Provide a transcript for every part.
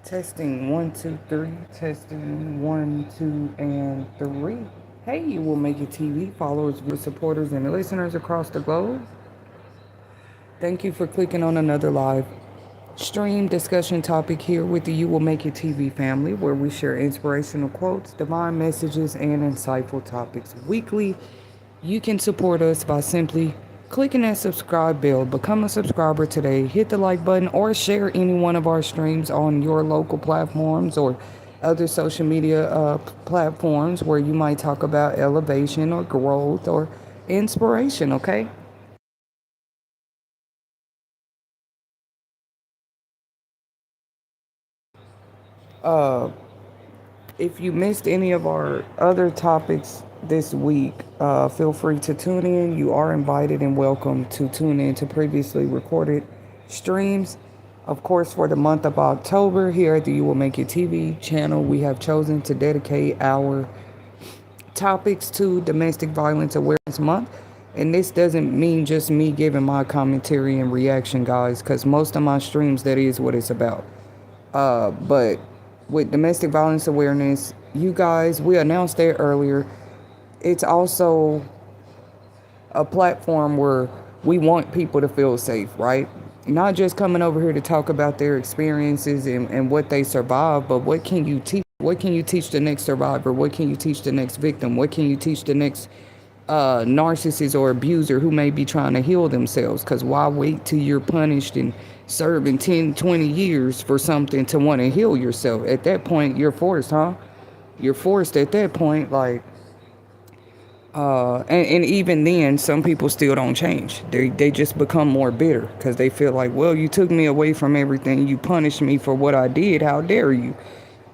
Testing one, two, three. Testing one, two, and three. Hey, you will make it TV followers, viewers, supporters, and listeners across the globe. Thank you for clicking on another live stream discussion topic here with the You Will Make It TV family, where we share inspirational quotes, divine messages, and insightful topics weekly. You can support us by simply clicking that subscribe bell. Become a subscriber today. Hit the like button or share any one of our streams on your local platforms or other social media platforms where you might talk about elevation or growth or inspiration, okay? Uh, if you missed any of our other topics this week, feel free to tune in. You are invited and welcome to tune in to previously recorded streams. Of course, for the month of October, here at the You Will Make It TV channel, we have chosen to dedicate our topics to Domestic Violence Awareness Month. And this doesn't mean just me giving my commentary and reaction, guys, because most of my streams, that is what it's about. But with domestic violence awareness, you guys, we announced that earlier. It's also a platform where we want people to feel safe, right? Not just coming over here to talk about their experiences and what they survived, but what can you teach? What can you teach the next survivor? What can you teach the next victim? What can you teach the next narcissist or abuser who may be trying to heal themselves? Because why wait till you're punished and serving 10, 20 years for something to want to heal yourself? At that point, you're forced, huh? You're forced at that point, like, and even then, some people still don't change. They just become more bitter because they feel like, well, you took me away from everything. You punished me for what I did. How dare you?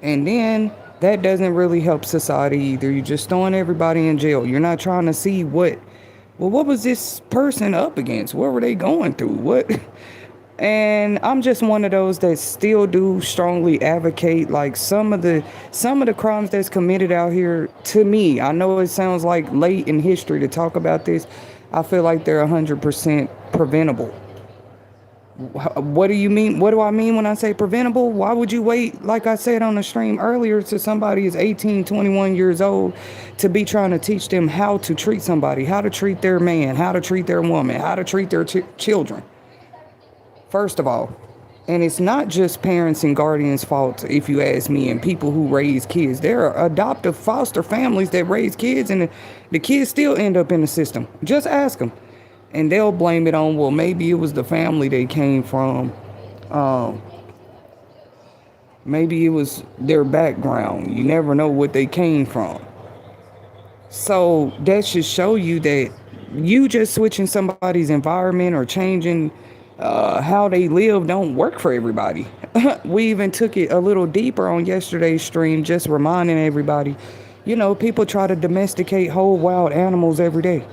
And then that doesn't really help society either. You're just throwing everybody in jail. You're not trying to see what was this person up against? What were they going through? What? And I'm just one of those that still do strongly advocate like some of the crimes that's committed out here. To me, I know it sounds like late in history to talk about this. I feel like they're 100% preventable. What do you mean? What do I mean when I say preventable? Why would you wait, like I said on the stream earlier, to somebody is 18, 21 years old to be trying to teach them how to treat somebody, how to treat their man, how to treat their woman, how to treat their children? First of all, and it's not just parents and guardians' fault, if you ask me, and people who raise kids. There are adoptive foster families that raise kids, and the kids still end up in the system. Just ask them. And they'll blame it on, well, maybe it was the family they came from. Um, Maybe it was their background. You never know what they came from. So that should show you that you just switching somebody's environment or changing how they live don't work for everybody. We even took it a little deeper on yesterday's stream, just reminding everybody, people try to domesticate whole wild animals every day.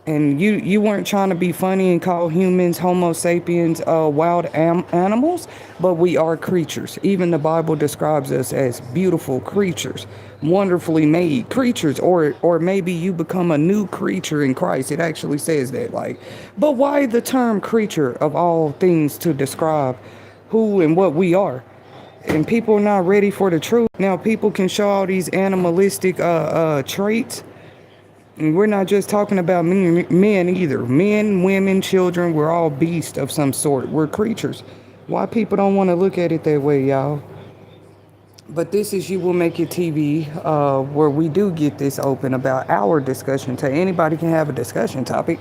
And you weren't trying to be funny and call humans, Homo sapiens, wild animals, but we are creatures. Even the Bible describes us as beautiful creatures, wonderfully made creatures, or maybe you become a new creature in Christ. It actually says that, like, but why the term creature of all things to describe who and what we are? And people are not ready for the truth. Now people can show all these animalistic traits. And we're not just talking about men either. Men, women, children, we're all beasts of some sort. We're creatures. Why people don't want to look at it that way, y'all? But this is You Will Make It TV, where we do get this open about our discussion. To anybody can have a discussion topic.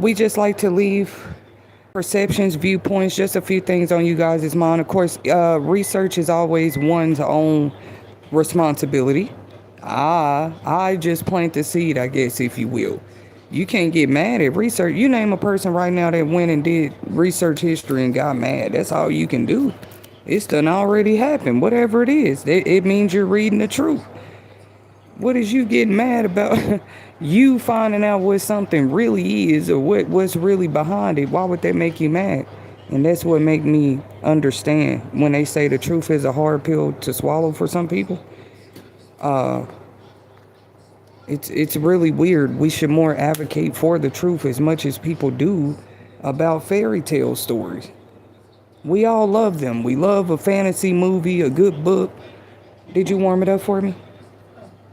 We just like to leave perceptions, viewpoints, just a few things on you guys' mind. Of course, research is always one's own responsibility. I just plant the seed, I guess, if you will. You can't get mad at research. You name a person right now that went and did research history and got mad. That's all you can do. It's done already happened. Whatever it is, it means you're reading the truth. What is you getting mad about? You finding out what something really is or what's really behind it. Why would that make you mad? And that's what make me understand when they say the truth is a hard pill to swallow for some people. It's really weird. We should more advocate for the truth as much as people do about fairy tale stories. We all love them. We love a fantasy movie, a good book. Did you warm it up for me?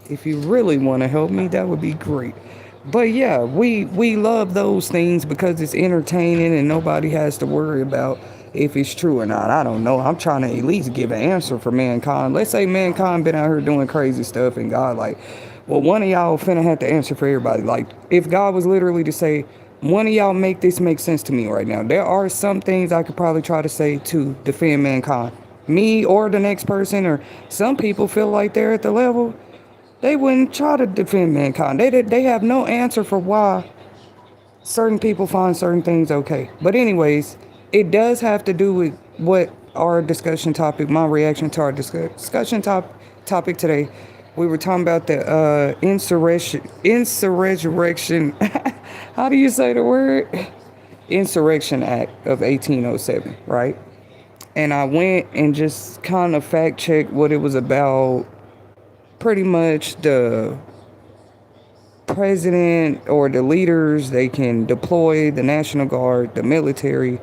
If you really want to help me, that would be great. But yeah, we love those things because it's entertaining and nobody has to worry about if it's true or not. I don't know. I'm trying to at least give an answer for mankind. Let's say mankind been out here doing crazy stuff and God like, well, one of y'all finna have to answer for everybody. Like, if God was literally to say, one of y'all make this make sense to me right now. There are some things I could probably try to say to defend mankind. Me or the next person, or some people feel like they're at the level they wouldn't try to defend mankind. They have no answer for why certain people find certain things okay. But anyways, it does have to do with what our discussion topic, my reaction to our discussion topic today. We were talking about the insurrection. How do you say the word? Insurrection Act of 1807, right? And I went and just kind of fact checked what it was about. Pretty much the president or the leaders, they can deploy the National Guard, the military,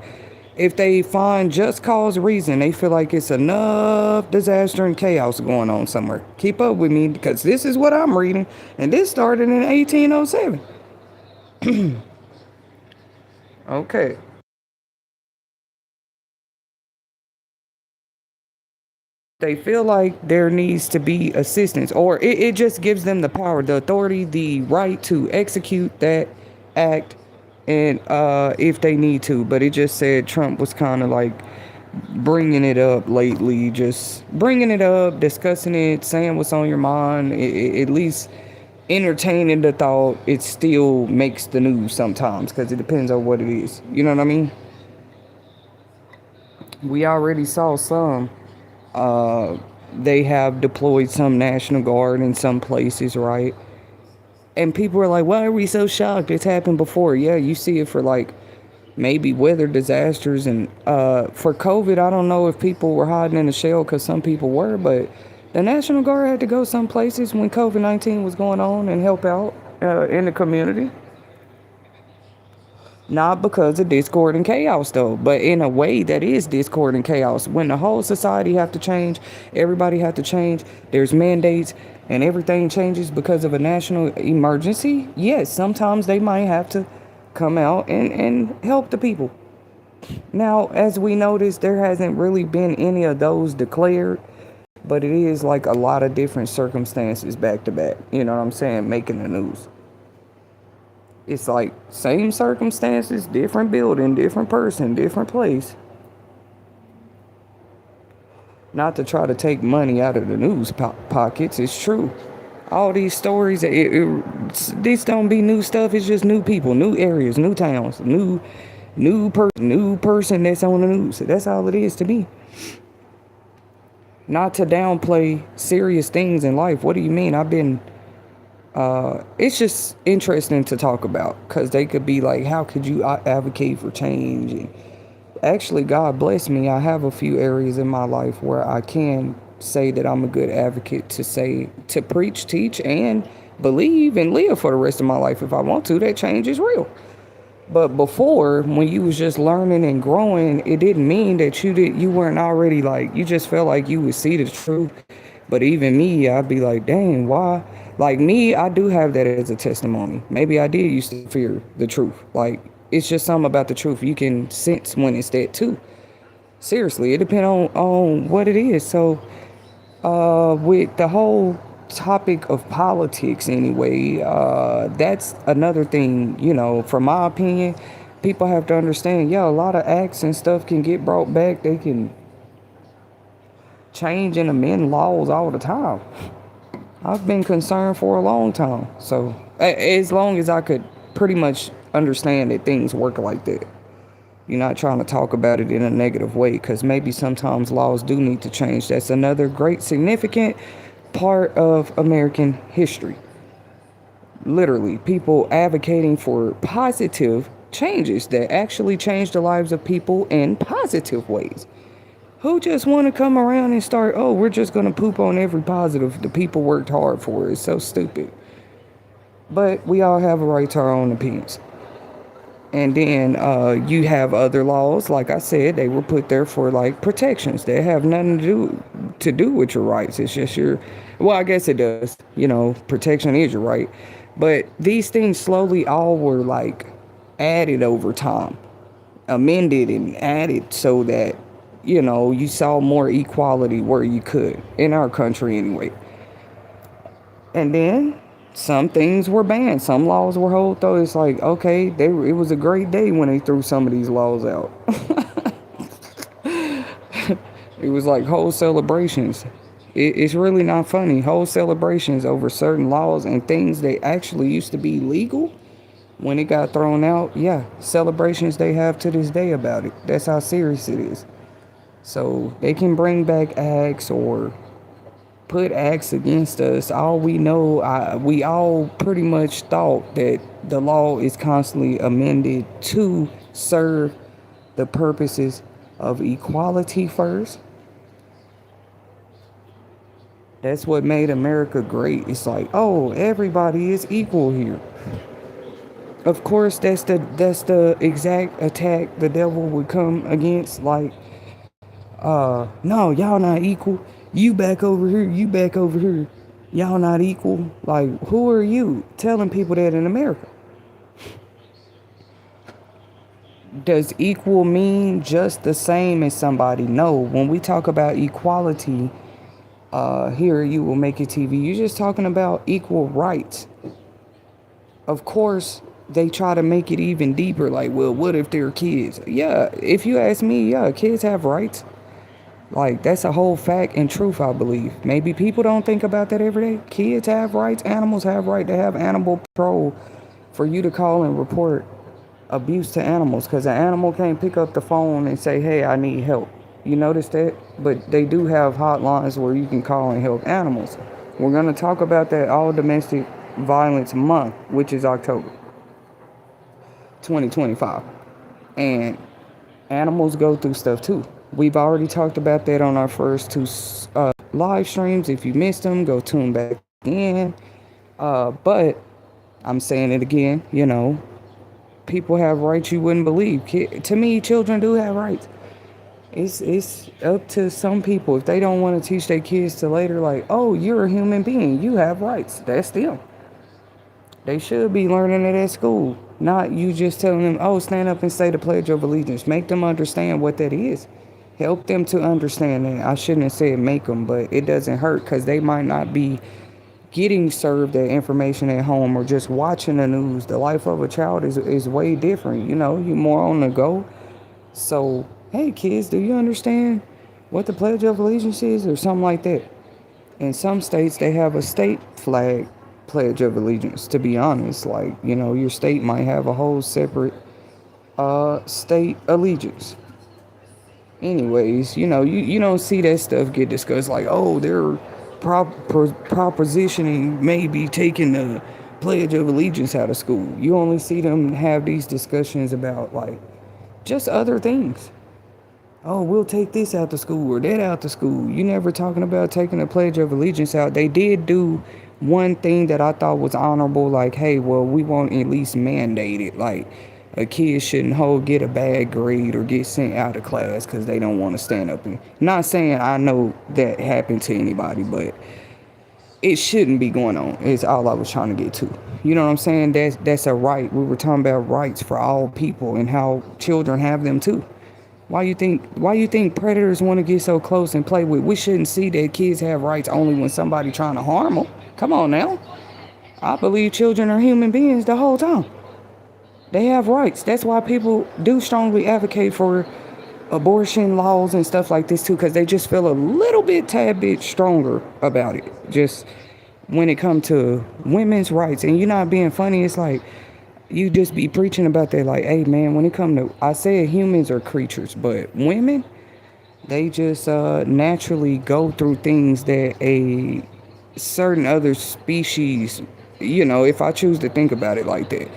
if they find just cause reason, they feel like it's enough disaster and chaos going on somewhere. Keep up with me because this is what I'm reading, and this started in 1807. Okay. They feel like there needs to be assistance, or it just gives them the power, the authority, the right to execute that act, and if they need to. But it just said Trump was kind of like bringing it up lately, just bringing it up, discussing it, saying what's on your mind, at least entertaining the thought. It still makes the news sometimes because it depends on what it is. You know what I mean? We already saw some. Uh, they have deployed some National Guard in some places, right? And people are like, why are we so shocked? It's happened before. Yeah, you see it for like maybe weather disasters. And for COVID, I don't know if people were hiding in a shell because some people were, but the National Guard had to go some places when COVID-19 was going on and help out in the community. Not because of discord and chaos though, but in a way that is discord and chaos. When the whole society have to change, everybody have to change, there's mandates and everything changes because of a national emergency. Yes, sometimes they might have to come out and help the people. Now, as we noticed, there hasn't really been any of those declared, but it is like a lot of different circumstances back to back. You know what I'm saying? Making the news. It's like same circumstances, different building, different person, different place. Not to try to take money out of the news pockets. It's true. All these stories, this don't be new stuff. It's just new people, new areas, new towns, new person that's on the news. That's all it is to me. Not to downplay serious things in life. What do you mean? It's just interesting to talk about because they could be like, how could you advocate for change? And actually, God bless me. I have a few areas in my life where I can say that I'm a good advocate to preach, teach, and believe and live for the rest of my life if I want to. That change is real. But before, when you was just learning and growing, it didn't mean that you weren't already like, you just felt like you would see the truth. But even me, I'd be like, dang, why? Like me, I do have that as a testimony. Maybe I did used to fear the truth. Like, it's just something about the truth. You can sense when it's that too. Seriously, it depends on what it is. So, with the whole topic of politics anyway, that's another thing, from my opinion, people have to understand, a lot of acts and stuff can get brought back. They can change and amend laws all the time. I've been concerned for a long time. So as long as I could pretty much understand that things work like that. You're not trying to talk about it in a negative way because maybe sometimes laws do need to change. That's another great significant part of American history. Literally, people advocating for positive changes that actually change the lives of people in positive ways. Who just want to come around and start, we're just going to poop on every positive the people worked hard for? It's so stupid. But we all have a right to our own opinions. And then you have other laws, like I said, they were put there for like protections. They have nothing to do with your rights. It's just your, well, I guess it does. Protection is your right. But these things slowly all were like added over time, amended and added so that you saw more equality where you could in our country anyway. And then some things were banned. Some laws were held though. It's like, okay, it was a great day when they threw some of these laws out. It was like whole celebrations. It's really not funny. Whole celebrations over certain laws and things that actually used to be legal when it got thrown out. Yeah, celebrations they have to this day about it. That's how serious it is. So they can bring back acts or put acts against us. All we know, we all pretty much thought that the law is constantly amended to serve the purposes of equality first. That's what made America great. It's like, oh, everybody is equal here. Of course, that's the exact attack the devil would come against. Like, no, y'all not equal. You back over here, you back over here. Y'all not equal. Like, who are you telling people that in America? Does equal mean just the same as somebody? No. When we talk about equality, here you will make it TV. You're just talking about equal rights. Of course, they try to make it even deeper. Like, well, what if they're kids? Yeah, if you ask me, yeah, kids have rights. Like, that's a whole fact and truth, I believe. Maybe people don't think about that every day. Kids have rights. Animals have right to have animal patrol for you to call and report abuse to animals because an animal can't pick up the phone and say, hey, I need help. You notice that? But they do have hotlines where you can call and help animals. We're going to talk about that All Domestic Violence Month, which is October 2025. And animals go through stuff too. We've already talked about that on our first two live streams. If you missed them, go tune back in. But I'm saying it again, people have rights you wouldn't believe. To me, children do have rights. It's up to some people. If they don't want to teach their kids to later, like, oh, you're a human being. You have rights. That's them. They should be learning it at school. Not you just telling them, oh, stand up and say the Pledge of Allegiance. Make them understand what that is. Help them to understand that. I shouldn't have said make them, but it doesn't hurt because they might not be getting served that information at home or just watching the news. The life of a child is way different. You're more on the go. So, hey, kids, do you understand what the Pledge of Allegiance is or something like that? In some states, they have a state flag Pledge of Allegiance, to be honest. Like, your state might have a whole separate state allegiance. Anyways, you don't see that stuff get discussed like, oh, they're propositioning maybe taking the Pledge of Allegiance out of school. You only see them have these discussions about like just other things. Oh, we'll take this out to school or that out to school. You never talking about taking the Pledge of Allegiance out. They did do one thing that I thought was honorable, like, hey, well, we won't at least mandate it. Like, a kid shouldn't get a bad grade or get sent out of class because they don't want to stand up. And not saying I know that happened to anybody, but it shouldn't be going on. Is all I was trying to get to. You know what I'm saying? That's a right. We were talking about rights for all people and how children have them too. Why you think predators want to get so close and play with? We shouldn't see that kids have rights only when somebody trying to harm them. Come on now. I believe children are human beings the whole time. They have rights. That's why people do strongly advocate for abortion laws and stuff like this too, because they just feel a little bit, tad bit stronger about it. Just when it comes to women's rights, and you're not being funny, it's like you just be preaching about that. Like, hey man, when it comes to, I said humans are creatures, but women, they just naturally go through things that a certain other species, if I choose to think about it like that.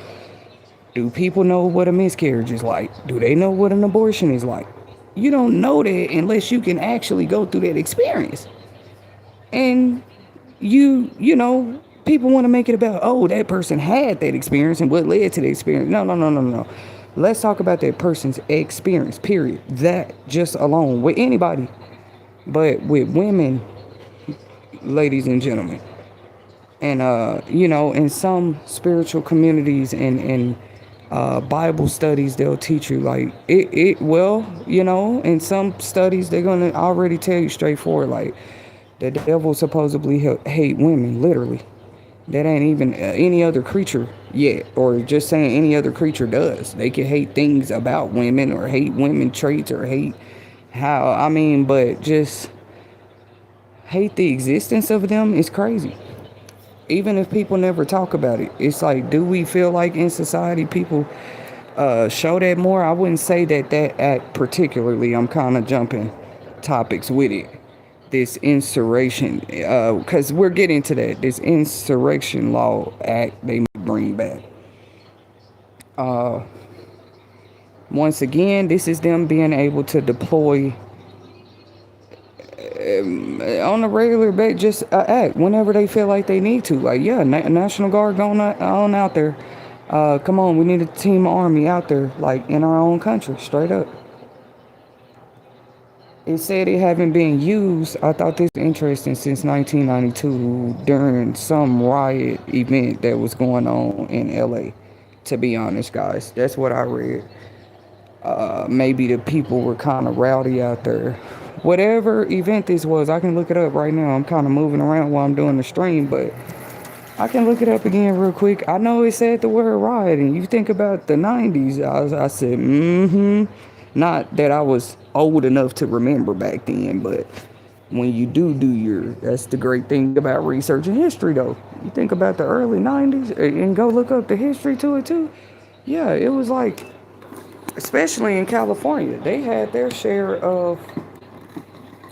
Do people know what a miscarriage is like? Do they know what an abortion is like? You don't know that unless you can actually go through that experience. And people want to make it about, oh, that person had that experience and what led to the experience. No. Let's talk about that person's experience, period. That just alone with anybody. But with women, ladies and gentlemen, and in some spiritual communities and Bible studies, they'll teach you like in some studies they're gonna already tell you straightforward, like the devil supposedly hate women, literally. That ain't even any other creature yet, or just saying any other creature does. They can hate things about women, or hate women traits, or hate how, but just hate the existence of them is crazy. Even if people never talk about it, it's like, do we feel like in society people show that more? I wouldn't say that act particularly. I'm kind of jumping topics with it. This insurrection, because we're getting to that. This insurrection law act they bring back. Once again, this is them being able to deploy on a regular basis, just act whenever they feel like they need to. Like, yeah, National Guard going on out there. Come on, we need a team army out there, like in our own country, straight up. It said it haven't been used. I thought this was interesting since 1992 during some riot event that was going on in LA. To be honest, guys, that's what I read. Maybe the people were kind of rowdy out there. Whatever event this was, I can look it up right now. I'm kind of moving around while I'm doing the stream, but I can look it up again real quick. I know it said the word riot, and you think about the 90s. I said, Not that I was old enough to remember back then, but when you do that's the great thing about researching history, though. You think about the early 90s and go look up the history to it, too. Yeah, it was like, especially in California, they had their share of,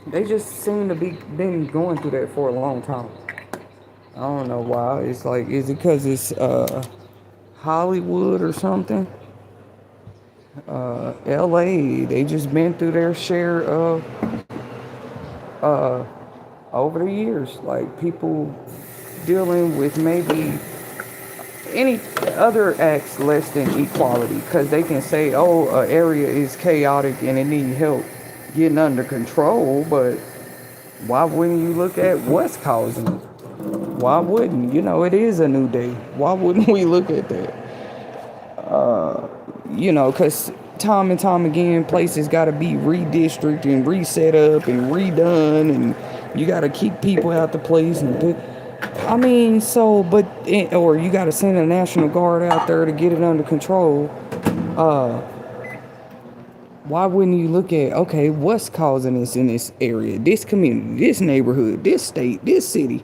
they just seem to be been going through that for a long time. I don't know why. It's like, is it because it's Hollywood or something? LA, they just been through their share of over the years. Like, people dealing with maybe any other acts less than equality, because they can say, oh, an area is chaotic and it needs help getting under control, but why wouldn't you look at what's causing it? Why wouldn't? It is a new day. Why wouldn't we look at that? Because time and time again, places got to be redistricted and reset up and redone, and you got to keep people out the place. And or you got to send a National Guard out there to get it under control. Why wouldn't you look at, okay, what's causing this in this area, this community, this neighborhood, this state, this city?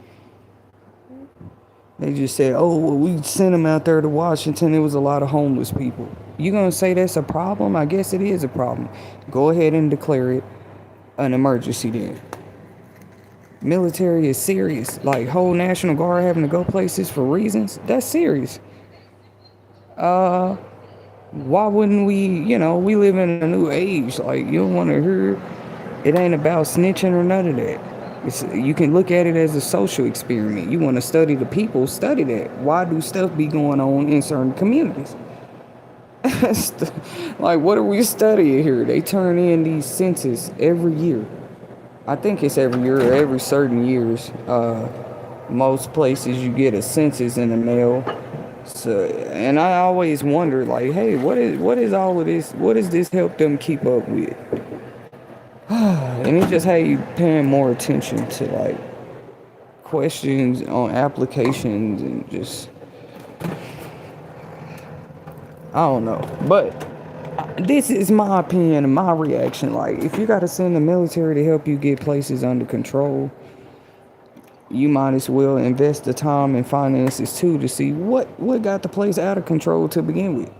They just said, oh, well, we sent them out there to Washington. There was a lot of homeless people. You going to say that's a problem? I guess it is a problem. Go ahead and declare it an emergency then. Military is serious. Like, whole National Guard having to go places for reasons? That's serious. Why wouldn't we, we live in a new age. Like, you don't want to hear, it ain't about snitching or none of that. You can look at it as a social experiment. You want to study the people, study that. Why do stuff be going on in certain communities? Like, what are we studying here? They turn in these census every year. I think it's every year or every certain years. Most places you get a census in the mail. So, and I always wonder, like, hey, what is all of this? What does this help them keep up with? And it just had you paying more attention to, like, questions on applications and just, I don't know. But this is my opinion and my reaction. Like, if you got to send the military to help you get places under control, you might as well invest the time and finances too to see what got the place out of control to begin with.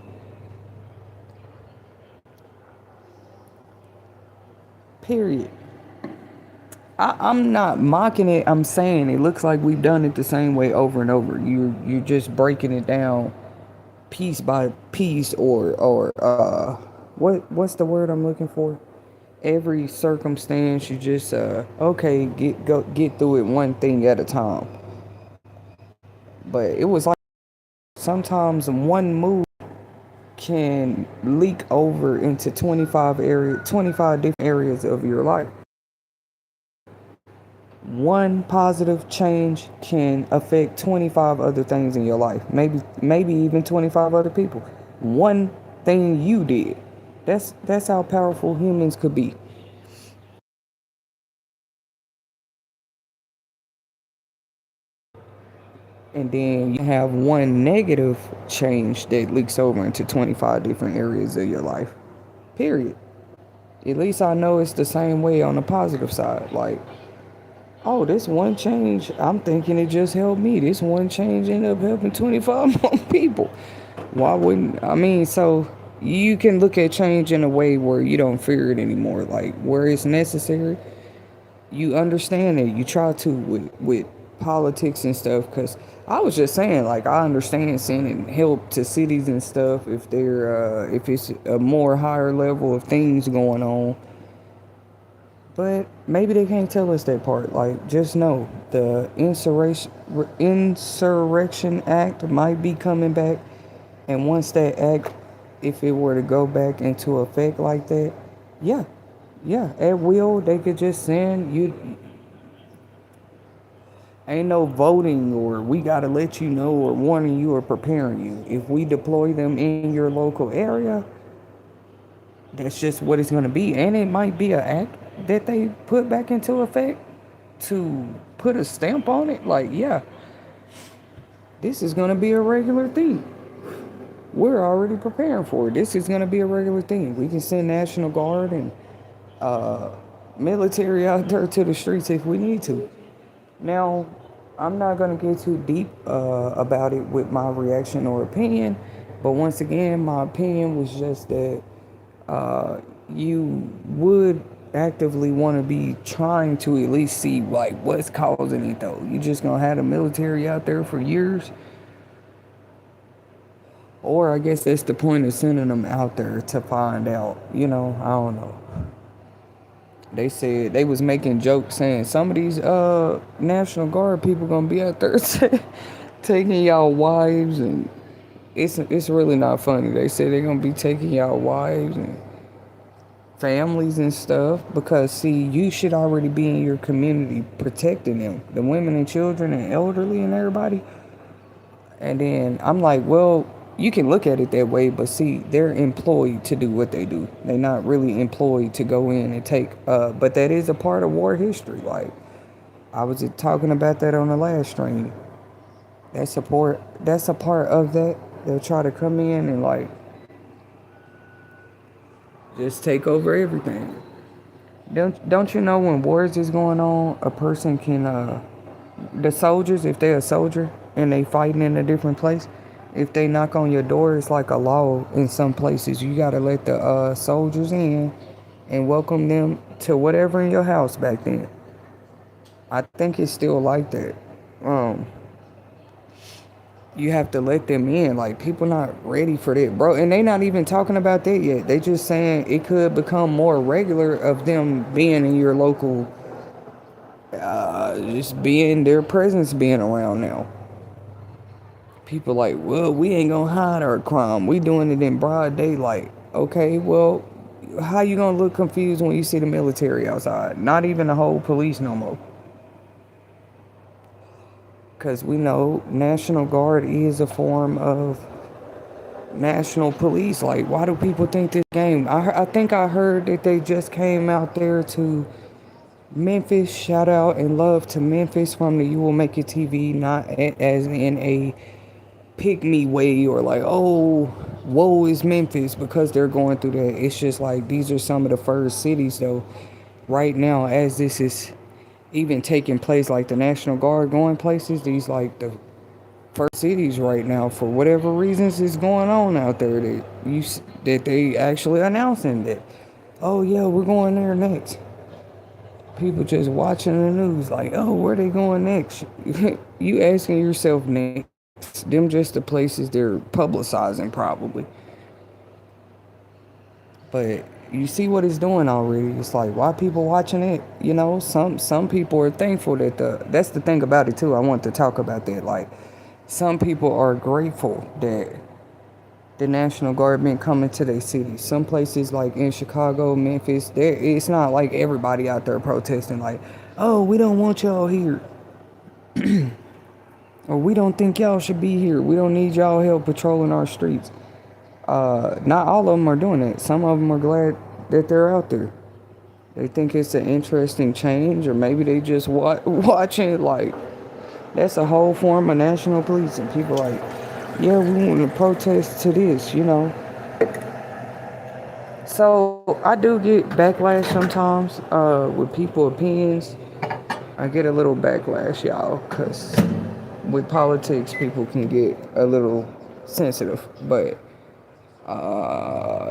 Period. I'm not mocking it. I'm saying it looks like we've done it the same way over and over. You're just breaking it down piece by piece, or what's the word I'm looking for? Every circumstance, you just okay, get through it one thing at a time. But it was like sometimes one move can leak over into 25 different areas of your life. One positive change can affect 25 other things in your life. Maybe even 25 other people. One thing you did. That's how powerful humans could be. And then you have one negative change that leaks over into 25 different areas of your life. Period. At least I know it's the same way on the positive side. Like, oh, this one change, I'm thinking it just helped me. This one change ended up helping 25 more people. Why wouldn't, I mean, so you can look at change in a way where you don't fear it anymore. Like, where it's necessary, you understand it. You try to with politics and stuff. Because I was just saying, like, I understand sending help to cities and stuff if it's a more higher level of things going on. But maybe they can't tell us that part. Like, just know the Insurrection Act might be coming back. And once that act, if it were to go back into effect like that, yeah, yeah, at will, they could just send you. Ain't no voting or we got to let you know or warning you or preparing you. If we deploy them in your local area, that's just what it's going to be. And it might be an act that they put back into effect to put a stamp on it. Like, yeah, this is going to be a regular thing. We're already preparing for it. This is going to be a regular thing. We can send National Guard and uh, military out there to the streets if we need to. Now, I'm not going to get too deep about it with my reaction or opinion, but once again, my opinion was just that you would actively want to be trying to at least see like what's causing it though. You just gonna have the military out there for years, or I guess that's the point of sending them out there to find out. I don't know. They said they was making jokes saying some of these National Guard people gonna be out there taking y'all wives, and it's really not funny. They said they're gonna be taking y'all wives and families and stuff because see, you should already be in your community protecting them, the women and children and elderly and everybody. And then I'm like, well, you can look at it that way, but see, they're employed to do what they do. They're not really employed to go in and take, but that is a part of war history. Like, I was just talking about that on the last stream. That's a part of that. They'll try to come in and like, just take over everything. Don't you know when wars is going on, a person can, the soldiers, if they're a soldier and they fighting in a different place, if they knock on your door, it's like a law in some places. You gotta let the soldiers in and welcome them to whatever in your house back then. I think it's still like that. You have to let them in. Like, people not ready for that, bro. And they not even talking about that yet. They just saying it could become more regular of them being in your local, just being their presence being around now. People like, well, we ain't gonna hide our crime. We doing it in broad daylight. Okay, well, how you gonna look confused when you see the military outside? Not even the whole police no more. Because we know National Guard is a form of national police. Like, why do people think this game? I think I heard that they just came out there to Memphis. Shout out and love to Memphis from the You Will Make It TV, not as in a pick me way or like, oh, woe is Memphis because they're going through that. It's just like these are some of the first cities though right now as this is even taking place, like the National Guard going places. These like the first cities right now for whatever reasons is going on out there that they actually announcing that, oh yeah, we're going there next. People just watching the news like, oh, where they going next? You asking yourself next. Them just the places they're publicizing probably. But you see what it's doing already. It's like, why people watching it? Some people are thankful that that's the thing about it too. I want to talk about that. Like, some people are grateful that the National Guard been coming to their cities. Some places like in Chicago, Memphis, there it's not like everybody out there protesting like, oh, we don't want y'all here. Or we don't think y'all should be here. We don't need y'all help patrolling our streets. Not all of them are doing it. Some of them are glad that they're out there. They think it's an interesting change, or maybe they just watching it like that's a whole form of national police. And people like, yeah, we want to protest to this. So I do get backlash sometimes with people opinions. I get a little backlash, y'all, because with politics, people can get a little sensitive. But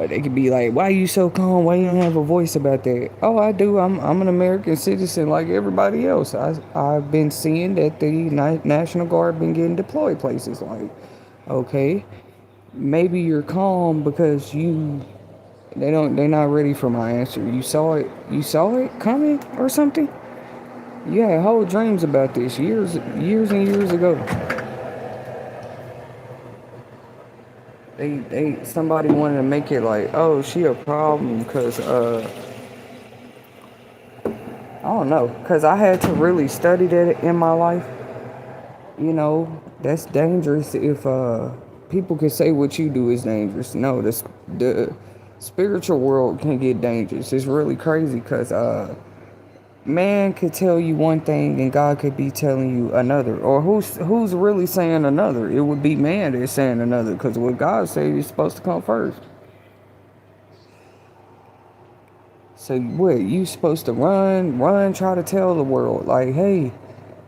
they could be like, why are you so calm? Why you don't have a voice about that? Oh, I do. I'm an American citizen like everybody else. I've been seeing that the National Guard been getting deployed places. Like, okay, maybe you're calm because they're not ready for my answer. You saw it coming or something? You had whole dreams about this years and years ago. Somebody wanted to make it like, oh, she a problem because I don't know, because I had to really study that in my life. That's dangerous if people can say what you do is dangerous. No, the spiritual world can get dangerous. It's really crazy because man could tell you one thing and God could be telling you another. Or who's really saying another? It would be man that's saying another, because what God says is supposed to come first. So what, you supposed to run, try to tell the world like, hey,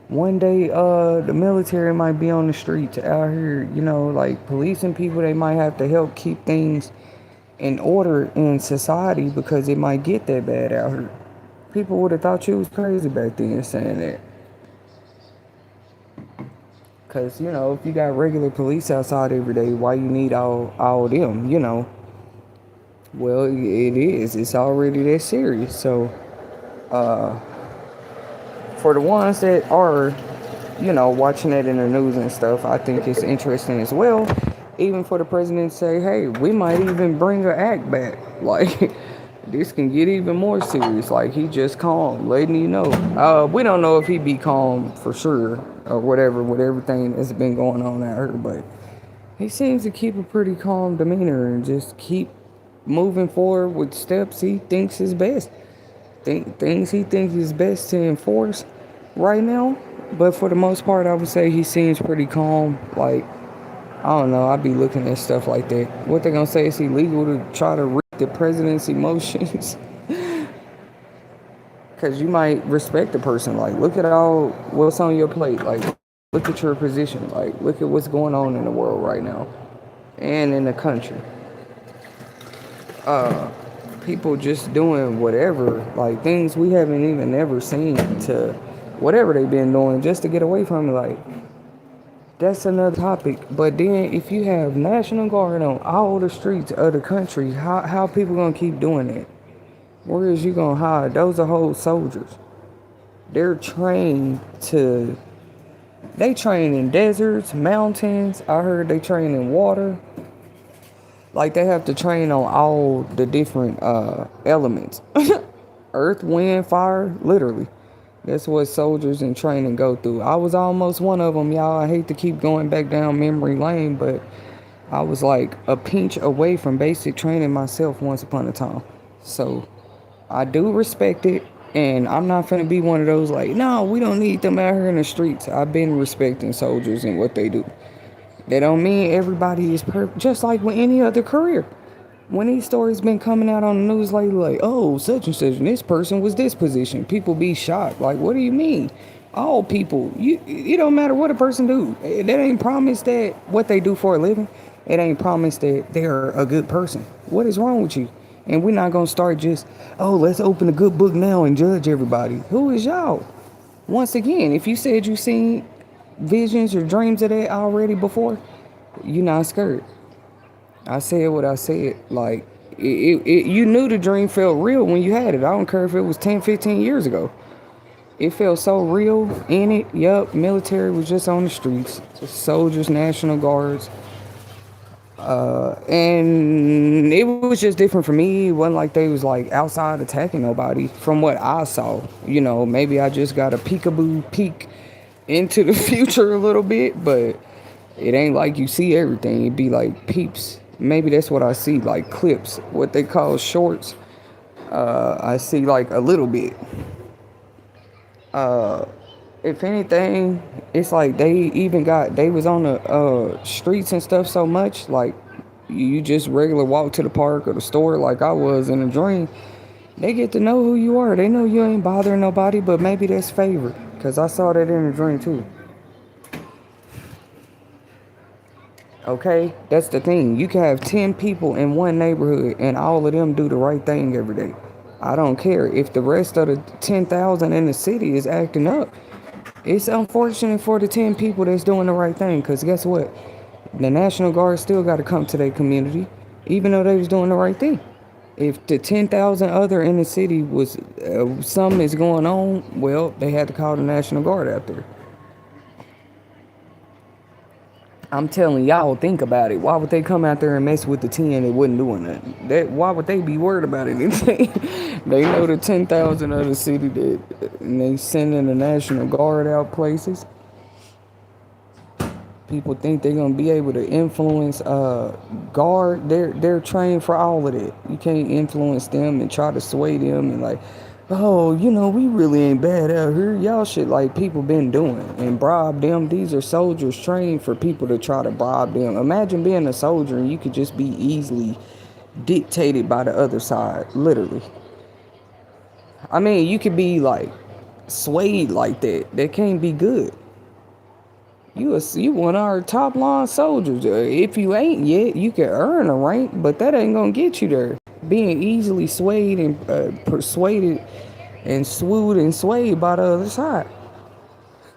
one day the military might be on the streets out here, like policing people. They might have to help keep things in order in society because it might get that bad out here. People would have thought you was crazy back then saying that. Because, if you got regular police outside every day, why you need all them, Well, it is. It's already that serious. So, for the ones that are, watching it in the news and stuff, I think it's interesting as well. Even for the president to say, hey, we might even bring an act back. Like, this can get even more serious. Like, he just calm, letting you know. We don't know if he be calm for sure or whatever with everything that's been going on out here, but he seems to keep a pretty calm demeanor and just keep moving forward with steps he thinks is best. Things he thinks is best to enforce right now. But for the most part, I would say he seems pretty calm. Like, I don't know, I'd be looking at stuff like that. What they gonna say is illegal to try to read the president's emotions? Because you might respect the person. Like, look at all what's on your plate. Like, look at your position. Like, look at what's going on in the world right now and in the country. People just doing whatever, like things we haven't even ever seen, to whatever they've been doing just to get away from it. Like, that's another topic. But then if you have National Guard on all the streets of the country, how people gonna keep doing that? Where is you gonna hide? Those are whole soldiers. They're trained they train in deserts, mountains. I heard they train in water. Like, they have to train on all the different elements. Earth, wind, fire, literally. That's what soldiers in training go through. I was almost one of them, y'all. I hate to keep going back down memory lane, but I was like a pinch away from basic training myself once upon a time. So I do respect it, and I'm not finna be one of those like, no, we don't need them out here in the streets. I've been respecting soldiers and what they do. That don't mean everybody is perfect, just like with any other career. When these stories been coming out on the news lately, like, oh, such and such, and this person was this position, people be shocked. Like, what do you mean? All people, it don't matter what a person do. That ain't promise that what they do for a living. It ain't promise that they're a good person. What is wrong with you? And we're not gonna start just, oh, let's open a good book now and judge everybody. Who is y'all? Once again, if you said you seen visions or dreams of that already before, you're not scared. I said what I said. Like, you knew the dream felt real when you had it. I don't care if it was 10, 15 years ago. It felt so real in it. Yup, military was just on the streets. Just soldiers, National Guards. And it was just different for me. It wasn't like they was like outside attacking nobody from what I saw. Maybe I just got a peekaboo peek into the future a little bit, but it ain't like you see everything. It'd be like peeps. Maybe that's what I see, like clips, what they call shorts. I see like a little bit. If anything, it's like they was on the streets and stuff so much, like you just regular walk to the park or the store like I was in a dream. They get to know who you are. They know you ain't bothering nobody, but maybe that's favored. Cause I saw that in a dream too. Okay, that's the thing. You can have 10 people in one neighborhood and all of them do the right thing every day. I don't care if the rest of the 10,000 in the city is acting up. It's unfortunate for the 10 people that's doing the right thing, because guess what? The National Guard still got to come to their community, even though they was doing the right thing. If the 10,000 other in the city was something is going on, well, they had to call the National Guard out there. I'm telling y'all, think about it. Why would they come out there and mess with the 10 that wasn't doing that? Why would they be worried about anything? They know the 10,000 of the city and they sending the National Guard out places. People think they're gonna be able to influence guard. They're trained for all of that. You can't influence them and try to sway them and like, oh, we really ain't bad out here. Y'all shit like people been doing and bribe them. These are soldiers trained for people to try to bribe them. Imagine being a soldier and you could just be easily dictated by the other side, literally. I mean, you could be like swayed like that. That can't be good. You one of our top line soldiers. If you ain't yet, you can earn a rank, but that ain't gonna get you there. Being easily swayed and persuaded and swooed and swayed by the other side.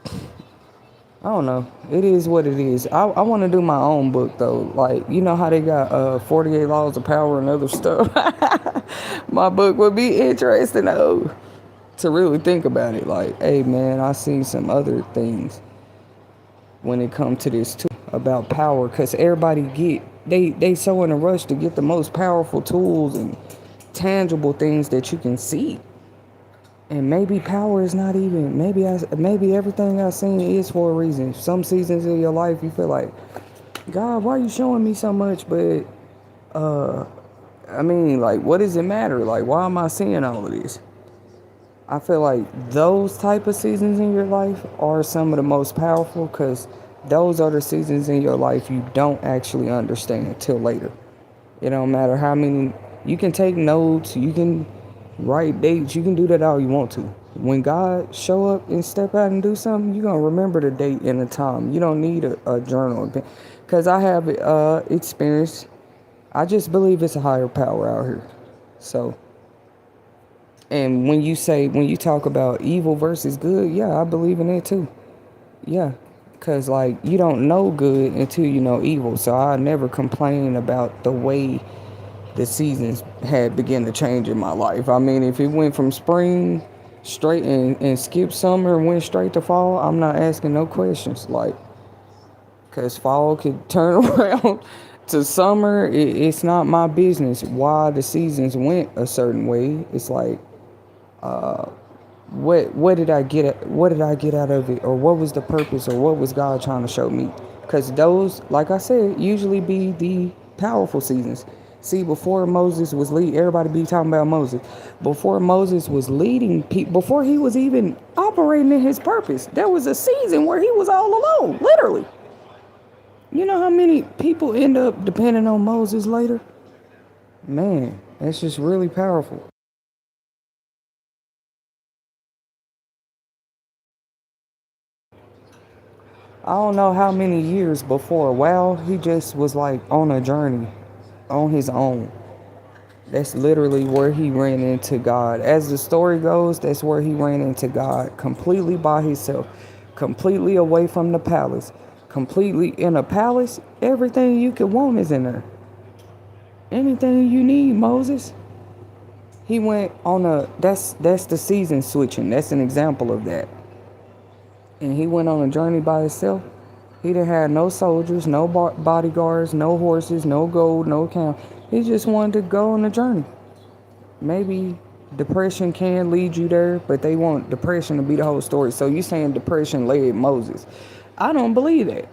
I don't know. It is what it is. I want to do my own book though. Like, you know how they got 48 Laws of Power and other stuff. My book would be interesting though, to really think about it. Like, hey man, I seen some other things when it comes to this too about power, because everybody they so in a rush to get the most powerful tools and tangible things that you can see. And maybe power is not even, maybe everything I've seen is for a reason. Some seasons of your life you feel like, God, why are you showing me so much? But I mean, like, what does it matter? Like, why am I seeing all of this? I feel like those type of seasons in your life are some of the most powerful, because those are the seasons in your life you don't actually understand till later. It don't matter how many, you can take notes, you can write dates, you can do that all you want to. When God show up and step out and do something, you're going to remember the date and the time. You don't need a journal. Because I have experience. I just believe it's a higher power out here. So, and when you talk about evil versus good, yeah, I believe in it too. Yeah, because like you don't know good until you know evil. So I never complain about the way the seasons had begun to change in my life. I mean, if it went from spring straight and skipped summer and went straight to fall, I'm not asking no questions. Like, because fall could turn around to summer. It's not my business why the seasons went a certain way. It's like, what did I get out of it, or what was the purpose, or what was God trying to show me? Because those, like I said, usually be the powerful seasons. See, before Moses was everybody be talking about Moses. Before Moses was leading people, before he was even operating in his purpose, there was a season where he was all alone, literally. You know how many people end up depending on Moses later? Man, that's just really powerful. I don't know how many years before. Wow, he just was like on a journey on his own. That's literally where he ran into God. As the story goes, that's where he ran into God, completely by himself, completely away from the palace. Completely in a palace, everything you could want is in there. Anything you need, Moses. He went on that's the season switching. That's an example of that. And he went on a journey by himself. He didn't have no soldiers, no bodyguards, no horses, no gold, no camp. He just wanted to go on a journey. Maybe depression can lead you there, but they want depression to be the whole story. So you saying depression led Moses? I don't believe that.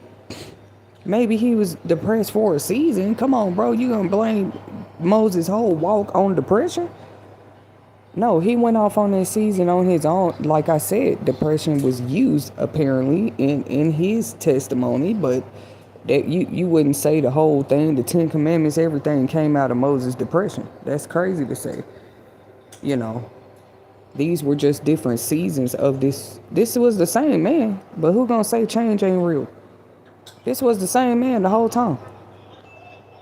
Maybe he was depressed for a season. Come on, bro. You gonna blame Moses' whole walk on depression? No, he went off on that season on his own. Like I said, depression was used apparently in his testimony, but that you wouldn't say the whole thing, the Ten Commandments, everything came out of Moses' depression. That's crazy to say. You know, these were just different seasons of this. This was the same man, but who gonna say change ain't real? This was the same man the whole time.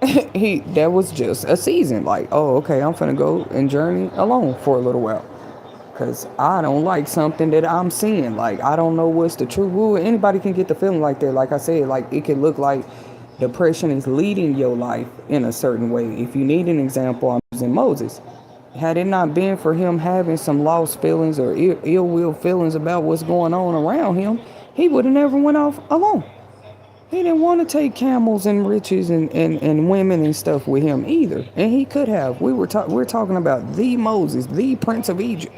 That was just a season. Like, oh, okay, I'm finna go and journey alone for a little while. Cause I don't like something that I'm seeing. Like, I don't know what's the truth. Ooh, anybody can get the feeling like that. Like I said, like it can look like depression is leading your life in a certain way. If you need an example, I'm using Moses. Had it not been for him having some lost feelings or ill will feelings about what's going on around him, he would have never went off alone. He didn't want to take camels and riches and women and stuff with him either. And he could have. We're talking about the Moses, the Prince of Egypt.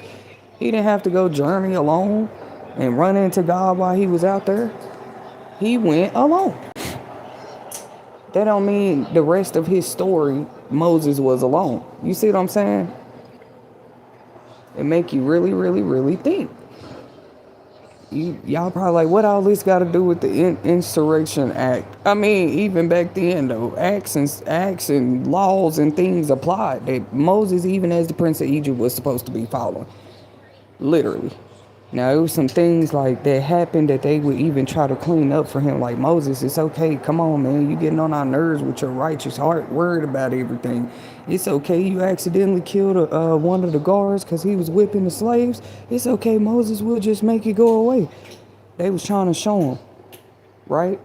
He didn't have to go journey alone and run into God while he was out there. He went alone. That don't mean the rest of his story, Moses was alone. You see what I'm saying? It make you really, really, really think. Y'all probably like, what all this got to do with the Insurrection Act? I mean, even back then, though, acts and laws and things applied that Moses, even as the Prince of Egypt, was supposed to be following. Literally. Now, it was some things like that happened that they would even try to clean up for him. Like, Moses, it's okay. Come on, man. You getting on our nerves with your righteous heart, worried about everything. It's okay. You accidentally killed one of the guards because he was whipping the slaves. It's okay, Moses. We'll just make it go away. They was trying to show him, right?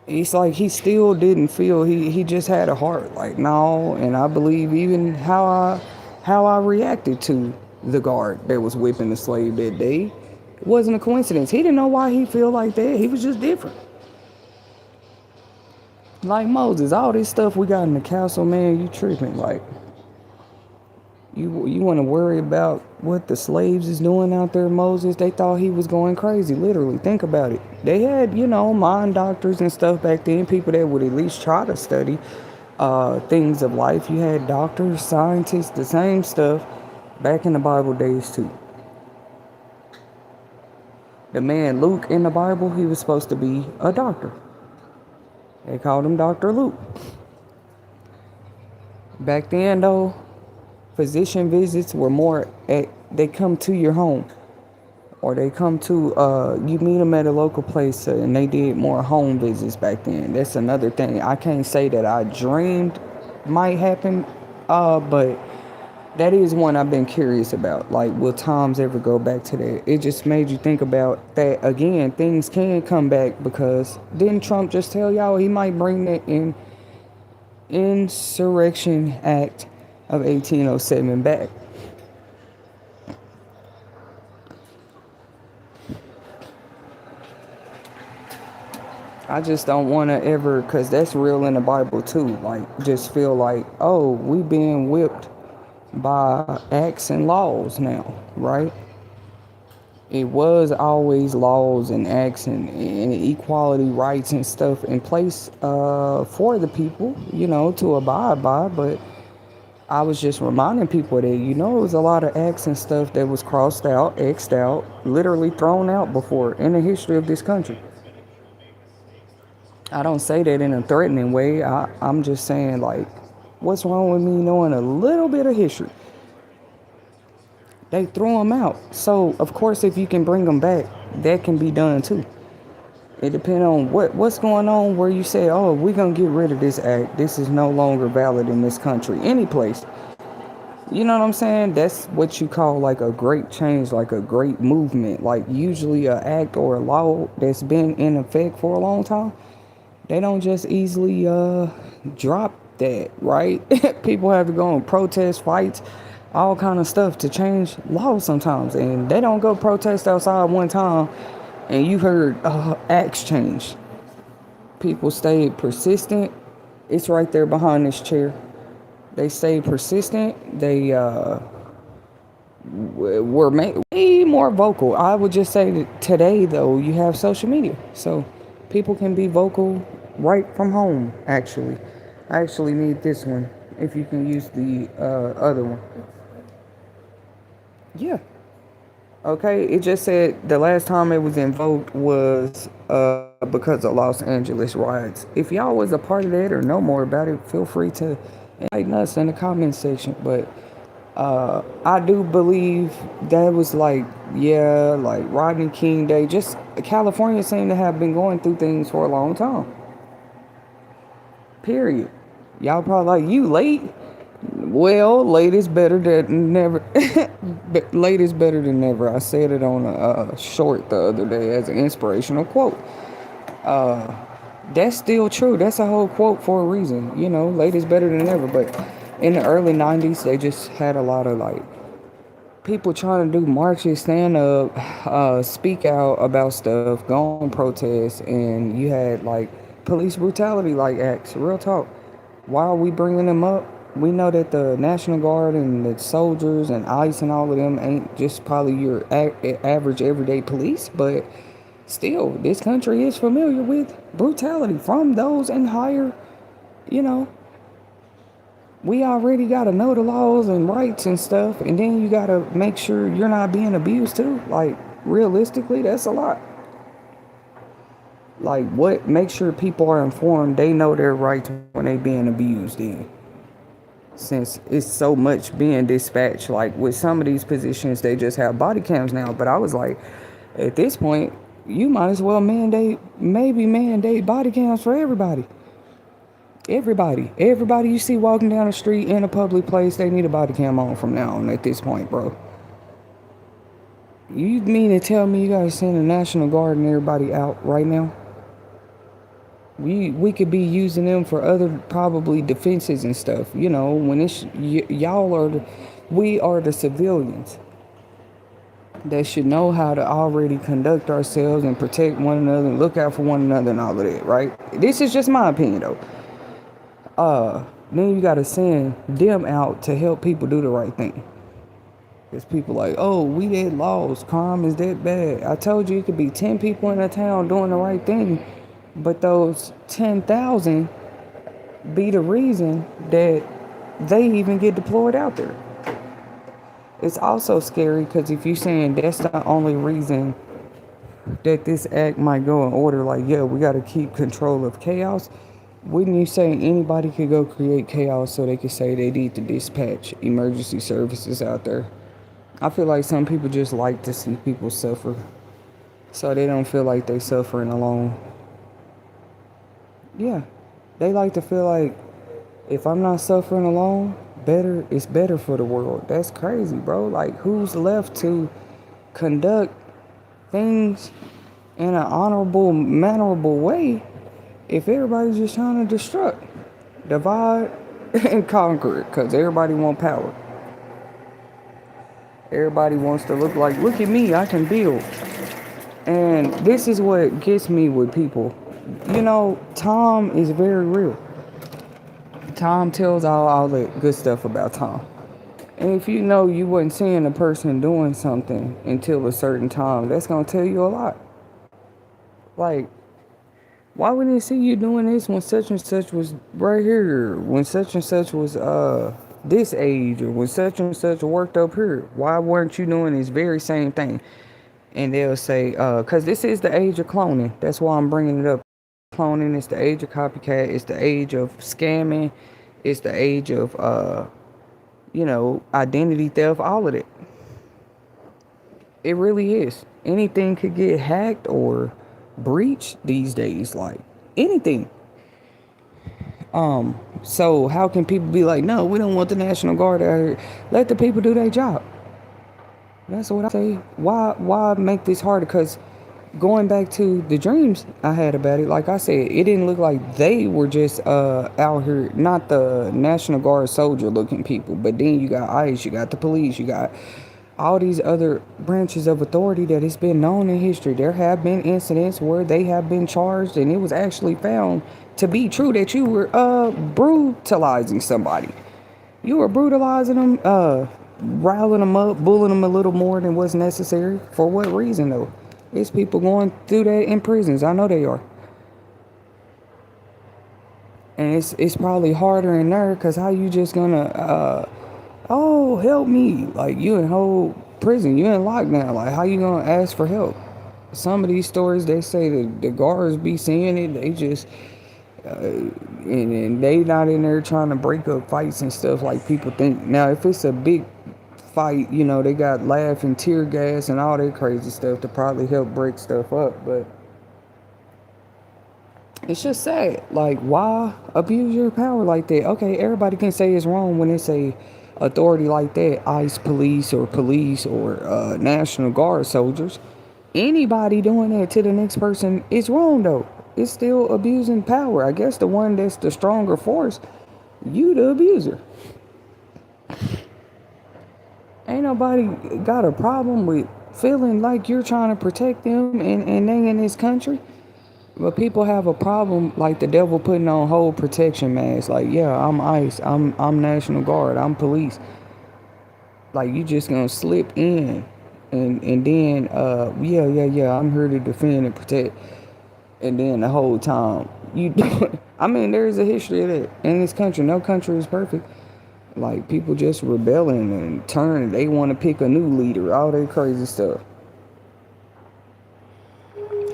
It's like he still didn't feel, he just had a heart. Like, no, and I believe even how I reacted to the guard that was whipping the slave that day. It wasn't a coincidence. He didn't know why he feel like that. He was just different. Like Moses, all this stuff we got in the castle, man, you tripping. Like, you want to worry about what the slaves is doing out there, Moses? They thought he was going crazy, literally. Think about it. They had, mind doctors and stuff back then, people that would at least try to study things of life. You had doctors, scientists, the same stuff back in the Bible days too. The man Luke in the Bible, he was supposed to be a doctor. They called him Dr. Luke. Back then though, physician visits were more they come to your home. Or they come to, you meet them at a local place, and they did more home visits back then. That's another thing. I can't say that I dreamed might happen, but that is one I've been curious about. Like, will times ever go back to that? It just made you think about that again. Things can come back because didn't Trump just tell y'all he might bring that Insurrection Act of 1807 back? I just don't want to ever, because that's real in the Bible too. Like, just feel like, oh, we being whipped by acts and laws now, right? It was always laws and acts and equality rights and stuff in place for the people, to abide by. But I was just reminding people that, it was a lot of acts and stuff that was crossed out, X'd out, literally thrown out before in the history of this country. I don't say that in a threatening way. I'm just saying, like, what's wrong with me knowing a little bit of history? They threw them out. So, of course, if you can bring them back, that can be done too. It depends on what's going on where you say, oh, we're going to get rid of this act. This is no longer valid in this country. Any place. You know what I'm saying? That's what you call like a great change, like a great movement. Like usually an act or a law that's been in effect for a long time, they don't just easily drop that, right? People have to go on protest, fights, all kind of stuff to change laws sometimes. And they don't go protest outside one time And you heard acts change. People stayed persistent. It's right there behind this chair. They stayed persistent. They were way more vocal. I would just say that today, though, you have social media. So people can be vocal right from home, actually. I actually need this one if you can use the other one. Yeah. Okay, it just said the last time it was invoked was because of Los Angeles riots. If y'all was a part of that or know more about it, feel free to enlighten us in the comments section. But I do believe that was like, yeah, like Rodney King Day. Just California seemed to have been going through things for a long time. Period. Y'all probably like, you late? Well, late is better than never. Late is better than never. I said it on a short the other day as an inspirational quote. That's still true. That's a whole quote for a reason. You know, late is better than never. But in the early 90s, they just had a lot of like people trying to do marches, stand up, speak out about stuff, go on protests, and you had like police brutality like acts. Real talk. Why are we bringing them up? We know that the National Guard and the soldiers and ICE and all of them ain't just probably your average everyday police, but still, this country is familiar with brutality from those in higher, you know. We already got to know the laws and rights and stuff, and then you got to make sure you're not being abused too. Like, realistically, that's a lot. Like, what? Make sure people are informed, they know their rights when they being abused in. Since it's so much being dispatched, like with some of these positions, they just have body cams now. But I was like, at this point, you might as well mandate body cams for everybody. Everybody you see walking down the street in a public place, they need a body cam on from now on at this point, bro. You mean to tell me you gotta send the National Guard and everybody out right now? We could be using them for other probably defenses and stuff. You know, when it's we are the civilians that should know how to already conduct ourselves and protect one another and look out for one another and all of that, right? This is just my opinion though. Then you gotta send them out to help people do the right thing. Because people like, oh, we did laws, crime is that bad. I told you it could be 10 people in a town doing the right thing, but those 10,000 be the reason that they even get deployed out there. It's also scary because if you're saying that's the only reason that this act might go in order, like, yeah, we got to keep control of chaos, wouldn't you say anybody could go create chaos so they could say they need to dispatch emergency services out there? I feel like some people just like to see people suffer so they don't feel like they suffering alone. Yeah, they like to feel like if I'm not suffering alone, it's better for the world. That's crazy, bro. Like, who's left to conduct things in an honorable, mannerable way if everybody's just trying to destruct, divide, and conquer it? Because everybody wants power. Everybody wants to look like, look at me, I can build. And this is what gets me with people. You know, Tom is very real. Tom tells all the good stuff about Tom. And if you know you wasn't seeing a person doing something until a certain time, that's going to tell you a lot. Like, why wouldn't they see you doing this when such and such was right here? When such and such was this age, or when such and such worked up here? Why weren't you doing this very same thing? And they'll say, because this is the age of cloning. That's why I'm bringing it up. Cloning is the age of copycat. It's the age of scamming. It's the age of, identity theft, all of it. It really is. Anything could get hacked or breached these days, like anything. So how can people be like, no, we don't want the National Guard out here? Let the people do their job. That's what I say. Why make this harder? Because going back to the dreams I had about it, like I said, it didn't look like they were just out here, not the National Guard soldier looking people, but then you got ICE, you got the police, you got all these other branches of authority that it's been known in history. There have been incidents where they have been charged and it was actually found to be true that you were brutalizing somebody. You were brutalizing them, riling them up, bullying them a little more than what's necessary. For what reason though? It's people going through that in prisons. I know they are. And it's probably harder in there because how you just gonna oh, help me, like you in whole prison, you in lockdown, like how you gonna ask for help? Some of these stories they say the guards be seeing it, they just and they not in there trying to break up fights and stuff like people think. Now if it's a big fight, you know, they got laugh and tear gas and all that crazy stuff to probably help break stuff up, but it's just sad. Like, why abuse your power like that? Okay, everybody can say it's wrong when it's a authority like that, ICE police or National Guard soldiers. Anybody doing that to the next person is wrong though. It's still abusing power. I guess the one that's the stronger force, you the abuser. Ain't nobody got a problem with feeling like you're trying to protect them and they in this country. But people have a problem like the devil putting on whole protection masks. Like, yeah, I'm ICE, I'm National Guard, I'm police. Like you just gonna slip in and then yeah, I'm here to defend and protect. And then the whole time you do it. I mean, there's a history of that in this country. No country is perfect. Like people just rebelling and turning. They want to pick a new leader. All that crazy stuff.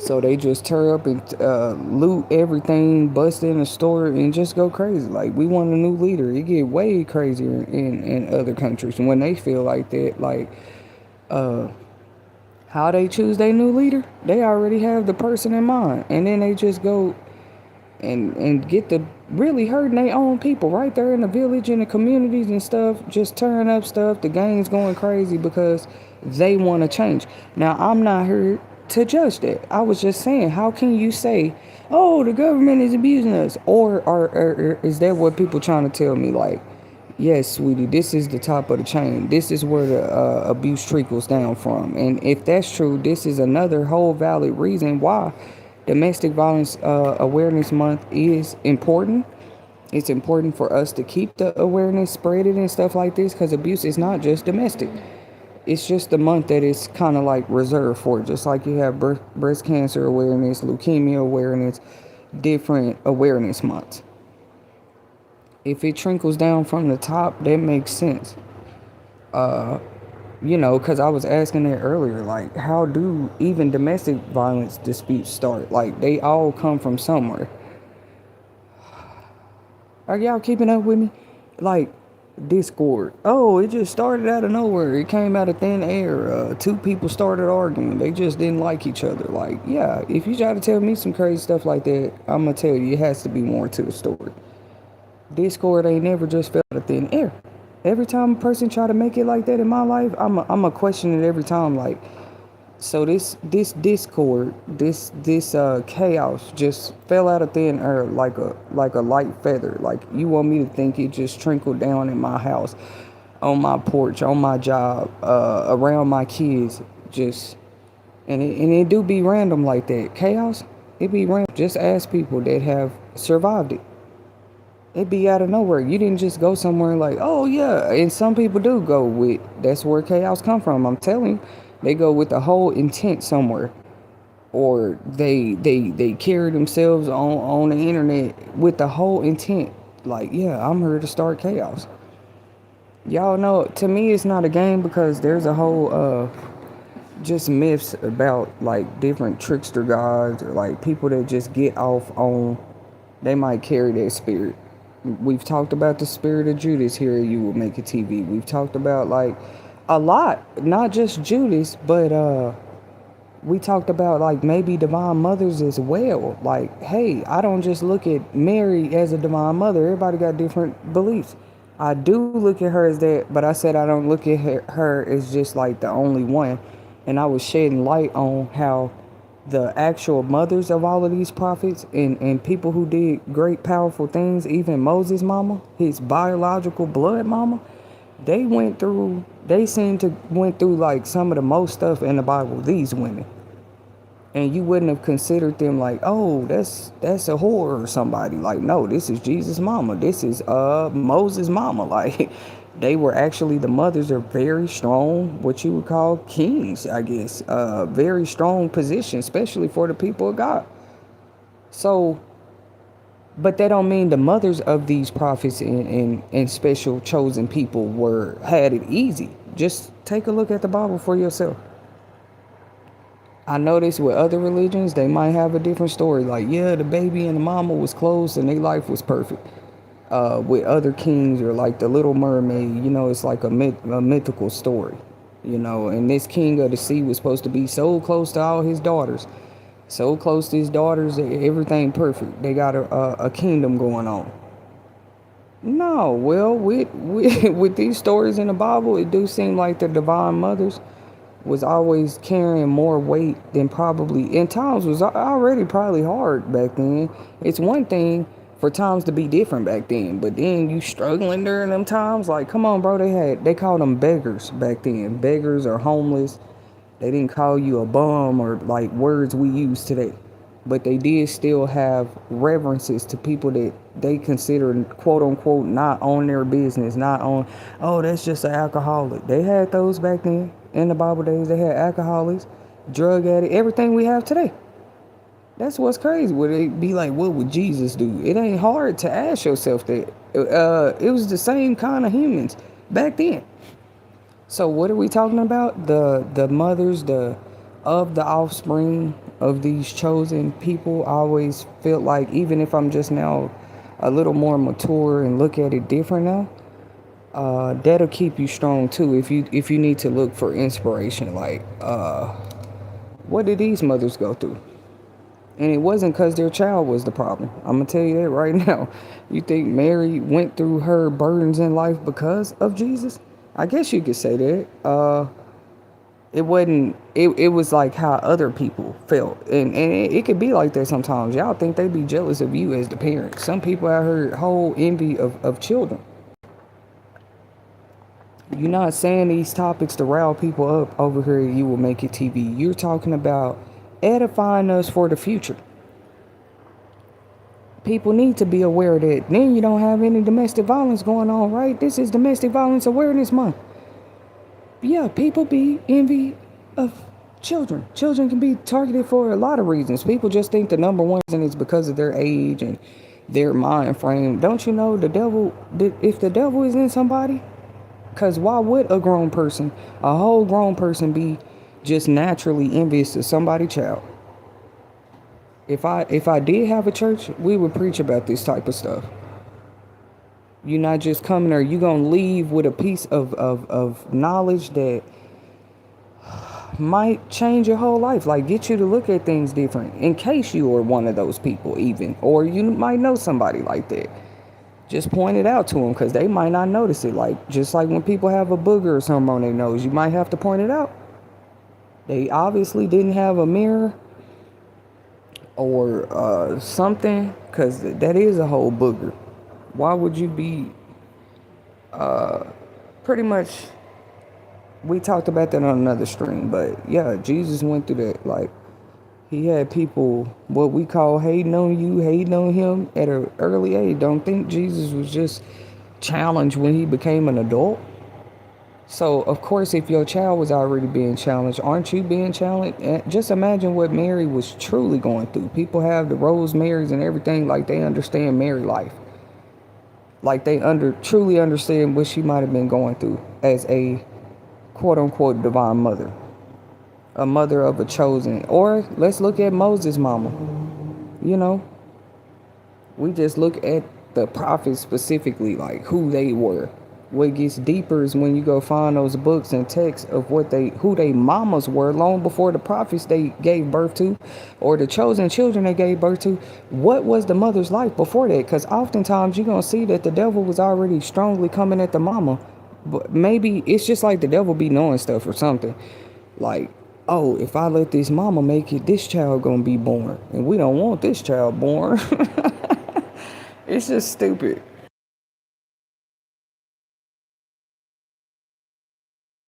So they just tear up and loot everything, bust in the store, and just go crazy. Like, we want a new leader. It get way crazier in other countries. And when they feel like that, like, how they choose their new leader, they already have the person in mind. And then they just go and get the really hurting their own people right there in the village, in the communities and stuff, just tearing up stuff. The gang's going crazy because they want to change. Now, I'm not here to judge that. I was just saying, how can you say, oh, the government is abusing us? Or is that what people trying to tell me? Like, yes, sweetie, this is the top of the chain. This is where the abuse trickles down from. And if that's true, this is another whole valid reason why Domestic Violence Awareness Month is important. It's important for us to keep the awareness, spread it and stuff like this, because abuse is not just domestic. It's just the month that it's kind of like reserved for, just like you have breast cancer awareness, leukemia awareness, different awareness months. If it trickles down from the top, that makes sense. You know, because I was asking that earlier, like, how do even domestic violence disputes start? Like, they all come from somewhere. Are y'all keeping up with me? Like, Discord. Oh, it just started out of nowhere. It came out of thin air. Two people started arguing. They just didn't like each other. Like, yeah, if you try to tell me some crazy stuff like that, I'm going to tell you it has to be more to the story. Discord ain't never just fell out of thin air. Every time a person try to make it like that in my life, I'm a question it every time. Like, so this Discord, this chaos just fell out of thin air like a light feather. Like, you want me to think it just trickled down in my house, on my porch, on my job, around my kids, just and it do be random like that. Chaos, it be random. Just ask people that have survived it. It be out of nowhere. You didn't just go somewhere like, oh yeah. And some people do go with, that's where chaos come from. I'm telling you, they go with the whole intent somewhere. Or they carry themselves on the internet with the whole intent. Like, yeah, I'm here to start chaos. Y'all know, to me it's not a game because there's a whole just myths about like different trickster gods or like people that just get off on, they might carry that spirit. We've talked about the spirit of Judas here at You Will Make It TV. We've talked about like a lot, not just Judas, but we talked about like maybe divine mothers as well. Like, hey, I don't just look at Mary as a divine mother. Everybody got different beliefs. I do look at her as that, but I said I don't look at her as just like the only one. And I was shedding light on how the actual mothers of all of these prophets and people who did great powerful things, even Moses' mama, his biological blood mama, They seem to went through like some of the most stuff in the Bible, these women. And you wouldn't have considered them like, oh, that's a whore or somebody. Like, no, this is Jesus' mama. This is Moses' mama. Like, they were actually the mothers of very strong, what you would call kings, I guess. Very strong position, especially for the people of God. So, but that don't mean the mothers of these prophets and special chosen people had it easy. Just take a look at the Bible for yourself. I noticed with other religions, they might have a different story. Like, yeah, the baby and the mama was close and their life was perfect. With other kings or like the Little Mermaid, it's like a mythical story. And this king of the sea was supposed to be so close to all his daughters. So close to his daughters, everything perfect. They got a kingdom going on. No, well, with these stories in the Bible, it do seem like the divine mothers was always carrying more weight than probably in times was already probably hard back then. It's one thing for times to be different back then, but then you struggling during them times, like come on bro, they called them beggars back then. Beggars or homeless. They didn't call you a bum or like words we use today. But they did still have reverences to people that they consider quote unquote not on their business, not on, oh, that's just an alcoholic. They had those back then in the Bible days. They had alcoholics, drug addicts, everything we have today. That's what's crazy. Would it be like, what would Jesus do? It ain't hard to ask yourself that. It was the same kind of humans back then. So what are we talking about? The mothers, of the offspring of these chosen people. I always felt like even if I'm just now a little more mature and look at it different now, that'll keep you strong too. If you need to look for inspiration, like what did these mothers go through? And it wasn't because their child was the problem. I'm gonna tell you that right now. You think Mary went through her burdens in life because of Jesus? I guess you could say that. It wasn't. It was like how other people felt, and it could be like that sometimes. Y'all think they be jealous of you as the parent. Some people out here whole envy of children. You're not saying these topics to rile people up over here. You will make it TV. You're talking about edifying us for the future. People need to be aware of that. Then you don't have any domestic violence going on, right? This is Domestic Violence Awareness Month. Yeah, people be envy of children. Children can be targeted for a lot of reasons. People just think the number one reason is because of their age and their mind frame. Don't you know if the devil is in somebody? Because why would a whole grown person be just naturally envious of somebody's child? If I did have a church, we would preach about this type of stuff. You're not just coming there. You're going to leave with a piece of knowledge that might change your whole life. Like get you to look at things different in case you are one of those people even. Or you might know somebody like that. Just point it out to them because they might not notice it. Like just like when people have a booger or something on their nose, you might have to point it out. They obviously didn't have a mirror or something because that is a whole booger. Why would you be pretty much we talked about that on another stream, but yeah, Jesus went through that. Like he had people what we call hating on you, hating on him at an early age. Don't think Jesus was just challenged when he became an adult. So of course if your child was already being challenged, aren't you being challenged? And just imagine what Mary was truly going through. People have the Rosemarys and everything, like they understand Mary life. Like they truly understand what she might have been going through as a quote unquote divine mother. A mother of a chosen. Or let's look at Moses' mama. We just look at the prophets specifically, like who they were. What gets deeper is when you go find those books and texts of who they mamas were long before the prophets they gave birth to, or the chosen children they gave birth to. What was the mother's life before that? Because oftentimes you're gonna see that the devil was already strongly coming at the mama. But maybe it's just like the devil be knowing stuff or something. Like, oh, if I let this mama make it, this child gonna be born, and we don't want this child born. It's just stupid.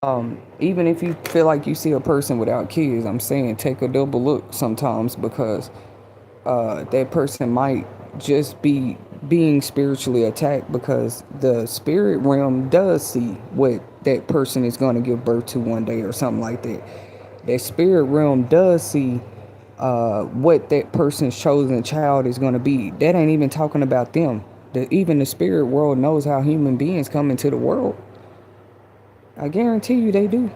Even if you feel like you see a person without kids, I'm saying take a double look sometimes, because that person might just be being spiritually attacked, because the spirit realm does see what that person is going to give birth to one day or something like that. That spirit realm does see what that person's chosen child is going to be. That ain't even talking about them. Even the spirit world knows how human beings come into the world. I guarantee you they do.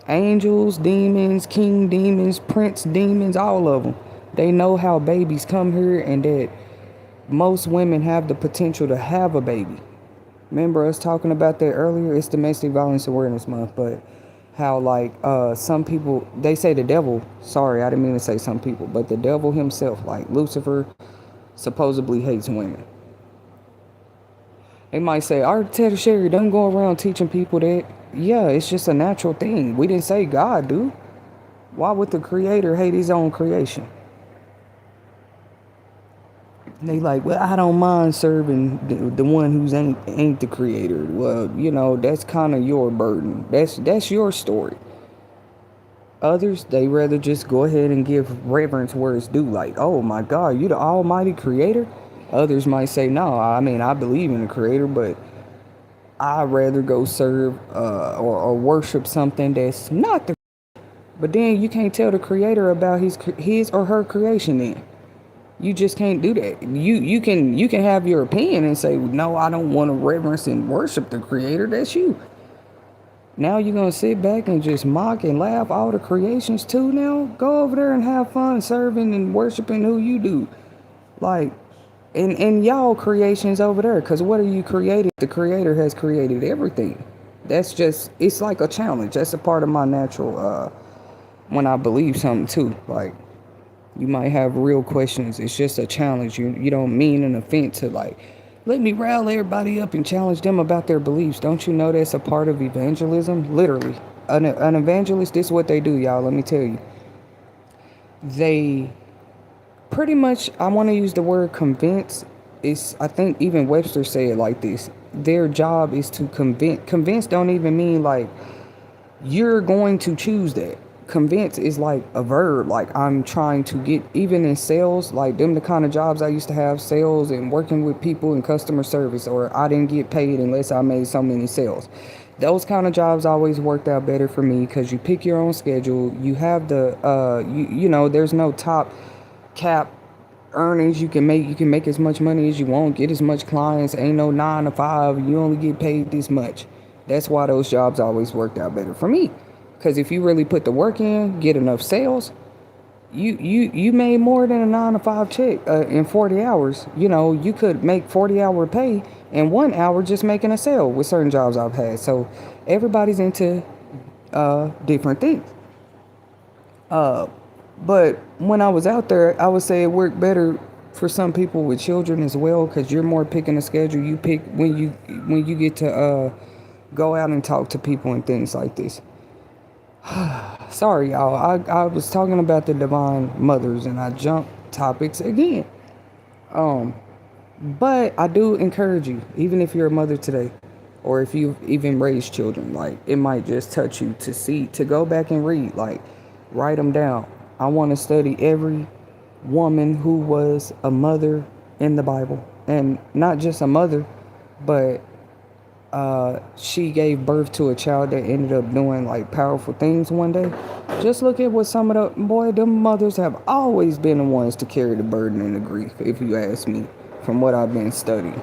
Angels, demons, king demons, prince demons, all of them. They know how babies come here, and that most women have the potential to have a baby. Remember us talking about that earlier? It's Domestic Violence Awareness Month, but how like some people, they say the devil, sorry, I didn't mean to say some people, but the devil himself, like Lucifer, supposedly hates women. They might say, Arteta Sherry, don't go around teaching people that. Yeah, it's just a natural thing. We didn't say God, dude. Why would the creator hate his own creation? And they like, well, I don't mind serving the one who's ain't the creator. Well, that's kind of your burden. That's your story. Others, they rather just go ahead and give reverence where it's due. Like, oh my God, you the almighty creator? Others might say, no, I mean, I believe in the creator, but I'd rather go serve or worship something that's not the. But then you can't tell the creator about his or her creation then. You just can't do that. You can have your opinion and say, no, I don't want to reverence and worship the creator. That's you. Now you're gonna sit back and just mock and laugh all the creations too now? Go over there and have fun serving and worshiping who you do. Like, and y'all creations over there, because what are you creating? The creator has created everything. That's just, it's like a challenge. That's a part of my natural when I believe something too. Like, you might have real questions. It's just a challenge. You don't mean an offense to like, let me rile everybody up and challenge them about their beliefs. Don't you know that's a part of evangelism? Literally. An evangelist, this is what they do, y'all. Let me tell you. They pretty much, I want to use the word convince. It's, I think even Webster said it like this. Their job is to convince. Convince don't even mean like you're going to choose that. Convince is like a verb. Like, I'm trying to get, even in sales, like them the kind of jobs I used to have, sales and working with people in customer service, or I didn't get paid unless I made so many sales. Those kind of jobs always worked out better for me, because you pick your own schedule. You have the there's no top cap earnings. You can make as much money as you want, get as much clients. Ain't no 9 to 5. You only get paid this much. That's why those jobs always worked out better for me, because if you really put the work in, get enough sales, you made more than a 9 to 5 check in 40 hours. You could make 40-hour pay in 1 hour just making a sale with certain jobs I've had. So everybody's into different things. But when I was out there, I would say it worked better for some people with children as well, because you're more picking a schedule. You pick when you get to go out and talk to people and things like this. Sorry, y'all. I was talking about the divine mothers and I jumped topics again. But I do encourage you, even if you're a mother today, or if you've even raised children, like, it might just touch you to go back and read, like, write them down. I want to study every woman who was a mother in the Bible, and not just a mother, but she gave birth to a child that ended up doing like powerful things one day. Just look at what some of them mothers have always been the ones to carry the burden and the grief, if you ask me, from what I've been studying.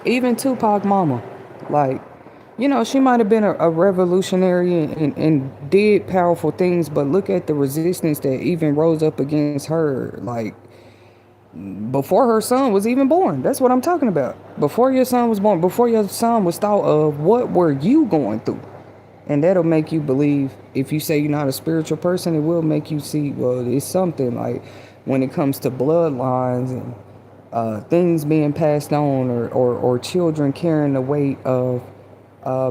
Even Tupac mama, like, she might have been a revolutionary and did powerful things, but look at the resistance that even rose up against her, like, before her son was even born. That's what I'm talking about. Before your son was born, before your son was thought of, what were you going through? And that'll make you believe. If you say you're not a spiritual person, it will make you see, well, it's something, like, when it comes to bloodlines and things being passed on, or children carrying the weight of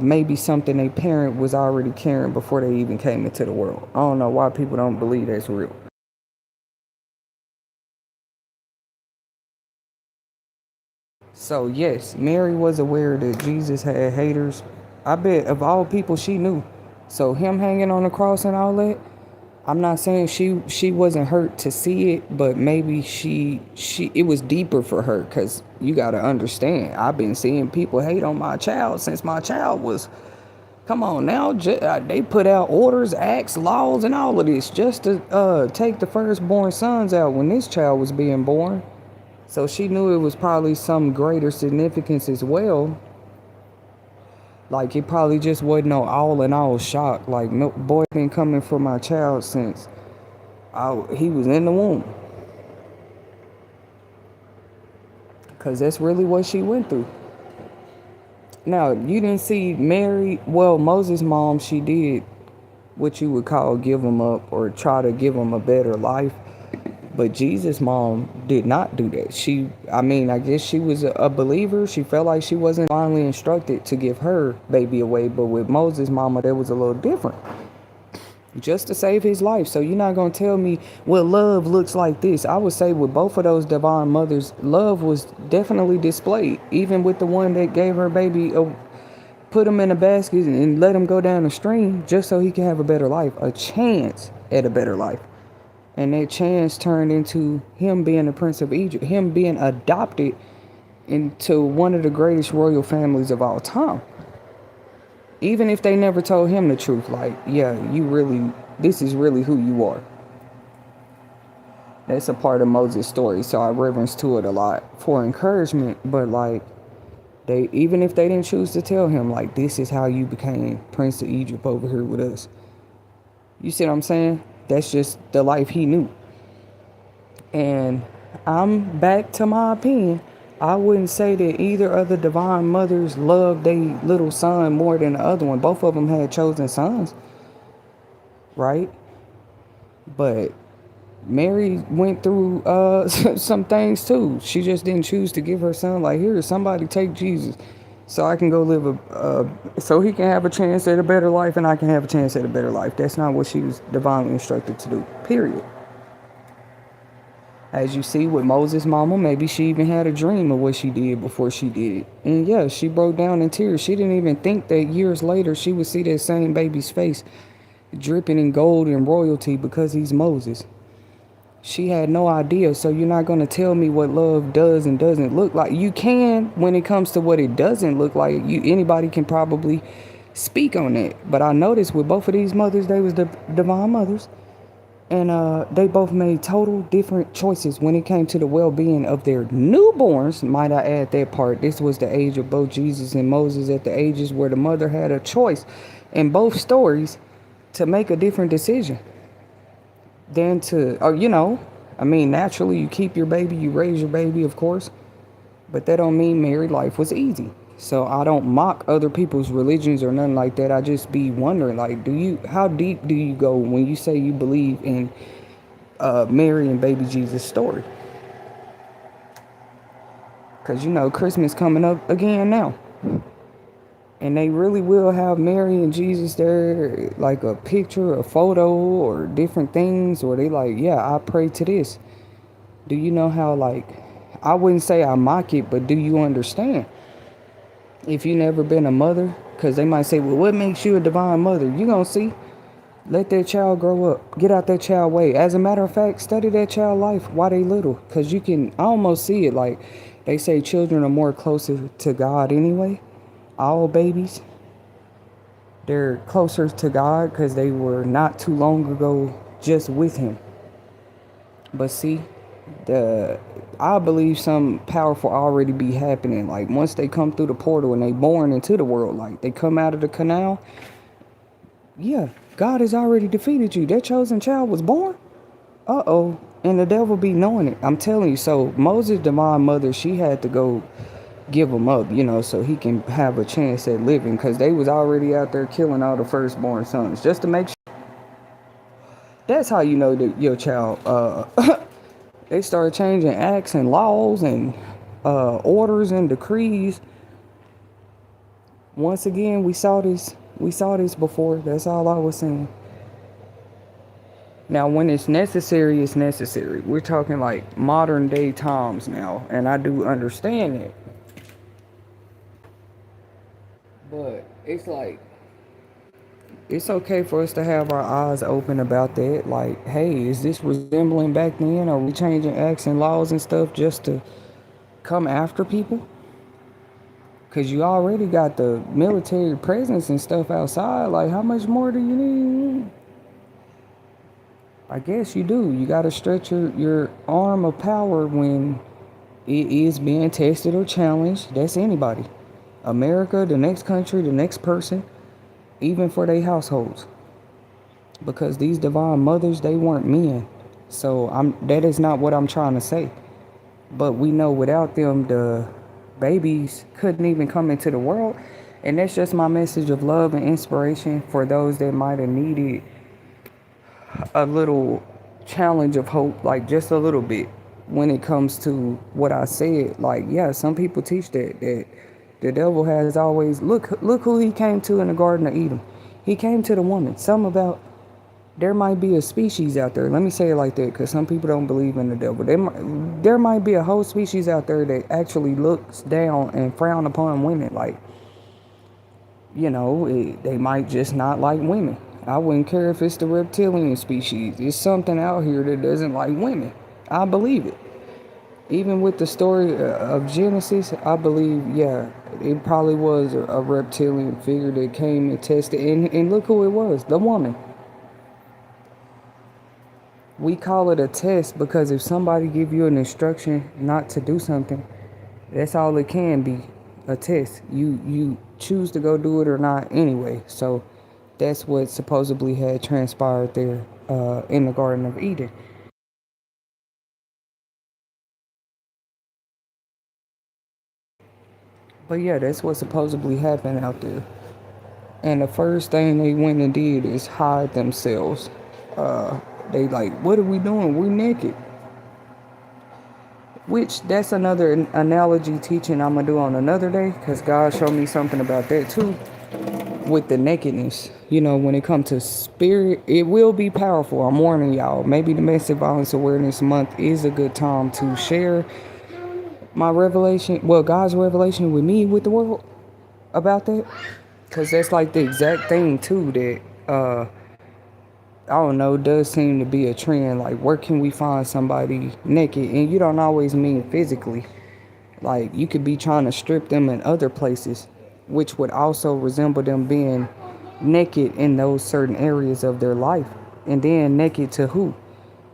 maybe something a parent was already carrying before they even came into the world. I don't know why people don't believe that's real. So yes, Mary was aware that Jesus had haters. I bet of all people she knew. So him hanging on the cross and all that, I'm not saying she wasn't hurt to see it, but maybe she it was deeper for her, cuz you got to understand. I've been seeing people hate on my child since my child was, come on now, they put out orders, acts, laws and all of this just to take the firstborn sons out when this child was being born. So she knew it was probably some greater significance as well. Like it probably just wasn't no all in all shock. Like no boy been coming for my child since he was in the womb. Cause that's really what she went through. Now you didn't see Mary. Well, Moses' mom, she did what you would call give him up or try to give him a better life. But Jesus' mom did not do that. I guess she was a believer. She felt like she wasn't finally instructed to give her baby away. But with Moses' mama, that was a little different. Just to save his life. So you're not going to tell me, well, love looks like this. I would say with both of those divine mothers, love was definitely displayed. Even with the one that gave her baby, put him in a basket and let him go down the stream just so he can have a better life, a chance at a better life. And that chance turned into him being the Prince of Egypt, him being adopted into one of the greatest royal families of all time. Even if they never told him the truth, like, yeah, this is really who you are. That's a part of Moses' story, so I reverence to it a lot for encouragement. But like, even if they didn't choose to tell him, like, this is how you became Prince of Egypt over here with us. You see what I'm saying? That's just the life he knew. And I'm back to my opinion. I wouldn't say that either of the divine mothers loved their little son more than the other one. Both of them had chosen sons, right? But Mary went through some things too. She just didn't choose to give her son, like, here, somebody take Jesus so I can go live so he can have a chance at a better life and I can have a chance at a better life. That's not what she was divinely instructed to do, period. As you see with Moses' mama, maybe she even had a dream of what she did before she did it. And yeah, she broke down in tears. She didn't even think that years later she would see that same baby's face dripping in gold and royalty because he's Moses. She had no idea. So you're not going to tell me what love does and doesn't look like. You can when it comes to what it doesn't look like. Anybody can probably speak on that. But I noticed with both of these mothers, they was the divine mothers. And they both made total different choices when it came to the well-being of their newborns. Might I add that part? This was the age of both Jesus and Moses, at the ages where the mother had a choice in both stories to make a different decision than to, naturally you keep your baby, you raise your baby, of course. But that don't mean married life was easy. So I don't mock other people's religions or nothing like that. I just be wondering, like, how deep do you go when you say you believe in Mary and baby Jesus' story? Because, Christmas coming up again now. And they really will have Mary and Jesus there, like a picture, a photo, or different things. Or they like, yeah, I pray to this. Do you know how, like, I wouldn't say I mock it, but do you understand? If you never been a mother, because they might say, well, what makes you a divine mother? You gonna see. Let that child grow up. Get out that child way. As a matter of fact, study that child life while they little. Because you can almost see it. Like they say children are more closer to God anyway. All babies, they're closer to God because they were not too long ago just with him. But see, I believe something powerful already be happening. Like once they come through the portal and they born into the world, like they come out of the canal, yeah, God has already defeated you. That chosen child was born. Uh-oh. And the devil be knowing it. I'm telling you. So Moses' divine mother, she had to go give him up, so he can have a chance at living, because they was already out there killing all the firstborn sons just to make sure. That's how you know that your child, they started changing acts and laws and orders and decrees. Once again, we saw this before. That's all I was saying. Now, when it's necessary, it's necessary. We're talking like modern day times now, and I do understand it. But it's like it's okay for us to have our eyes open about that. Like, hey, is this resembling back then? Are we changing acts and laws and stuff just to come after people? Because you already got the military presence and stuff outside. Like, how much more do you need? I guess you do. You got to stretch your arm of power when it is being tested or challenged. That's anybody. America, the next country, the next person, even for their households. Because these divine mothers, they weren't men. So that is not what I'm trying to say. But we know without them, the babies couldn't even come into the world. And that's just my message of love and inspiration for those that might have needed a little challenge of hope, like just a little bit when it comes to what I said. Like, yeah, some people teach that the devil has always look who he came to in the Garden of Eden. He came to the woman. Something about there might be a species out there. Let me say it like that, because some people don't believe in the devil. There might be a whole species out there that actually looks down and frown upon women. Like, they might just not like women. I wouldn't care if it's the reptilian species. It's something out here that doesn't like women. I believe it. Even with the story of Genesis, I believe, yeah, it probably was a reptilian figure that came and tested. And look who it was, the woman. We call it a test because if somebody give you an instruction not to do something, that's all it can be, a test. You choose to go do it or not anyway. So that's what supposedly had transpired there in the Garden of Eden. But yeah, that's what supposedly happened out there. And the first thing they went and did is hide themselves. They like, what are we doing? We're naked. Which that's another analogy teaching I'm gonna do on another day, because God showed me something about that too with the nakedness. When it comes to spirit, it will be powerful. I'm warning y'all. Maybe Domestic Violence Awareness Month is a good time to share my revelation, well, God's revelation with me, with the world about that. Because that's like the exact thing too that, I don't know, does seem to be a trend. Like, where can we find somebody naked? And you don't always mean physically. Like, you could be trying to strip them in other places, which would also resemble them being naked in those certain areas of their life. And then naked to who?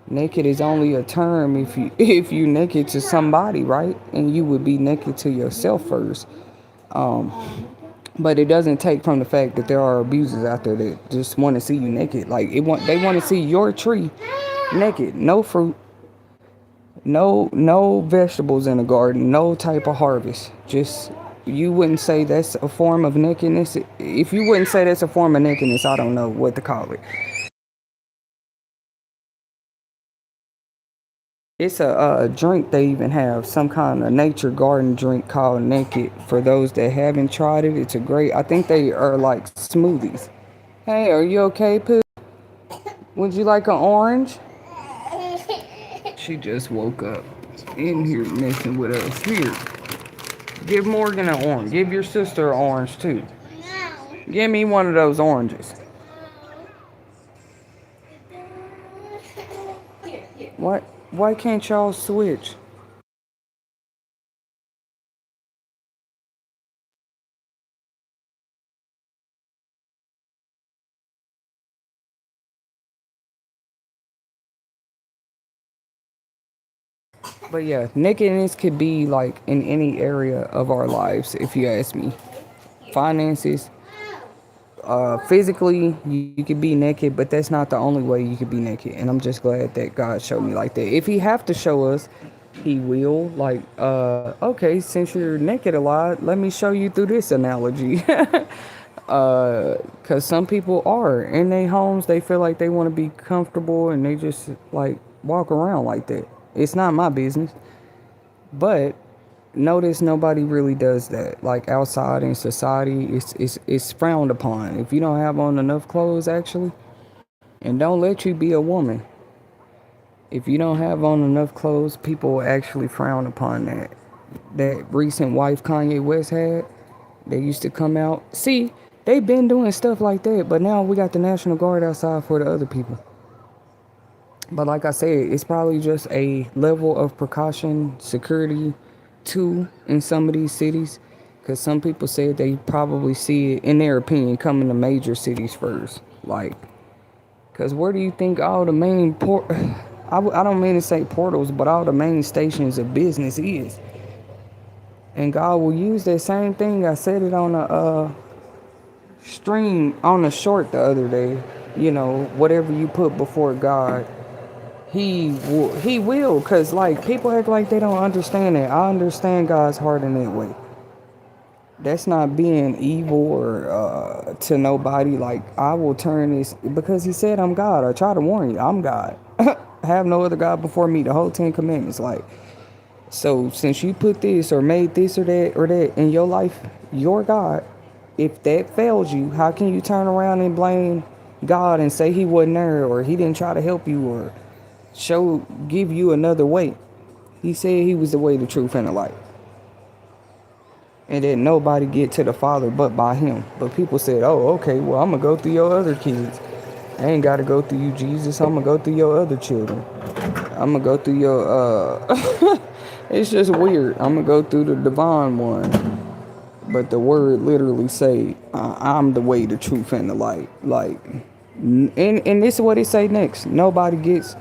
Naked is only a term if you naked to somebody, right? And you would be naked to yourself first. But it doesn't take from the fact that there are abusers out there that just want to see you naked. Like, they want to see your tree naked, no fruit, no vegetables in the garden, no type of harvest. Just, you wouldn't say that's a form of nakedness. If you wouldn't say that's a form of nakedness, I don't know what to call it. It's a drink they even have, some kind of nature garden drink called Naked. For those that haven't tried it, it's a great. I think they are like smoothies. Hey, are you okay, Pooh? Would you like an orange? She just woke up in here messing with us. Here, give Morgan an orange. Give your sister an orange too. Give me one of those oranges. What? Why can't y'all switch? But yeah, nakedness could be like in any area of our lives, if you ask me. Finances, physically, you could be naked, but that's not the only way you could be naked. And I'm just glad that God showed me like that. If He have to show us, He will. Like, okay, since you're naked a lot, let me show you through this analogy. Cause some people are in their homes, they feel like they want to be comfortable and they just like walk around like that. It's not my business. But notice nobody really does that. Like, outside in society, it's frowned upon. If you don't have on enough clothes, actually, and don't let you be a woman. If you don't have on enough clothes, people will actually frown upon that. That recent wife Kanye West had, They used to come out. See, they've been doing stuff like that, but now we got the National Guard outside for the other people. But like I said, it's probably just a level of precaution, security, too, in some of these cities. Because some people said they probably see it, in their opinion, coming to major cities first. Like, because where do you think all the main I don't mean to say portals, but all the main stations of business is? And God will use that same thing. I said it on a stream, on a short the other day. You know, whatever you put before God, he will, because like people act like they don't understand it. I understand God's heart in that way. That's not being evil or to nobody. Like, I will turn this, because he said I'm God. I try to warn you, I'm God. Have no other God before me, the whole 10 commandments. Like, so since you put this or made this or that in your life, your God, if that fails you, how can you turn around and blame God and say he wasn't there, or he didn't try to help you, or give you another way? He said he was the way, the truth, and the light. And that nobody get to the Father but by him. But people said, oh, okay, well, I'm going to go through your other kids. I ain't got to go through you, Jesus. I'm going to go through your other children. I'm going to go through your, it's just weird. I'm going to go through the divine one. But the word literally say, I'm the way, the truth, and the light. Like, and this is what it say next. Nobody gets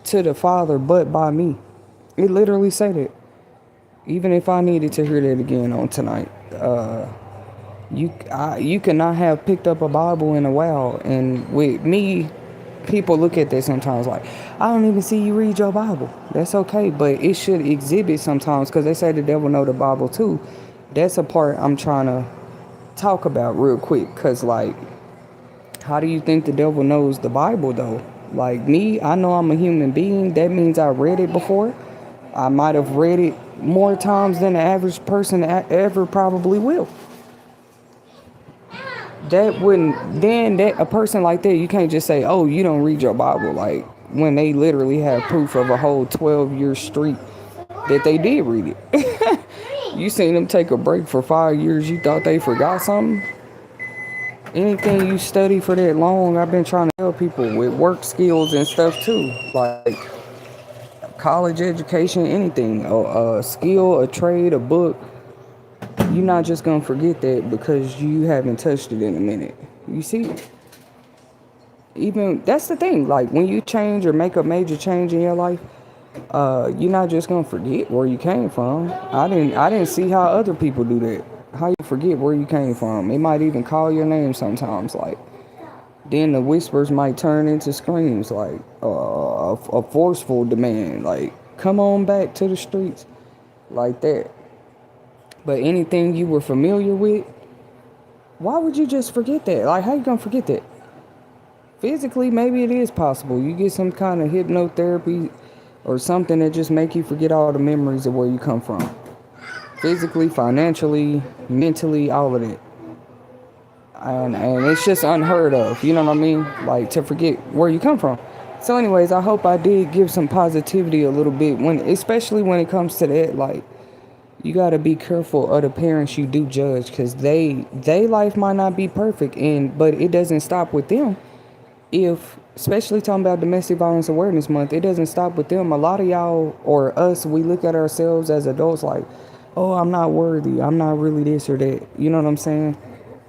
to the Father but by me. It literally say that. Even if I needed to hear that again on tonight, you cannot have picked up a Bible in a while. And with me, people look at that sometimes like, I don't even see you read your Bible. That's okay, but it should exhibit sometimes, because they say the devil know the Bible too. That's a part I'm trying to talk about real quick, because like, how do you think the devil knows the Bible though? Like me, I know I'm a human being. That means I read it before. I might have read it more times than the average person ever probably will. That wouldn't, then that a person like that, you can't just say, oh, you don't read your Bible. Like, when they literally have proof of a whole 12-year streak that they did read it. You seen them take a break for 5 years, you thought they forgot something? Anything you study for that long, I've been trying to tell people with work skills and stuff too. Like, college education, anything, a skill, a trade, a book, you're not just gonna forget that because you haven't touched it in a minute. You see, even that's the thing. Like, when you change or make a major change in your life, you're not just gonna forget where you came from. I didn't see how other people do that. How you forget where you came from? It might even call your name sometimes. Like, then the whispers might turn into screams, like a forceful demand, like, come on back to the streets, like that. But anything you were familiar with, why would you just forget that? Like, how you gonna forget that? Physically, maybe it is possible. You get some kind of hypnotherapy or something that just make you forget all the memories of where you come from. Physically, financially, mentally, all of it. And it's just unheard of, you know what I mean? Like, to forget where you come from. So anyways, I hope I did give some positivity a little bit, especially when it comes to that. Like, you got to be careful of the parents you do judge, because they life might not be perfect, but it doesn't stop with them. Especially talking about Domestic Violence Awareness Month, it doesn't stop with them. A lot of y'all or us, we look at ourselves as adults like, oh, I'm not worthy, I'm not really this or that, you know what I'm saying?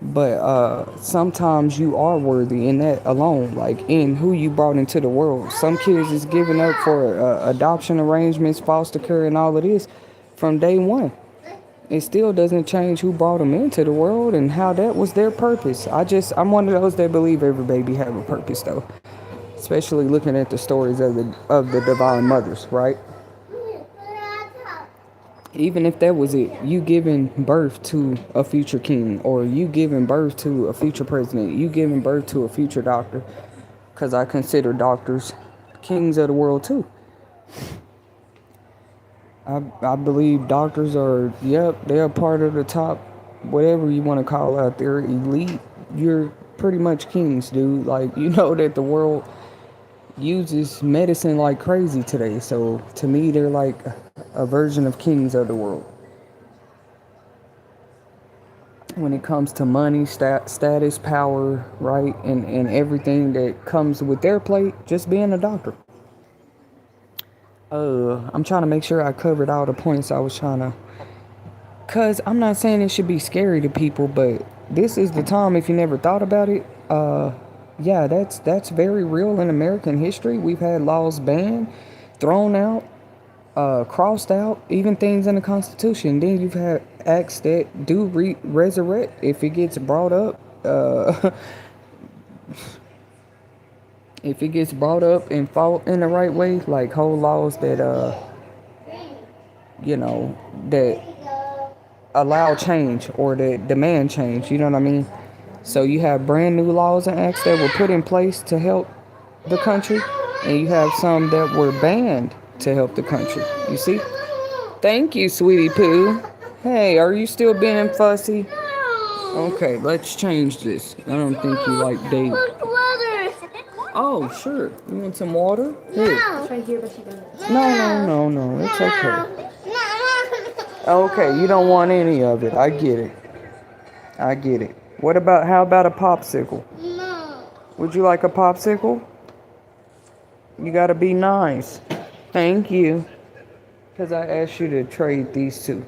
But sometimes you are worthy in that alone, like in who you brought into the world. Some kids is giving up for adoption arrangements, foster care, and all of this from day one. It still doesn't change who brought them into the world and how that was their purpose. I'm one of those that believe every baby have a purpose, though. Especially looking at the stories of the divine mothers, right? Even if that was it, you giving birth to a future king, or you giving birth to a future president, you giving birth to a future doctor, because I consider doctors kings of the world too. I believe doctors are, they're part of the top, whatever you want to call out there, elite. You're pretty much kings, dude. Like, you know that the world uses medicine like crazy today. So to me, they're like a version of kings of the world. when it comes to money, status, power, right, and everything that comes with their plate, just being a doctor. I'm trying to make sure I covered all the points I was trying to. Cause I'm not saying it should be scary to people, but this is the time. If you never thought about it, yeah, that's very real in American history. We've had laws banned, thrown out, crossed out, even things in the Constitution. Then you've had acts that do resurrect if it gets brought up. If it gets brought up and fought in the right way, like whole laws that you know, that allow change or that demand change. You know what I mean? So you have brand new laws and acts that were put in place to help the country, and you have some that were banned to help the country. You see? Thank you, sweetie poo. Hey, are you still being fussy? Okay, let's change this. I don't think you like dating. Oh, sure. You want some water? Here. No. It's okay. Okay, you don't want any of it. I get it. I get it. How about a popsicle? No. Would you like a popsicle? You gotta be nice. Thank you. Because I asked you to trade these two.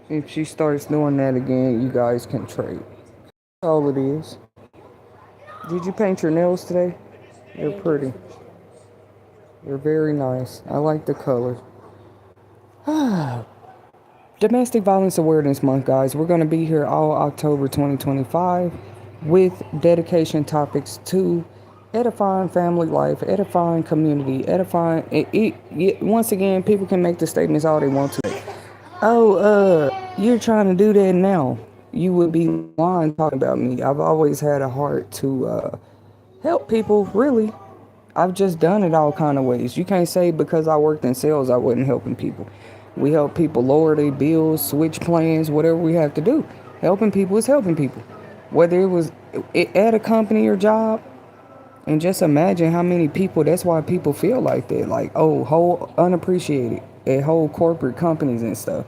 If she starts doing that again, you guys can trade. That's all it is. Did you paint your nails today? They're pretty. They're very nice. I like the color. Domestic Violence Awareness Month, guys. We're going to be here all October 2025 with dedication topics to edifying family life, edifying community, edifying. Once again, people can make the statements all they want to. Oh, you're trying to do that now. You would be lying talking about me. I've always had a heart to help people, really. I've just done it all kind of ways. You can't say because I worked in sales I wasn't helping people. We help people lower their bills, switch plans, whatever we have to do. Helping people is helping people. Whether it was at a company or job, and just imagine how many people, that's why people feel like that. Like, oh, whole unappreciated at whole corporate companies and stuff.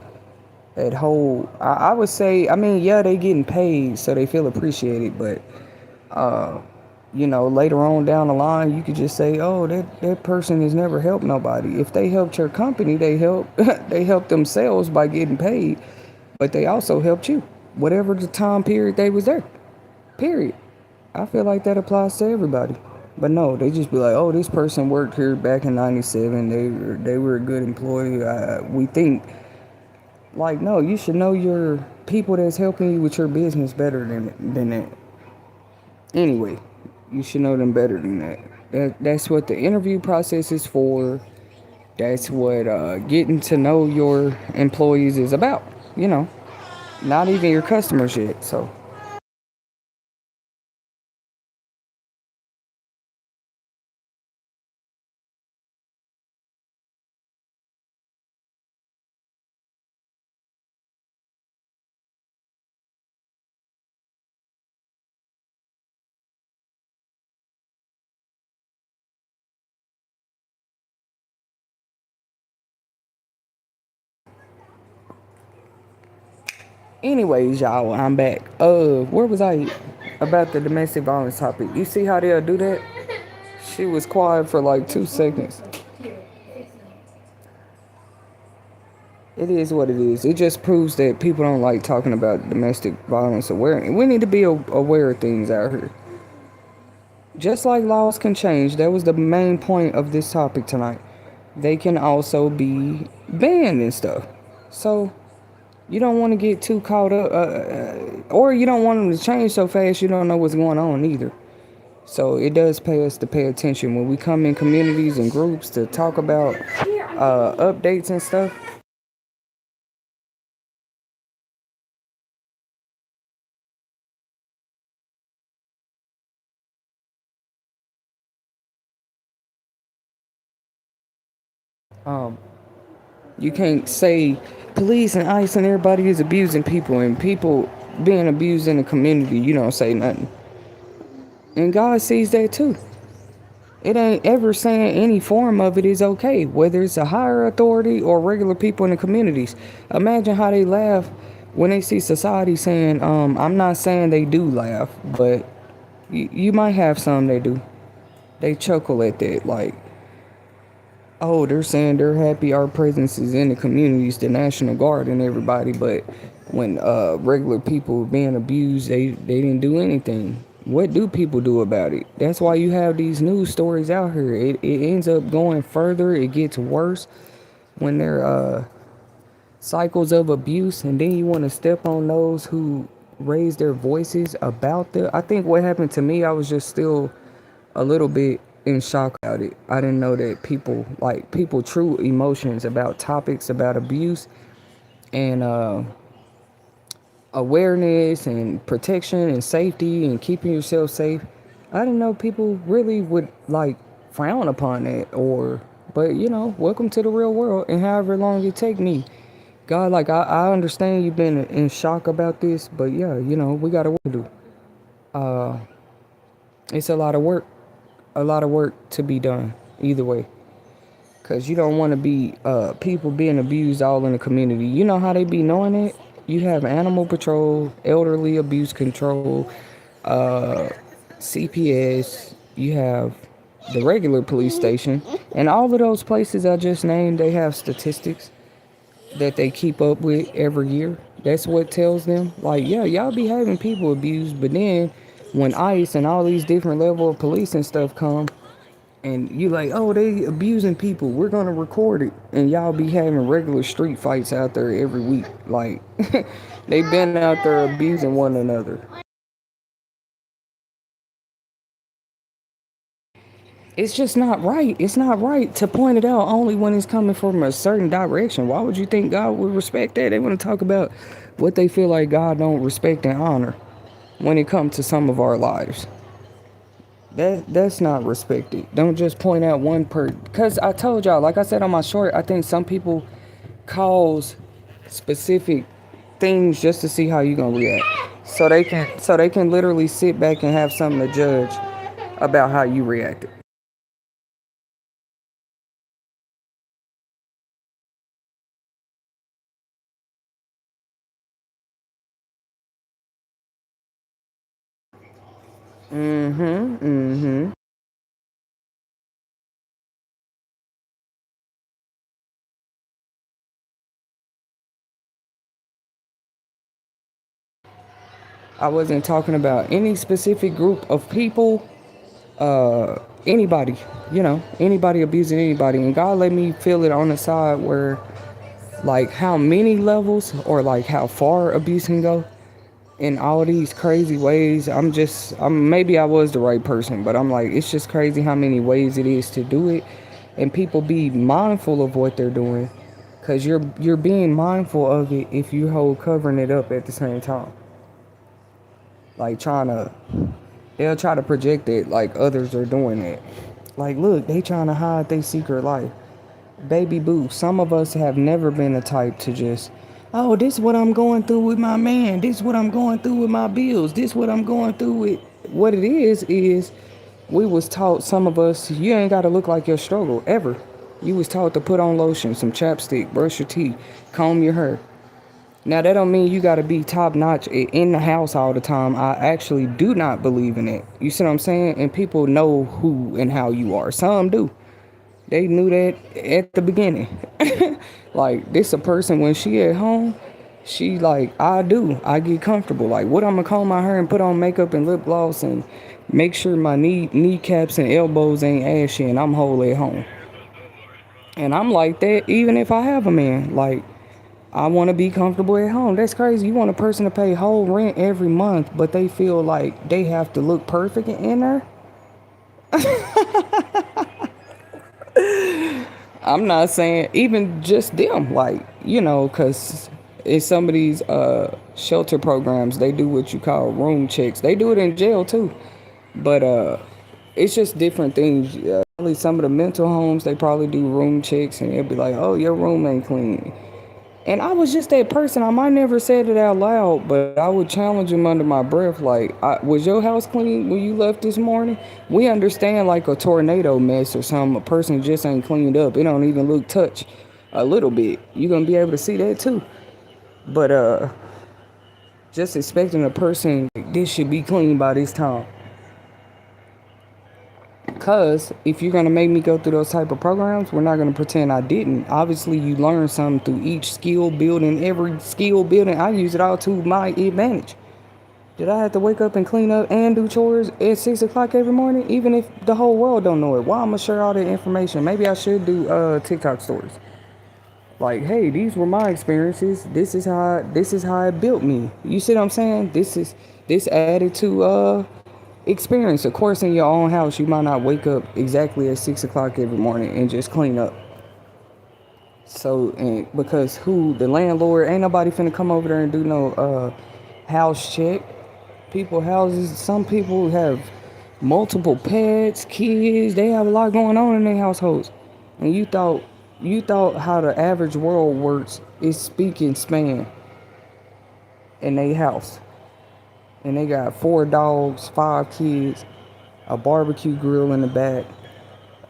At whole, I would say, I mean, yeah, they getting paid, so they feel appreciated, but later on down the line, you could just say, oh, that person has never helped nobody. If they helped your company, they helped themselves by getting paid, but they also helped you, whatever the time period they was there, period. I feel like that applies to everybody. But no, they just be like, oh, this person worked here back in 97. They were a good employee. We think, like, no, you should know your people that's helping you with your business better than that. Anyway, you should know them better than that. That's what the interview process is for. That's what getting to know your employees is about. Not even your customers yet. So. Anyways, y'all, I'm back. Where was I? About the domestic violence topic. You see how they'll do that? She was quiet for like 2 seconds. It is what it is. It just proves that people don't like talking about domestic violence awareness. We need to be aware of things out here. Just like laws can change, that was the main point of this topic tonight. They can also be banned and stuff. So you don't want to get too caught up, or you don't want them to change so fast you don't know what's going on either. So it does pay us to pay attention when we come in communities and groups to talk about updates and stuff. You can't say police and ICE and everybody is abusing people and people being abused in the community. You don't say nothing. And God sees that too. It ain't ever saying any form of it is okay, whether it's a higher authority or regular people in the communities. Imagine how they laugh when they see society saying, I'm not saying they do laugh, but you might have some they do. They chuckle at that, like, oh, they're saying they're happy our presence is in the communities, the National Guard and everybody, but when regular people being abused, they didn't do anything. What do people do about it? That's why you have these news stories out here. It ends up going further. It gets worse when there are cycles of abuse, and then you want to step on those who raise their voices about the. I think what happened to me, I was just still a little bit in shock about it. I didn't know that people true emotions about topics about abuse and awareness and protection and safety and keeping yourself safe. I didn't know people really would like frown upon that or but welcome to the real world and however long it take me. God, like I understand you've been in shock about this, but yeah, we got a work to do. Uh it's a lot of work to be done either way. Cause you don't want to be people being abused all in the community. You know how they be knowing it. You have animal patrol, elderly abuse control, uh, CPS. You have the regular police station, and all of those places I just named. They have statistics that they keep up with every year. That's what tells them, like, yeah, y'all be having people abused, but then when ICE and all these different level of police and stuff come, and you like, oh, they abusing people, we're gonna record it, and y'all be having regular street fights out there every week, like they been out there abusing one another. It's just not right. It's not right to point it out only when it's coming from a certain direction. Why would you think God would respect that? They want to talk about what they feel like God don't respect and honor when it comes to some of our lives. That's not respected. Don't just point out one because I told y'all, like I said on my short, I think some people cause specific things just to see how you gonna react. So they can literally sit back and have something to judge about how you reacted. Mm-hmm. Mm-hmm. I wasn't talking about any specific group of people, anybody, anybody abusing anybody. And God let me feel it on the side where like how many levels or like how far abuse can go in all these crazy ways. I'm maybe I was the right person, but I'm like, it's just crazy how many ways it is to do it, and people be mindful of what they're doing, cause you're being mindful of it if you hold covering it up at the same time, like they'll try to project it like others are doing it. Like, look, they trying to hide their secret life. Baby boo, some of us have never been the type to just, oh, this is what I'm going through with my man. This is what I'm going through with my bills. This is what I'm going through with. What it is we was taught, some of us, you ain't got to look like your struggle ever. You was taught to put on lotion, some chapstick, brush your teeth, comb your hair. Now that don't mean you got to be top notch in the house all the time. I actually do not believe in it. You see what I'm saying? And people know who and how you are. Some do. They knew that at the beginning. Like, this a person when she at home, she like, I get comfortable. Like, what, I'm gonna comb my hair and put on makeup and lip gloss and make sure my kneecaps and elbows ain't ashy and I'm whole at home. And I'm like that even if I have a man. Like, I want to be comfortable at home. That's crazy. You want a person to pay whole rent every month, but they feel like they have to look perfect in there? I'm not saying even just them, like, because in some of these shelter programs, they do what you call room checks. They do it in jail too, but it's just different things. Probably some of the mental homes, they probably do room checks, and they'll be like, "Oh, your room ain't clean," And I was just that person. I might never said it out loud, but I would challenge him under my breath, like, was your house clean when you left this morning? We understand like a tornado mess or something. A person just ain't cleaned up. It don't even look touch a little bit. You're gonna be able to see that too. But just expecting a person this should be clean by this time. Because if you're gonna make me go through those type of programs, we're not gonna pretend I didn't. Obviously, you learn something through each skill building. Every skill building, I use it all to my advantage. Did I have to wake up and clean up and do chores at 6 o'clock every morning? Even if the whole world don't know it, why I'm gonna share all that information? Maybe I should do TikTok stories. Like, hey, these were my experiences. This is how it built me. You see what I'm saying? This added to experience. Of course, in your own house, you might not wake up exactly at 6 o'clock every morning and just clean up. So, and because who the landlord ain't nobody finna come over there and do no house check. People houses. Some people have multiple pets, kids. They have a lot going on in their households, and you thought how the average world works is speaking span in their house, and they got 4 dogs, 5 kids, a barbecue grill in the back,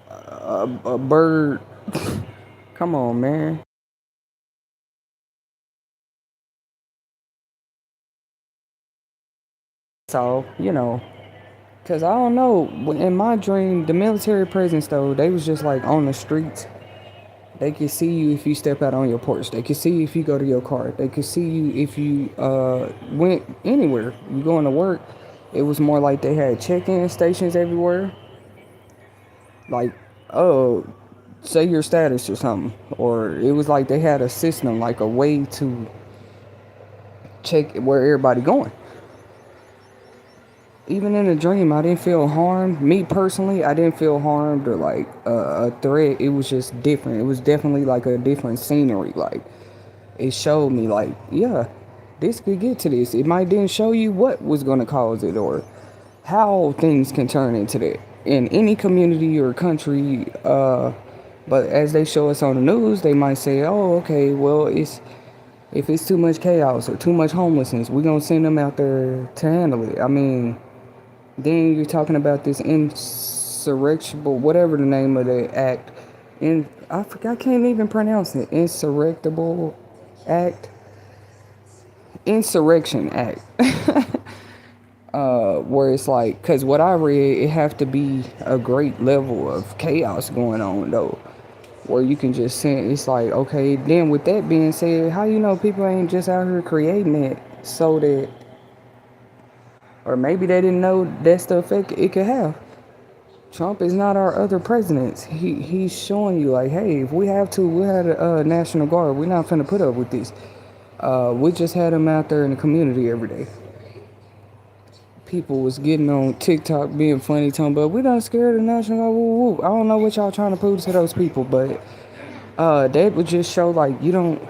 a bird. Come on, man. So, because I don't know. In my dream, the military presence, though, they was just like on the streets. They could see you if you step out on your porch. They could see you if you go to your car. They could see you if you went anywhere. You going to work. It was more like they had check-in stations everywhere. Like, oh, say your status or something. Or it was like they had a system, like a way to check where everybody going. Even in a dream, I didn't feel harmed. Me personally, I didn't feel harmed or like a threat. It was just different. It was definitely like a different scenery. Like it showed me, like, yeah, this could get to this. It might didn't show you what was going to cause it or how things can turn into that in any community or country. But as they show us on the news, they might say, "Oh, okay, well, if it's too much chaos or too much homelessness, we're gonna send them out there to handle it." I mean. Then you're talking about this insurrection, whatever the name of the act. I forgot, I can't even pronounce it. Insurrectable Act. Insurrection Act. Where it's like, because what I read, it have to be a great level of chaos going on, though. Where you can just send, it's like, okay, then with that being said, how you know people ain't just out here creating it so that, or maybe they didn't know that's the effect it could have. Trump is not our other presidents. He's showing you like, hey, if we have to, we had a National Guard. We're not finna put up with this. We just had them out there in the community every day. People was getting on TikTok being funny, talking about we done scared the National Guard. Woo, woo. I don't know what y'all trying to prove to those people, but that would just show like you don't.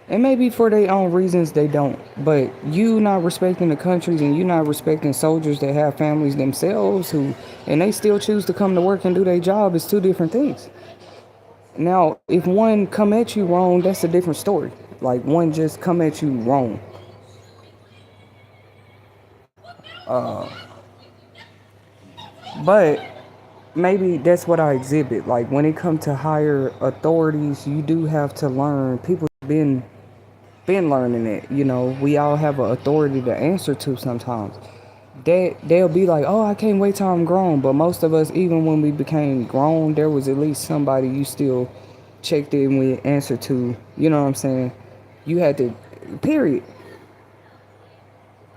And maybe for their own reasons they don't. But you not respecting the countries and you not respecting soldiers that have families themselves and they still choose to come to work and do their job is two different things. Now, if one come at you wrong, that's a different story. Like one just come at you wrong. But maybe that's what I exhibit. Like when it comes to higher authorities, you do have to learn. People been learning it. We all have an authority to answer to sometimes. They'll be like, oh, I can't wait till I'm grown. But most of us, even when we became grown, there was at least somebody you still checked in with, answer to. You know what I'm saying? You had to, period.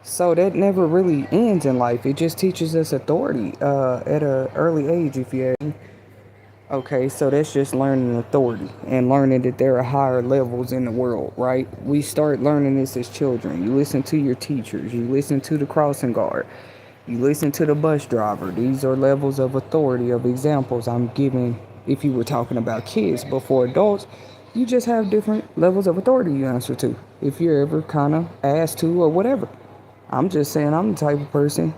So that never really ends in life. It just teaches us authority at an early age, if you ask me. Okay, so that's just learning authority and learning that there are higher levels in the world, right? We start learning this as children. You listen to your teachers, you listen to the crossing guard, you listen to the bus driver. These are levels of authority, of examples I'm giving if you were talking about kids. But for adults, you just have different levels of authority you answer to if you're ever kind of asked to or whatever. I'm just saying I'm the type of person.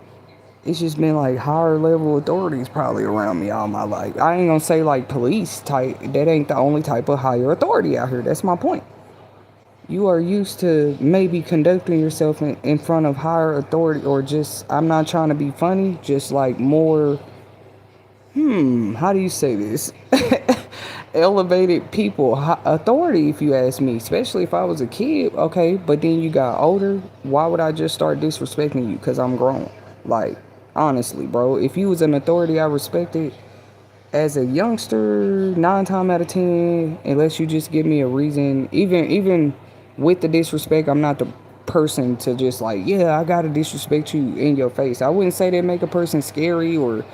It's just been like higher level authorities probably around me all my life. I ain't gonna say like police type. That ain't the only type of higher authority out here. That's my point. You are used to maybe conducting yourself in front of higher authority, or just, I'm not trying to be funny, just like more, how do you say this? Elevated people, authority, if you ask me, especially if I was a kid, okay, but then you got older, why would I just start disrespecting you because I'm grown? Like, honestly, bro, if you was an authority I respected as a youngster, 9 times out of 10, unless you just give me a reason, even with the disrespect, I'm not the person to just like, yeah, I gotta disrespect you in your face. I wouldn't say that make a person scary, or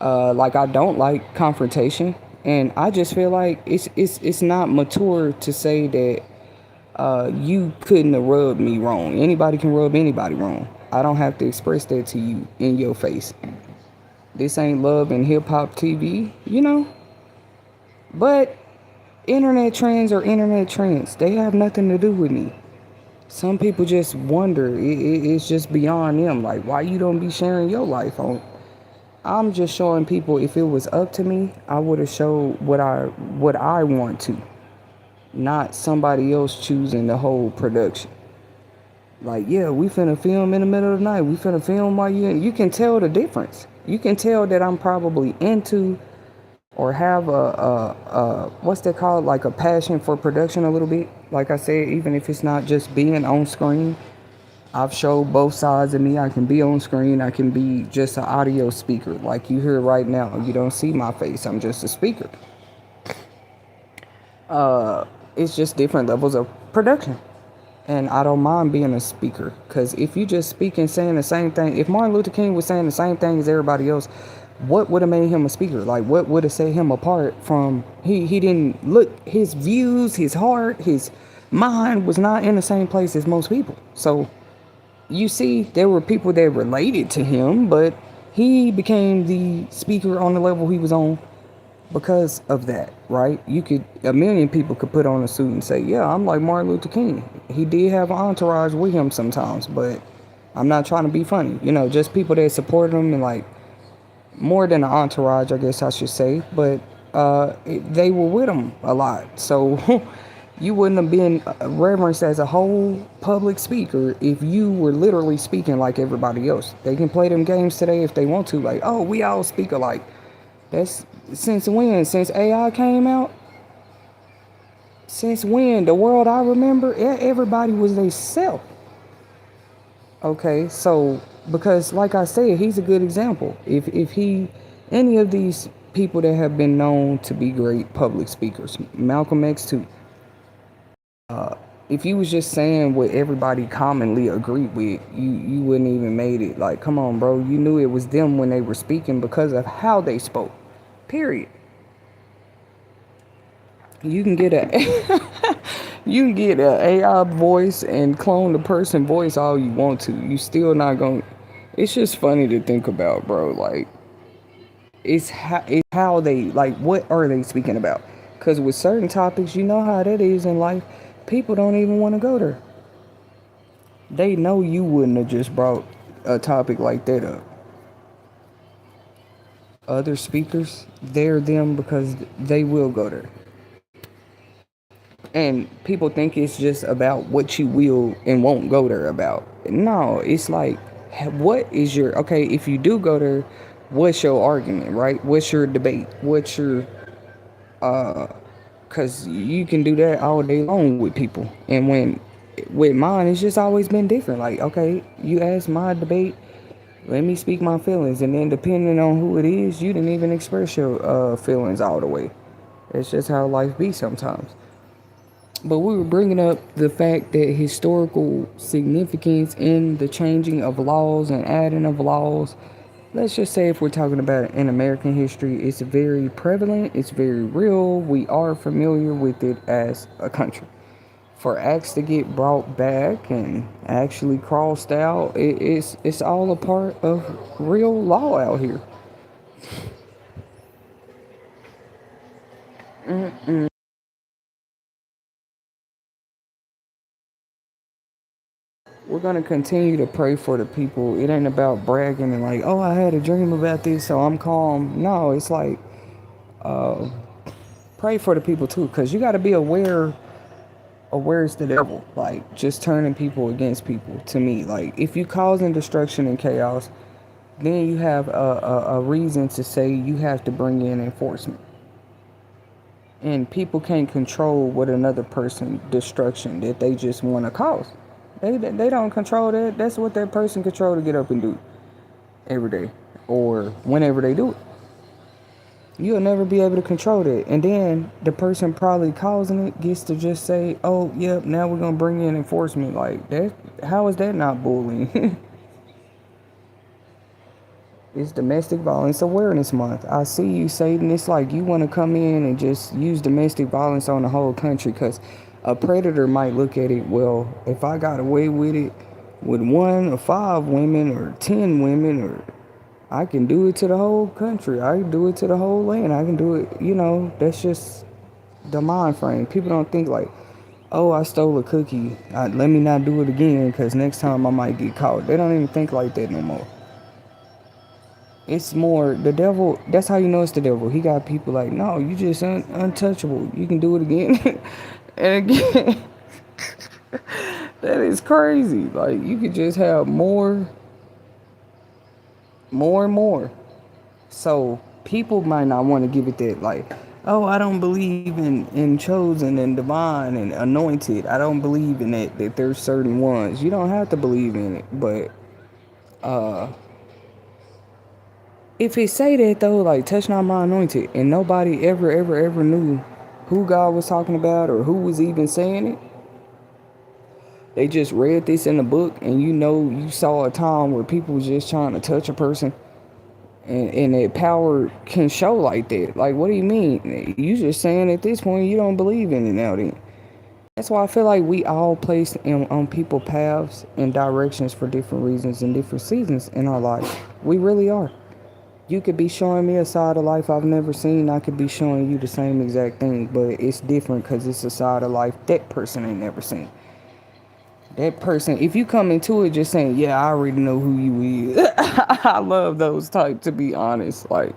like, I don't like confrontation, and I just feel like it's not mature to say that you couldn't have rubbed me wrong. Anybody can rub anybody wrong. I don't have to express that to you in your face. This ain't love and hip hop TV, you know. But internet trends are internet trends. They have nothing to do with me. Some people just wonder. It's just beyond them. Like, why you don't be sharing your life on? I'm just showing people, if it was up to me, I would have showed what I want to, not somebody else choosing the whole production. Like, yeah, we finna film in the middle of the night. We finna film while you can tell the difference. You can tell that I'm probably into, or have a what's that called, like a passion for production a little bit. Like I said, even if it's not just being on screen, I've showed both sides of me. I can be on screen, I can be just an audio speaker like you hear right now. You don't see my face, I'm just a speaker. It's just different levels of production. And I don't mind being a speaker, because if you just speak and saying the same thing, if Martin Luther King was saying the same thing as everybody else, what would have made him a speaker? Like, what would have set him apart from, he didn't look, his views, his heart, his mind was not in the same place as most people. So you see, there were people that related to him, but he became the speaker on the level he was on because of that, right? A million people could put on a suit and say, yeah, I'm like Martin Luther King. He did have an entourage with him sometimes, but I'm not trying to be funny. Just people that supported him, and like, more than an entourage, I guess I should say, but they were with him a lot. So you wouldn't have been reverenced as a whole public speaker if you were literally speaking like everybody else. They can play them games today if they want to, like, oh, we all speak alike. That's since when? Since AI came out? Since when? The world I remember, everybody was they self. Okay, so because like I said, he's a good example. If he, any of these people that have been known to be great public speakers, Malcolm X too. If you was just saying what everybody commonly agreed with, you wouldn't even made it. Like, come on, bro, you knew it was them when they were speaking because of how they spoke. Period. You can get a you can get a AI voice and clone the person voice all you want to. You still not going. It's just funny to think about, bro. Like, it's how they, like, what are they speaking about? Because with certain topics, you know how that is in life. People don't even want to go there. They know you wouldn't have just brought a topic like that up. Other speakers, they're them because they will go there. And people think it's just about what you will and won't go there about. No, it's like, what is your, okay, if you do go there, what's your argument, right? What's your debate? What's your, because you can do that all day long with people. And when, with mine, it's just always been different. Like, okay, you ask my debate, let me speak my feelings. And then depending on who it is, you didn't even express your feelings all the way. It's just how life be sometimes. But we were bringing up the fact that historical significance in the changing of laws and adding of laws, let's just say if we're talking about it in American history, it's very prevalent, it's very real, we are familiar with it as a country. For acts to get brought back and actually crossed out, it's all a part of real law out here. We're gonna continue to pray for the people. It ain't about bragging and like, oh, I had a dream about this, so I'm calm. No, it's like, pray for the people too, because you got to be aware or where's the devil? Like, just turning people against people to me. Like, if you causing destruction and chaos, then you have a reason to say you have to bring in enforcement. And people can't control what another person destruction that they just want to cause. They don't control that. That's what that person control to get up and do every day or whenever they do it. You'll never be able to control that. And then the person probably causing it gets to just say, oh, yep, now we're going to bring in enforcement. Like, that. How is that not bullying? It's Domestic Violence Awareness Month. I see you, Satan. It's like you want to come in and just use domestic violence on the whole country because a predator might look at it, well, if I got away with it with 1 or 5 women or 10 women, or I can do it to the whole country. I can do it to the whole land. I can do it, that's just the mind frame. People don't think like, oh, I stole a cookie. Let me not do it again because next time I might get caught. They don't even think like that no more. It's more the devil. That's how you know it's the devil. He got people like, no, you just untouchable. You can do it again and again. That is crazy. Like, you could just have more and more. So people might not want to give it that, like, oh, I don't believe in chosen and divine and anointed. I don't believe in that there's certain ones. You don't have to believe in it, but if it say that though, like, touch not my anointed, and nobody ever knew who God was talking about or who was even saying it, they just read this in the book, and you saw a time where people was just trying to touch a person, and that power can show like that. Like, what do you mean? You just saying at this point you don't believe in it now then. That's why I feel like we all placed on people paths and directions for different reasons and different seasons in our life. We really are. You could be showing me a side of life I've never seen. I could be showing you the same exact thing, but it's different because it's a side of life that person ain't never seen. That person, if you come into it just saying, yeah, I already know who you is. I love those type, to be honest. Like,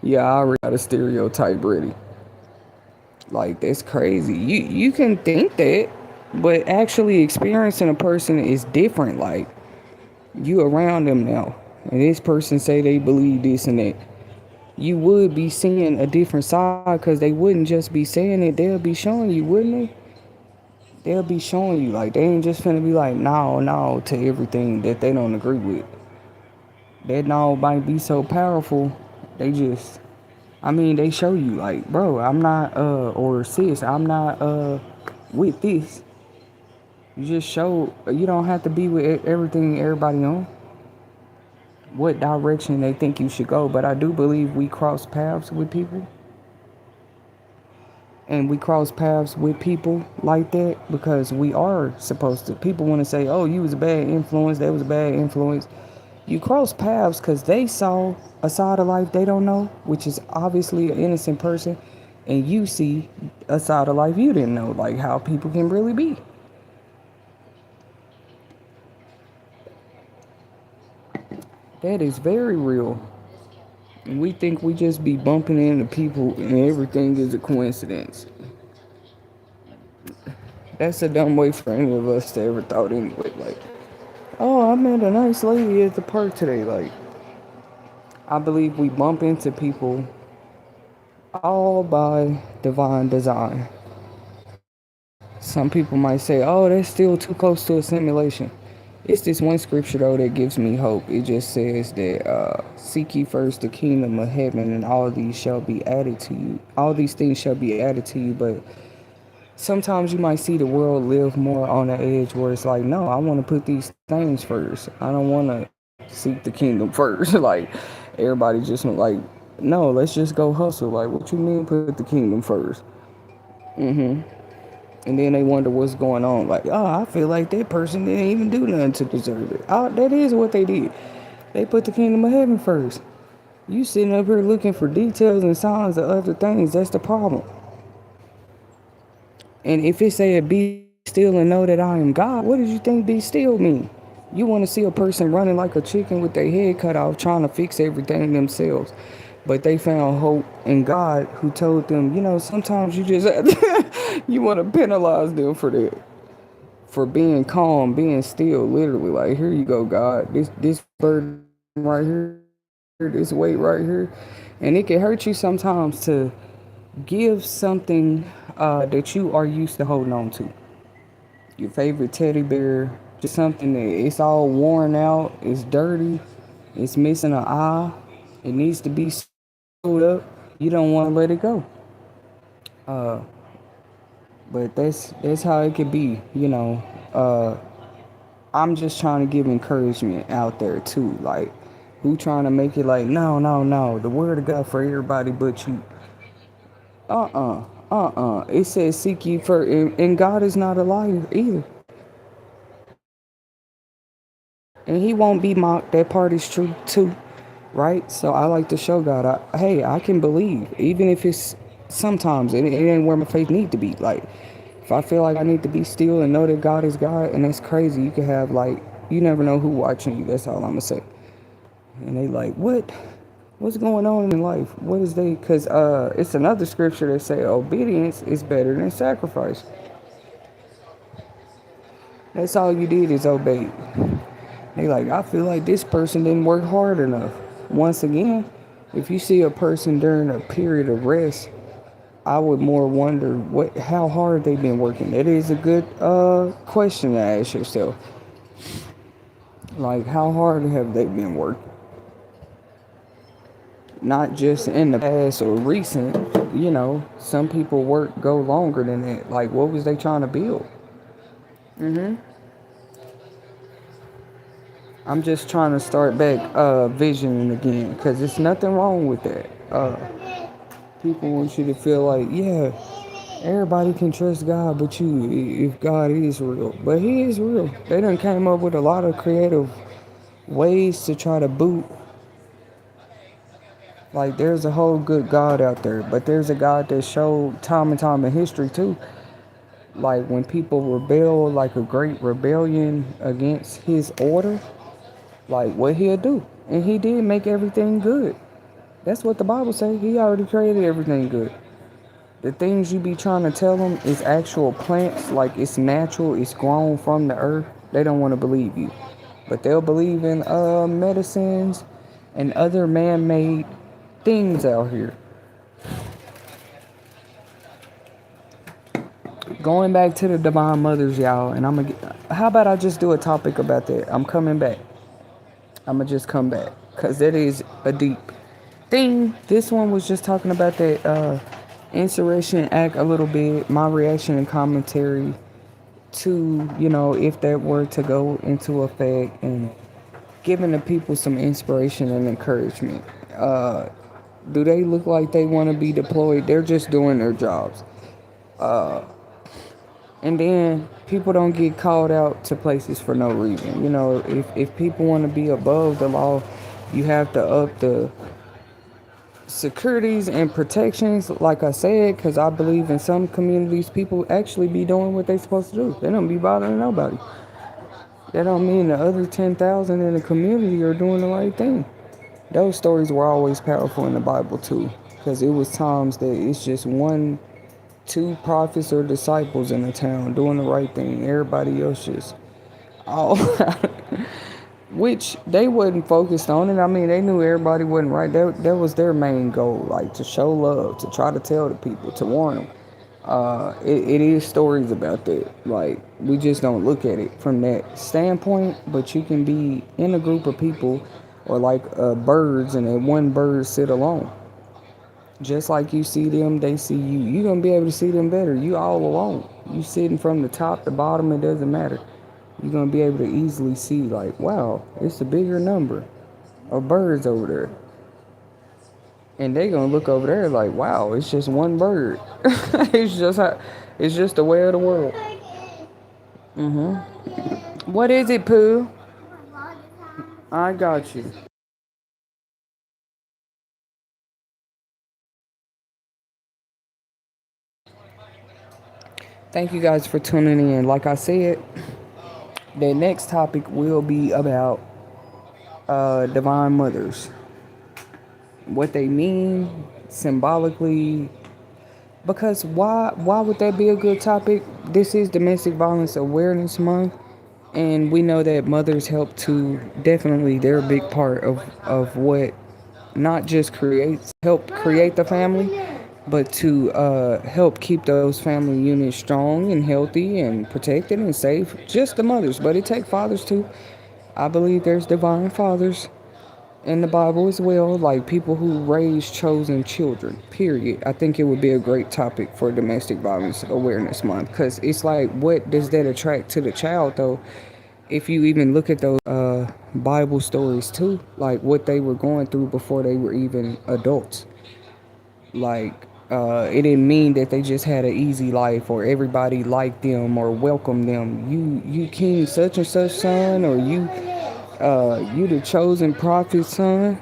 yeah, I already got a stereotype ready. Like, that's crazy. You can think that, but actually experiencing a person is different. Like, you around them now, and this person say they believe this and that. You would be seeing a different side because they wouldn't just be saying it. They'll be showing you, wouldn't they? They'll be showing you. Like, they ain't just finna be like, no to everything that they don't agree with. That no might be so powerful. They show you, like, bro, I'm not, or sis, I'm not, with this. You just show, you don't have to be with everything everybody on. What direction they think you should go. But I do believe we cross paths with people. And we cross paths with people like that because we are supposed to. People want to say, oh, you was a bad influence, that was a bad influence. You cross paths because they saw a side of life they don't know, which is obviously an innocent person. And you see a side of life you didn't know, like how people can really be. That is very real. We think we just be bumping into people and everything is a coincidence. That's a dumb way for any of us to ever thought anyway. Like, oh, I met a nice lady at the park today. Like, I believe we bump into people all by divine design. Some people might say, oh, that's still too close to a simulation. It's this one scripture, though, that gives me hope. It just says that, seek ye first the kingdom of heaven, and all these shall be added to you. All these things shall be added to you, but sometimes you might see the world live more on the edge where it's like, no, I want to put these things first. I don't want to seek the kingdom first. Like, everybody just like, no, let's just go hustle. Like, what you mean put the kingdom first? And then they wonder what's going on. Like, oh, I feel like that person didn't even do nothing to deserve it. Oh, that is what they did. They put the kingdom of heaven first. You sitting up here looking for details and signs of other things. That's the problem. And if it say be still and know that I am God, what did you think be still mean? You want to see a person running like a chicken with their head cut off trying to fix everything themselves. But they found hope in God, who told them, sometimes you just have to, you want to penalize them for that, for being calm, being still. Literally, like, here you go, God. This burden right here, this weight right here, and it can hurt you sometimes to give something that you are used to holding on to. Your favorite teddy bear, just something that it's all worn out, it's dirty, it's missing an eye, it needs to be sewed up. You don't want to let it go. Uh, but that's how it could be. Uh, I'm just trying to give encouragement out there too. Like, who trying to make it like, no, no, no, the word of God for everybody but you. It says seek ye first, and God is not a liar either, and He won't be mocked. That part is true too, right? So I like to show God, hey, I can believe, even if it's sometimes it ain't where my faith need to be. Like, if I feel like I need to be still and know that God is God, and that's crazy. You could have like, you never know who watching you. That's all I'm gonna say. And they like, what's going on in life? What is they? Cause it's another scripture that say obedience is better than sacrifice. That's all you did is obey. They like, I feel like this person didn't work hard enough. Once again, if you see a person during a period of rest, I would more wonder how hard they've been working. That is a good question to ask yourself. Like, how hard have they been working? Not just in the past or recent. Some people go longer than that. Like, what was they trying to build? I'm just trying to start back visioning again, because there's nothing wrong with that. People want you to feel like, yeah, everybody can trust God but you, if God is real. But He is real. They done came up with a lot of creative ways to try to boot. Like, there's a whole good God out there, but there's a God that showed time and time in history too. Like, when people rebel, like a great rebellion against His order, like what He'll do. And He did make everything good. That's what the Bible says. He already created everything good. The things you be trying to tell them is actual plants, like it's natural, it's grown from the earth. They don't want to believe you. But they'll believe in medicines and other man-made things out here. Going back to the divine mothers, y'all, and how about I just do a topic about that? I'm coming back. I'm gonna just come back, because that is a deep thing. This one was just talking about that Insurrection Act a little bit, my reaction and commentary to, if that were to go into effect, and giving the people some inspiration and encouragement. Do they look like they want to be deployed? They're just doing their jobs. And then people don't get called out to places for no reason. If people want to be above the law, you have to up the securities and protections, like I said, because I believe in some communities people actually be doing what they supposed to do. They don't be bothering nobody. That don't mean the other 10,000 in the community are doing the right thing. Those stories were always powerful in the Bible too, because it was times that it's just one, two prophets or disciples in the town doing the right thing. Everybody else just all which they wasn't focused on it. I mean, they knew everybody wasn't right. That was their main goal, like to show love, to try to tell the people, to warn them. It is stories about that. Like, we just don't look at it from that standpoint. But you can be in a group of people, or like birds, and that one bird sit alone. Just like you see them, they see you. You're gonna be able to see them better. You all alone. You sitting from the top to bottom, it doesn't matter. You're gonna be able to easily see, like, wow, it's a bigger number of birds over there. And they gonna look over there like, wow, it's just one bird. It's just the way of the world. What is it, Pooh? I got you. Thank you guys for tuning in. Like I said, the next topic will be about divine mothers. what they mean symbolically. Because why would that be a good topic? This is Domestic Violence Awareness Month, and we know that mothers help to definitely they're a big part of what not just creates help create the family, but to help keep those family units strong and healthy and protected and safe. Just the mothers, but it takes fathers too. I believe there's divine fathers in the Bible as well, like people who raise chosen children, period. I think it would be a great topic for Domestic Violence Awareness Month because it's like, what does that attract to the child, though? If you even look at those Bible stories, too, like what they were going through before they were even adults. Like, it didn't mean that they just had an easy life or everybody liked them or welcomed them. You king such and such son, or you the chosen prophet son.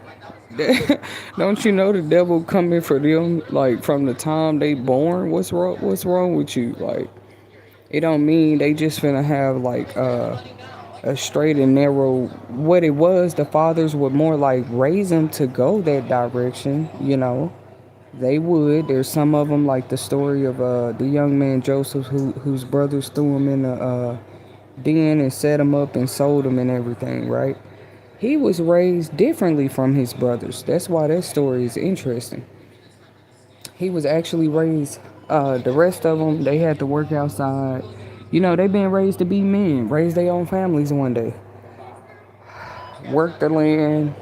Don't you know the devil coming for them like from the time they born? What's wrong with you? Like, it don't mean they just finna have like a straight and narrow. What it was, the fathers would more like raise them to go that direction. They would. There's some of them, like the story of the young man Joseph, whose brothers threw him in the den and set him up and sold him and everything, right? He was raised differently from his brothers. That's why that story is interesting. He was actually raised. The rest of them, they had to work outside. They been raised to be men, raise their own families one day, work the land,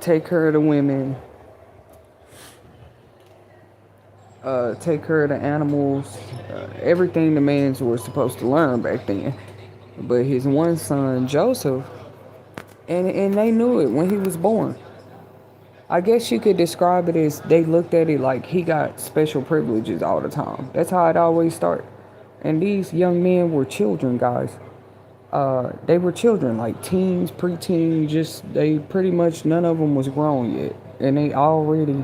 take care of the women, take care of the animals, everything the men were supposed to learn back then. But his one son, Joseph, and they knew it when he was born. I guess you could describe it as they looked at it like he got special privileges all the time. That's how it always starts. And these young men were children, guys. They were children, like teens, preteens, just they pretty much none of them was grown yet. And they already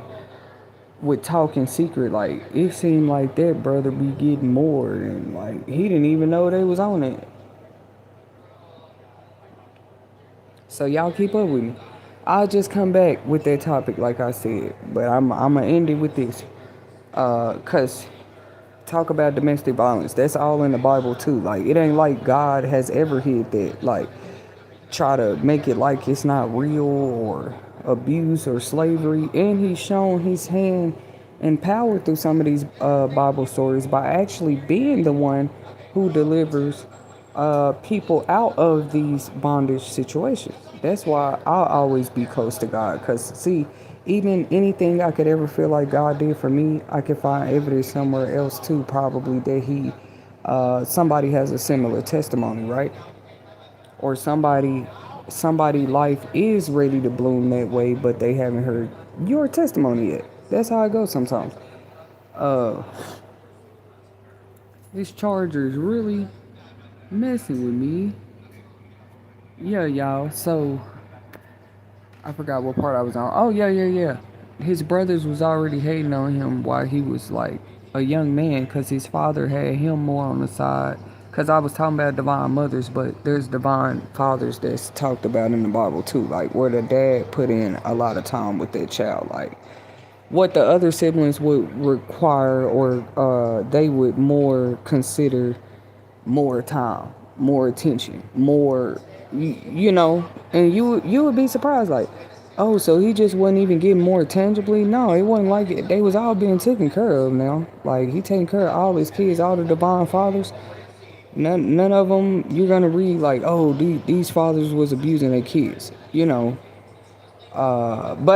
would talk in secret. Like, it seemed like that brother be getting more, and like he didn't even know they was on it. So y'all keep up with me. I'll just come back with that topic like I said, but I'm gonna end it with this. Cause talk about domestic violence. That's all in the Bible too. Like, it ain't like God has ever hid that. Like, try to make it like it's not real or abuse or slavery. And he's shown his hand and power through some of these Bible stories by actually being the one who delivers people out of these bondage situations. That's why I'll always be close to God. Because, see, even anything I could ever feel like God did for me, I could find evidence somewhere else too, probably that somebody has a similar testimony, right? Or somebody life is ready to bloom that way, but they haven't heard your testimony yet. That's how it goes sometimes. Uh, this charger is really messing with me. Yeah, y'all. So I forgot what part I was on. Oh, yeah, yeah, yeah. His brothers was already hating on him while he was like a young man, because his father had him more on the side. Because I was talking about divine mothers, but there's divine fathers that's talked about in the Bible too, like where the dad put in a lot of time with that child, like what the other siblings would require, or they would more consider more time, more attention, more, and you would be surprised, like, oh, so he just wasn't even getting more tangibly. No, it wasn't like it. They was all being taken care of now. Like, he taking care of all his kids, all the divine fathers. None of them you're gonna read like, oh, these fathers was abusing their kids. But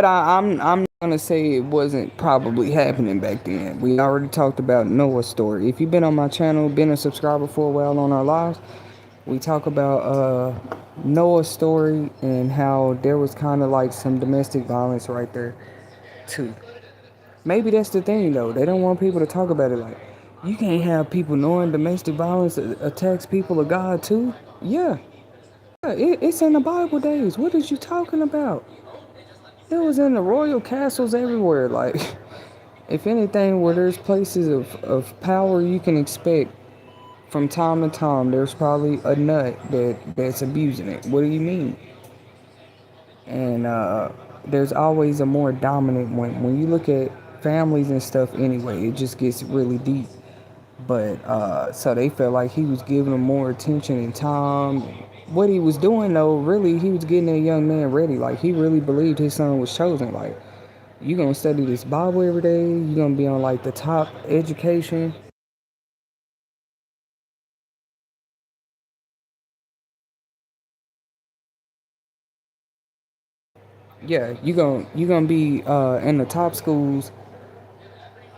I'm gonna say it wasn't probably happening back then. We already talked about Noah's story. If you've been on my channel, been a subscriber for a while on our lives, we talk about Noah's story and how there was kind of like some domestic violence right there too. Maybe that's the thing though. They don't want people to talk about it. Like, you can't have people knowing domestic violence attacks people of God too. Yeah, it's in the Bible days. What is you talking about? It was in the royal castles everywhere. Like, if anything, where there's places of power, you can expect from time to time there's probably a nut that's abusing it. What do you mean? And there's always a more dominant one. When you look at families and stuff anyway, it just gets really deep. But so they felt like he was giving them more attention and time. What he was doing though, really, he was getting that young man ready. Like he really believed his son was chosen. Like you gonna study this Bible every day. You gonna be on like the top education. Yeah, you gonna be in the top schools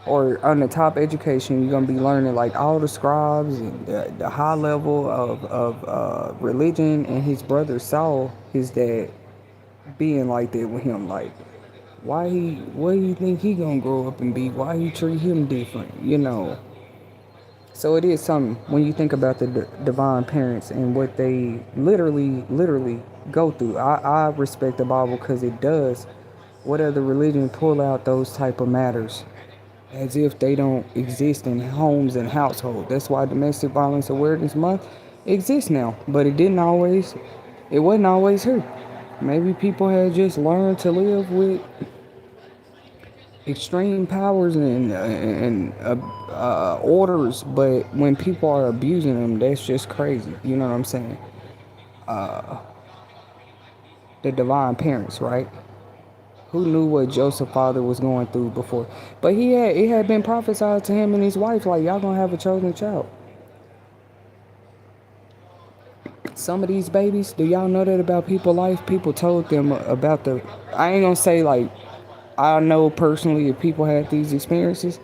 or on the top education. You're gonna be learning like all the scribes and the high level of religion. And his brother saw his dad being like that with him. Like, what do you think he gonna grow up and be? Why he treat him different? You know. So it is something when you think about the divine parents and what they literally go through. I respect the Bible because it does. What other religion pull out those type of matters as if they don't exist in homes and households? That's why Domestic Violence Awareness Month exists now, but it didn't always. It wasn't always here. Maybe people had just learned to live with extreme powers and orders, but when people are abusing them, that's just crazy. You know what I'm saying? The divine parents, right? Who knew what Joseph's father was going through before? But it had been prophesied to him and his wife, like y'all gonna have a chosen child. Some of these babies, do y'all know that about people's life? People told them about the. I ain't gonna say like I know personally if people had these experiences.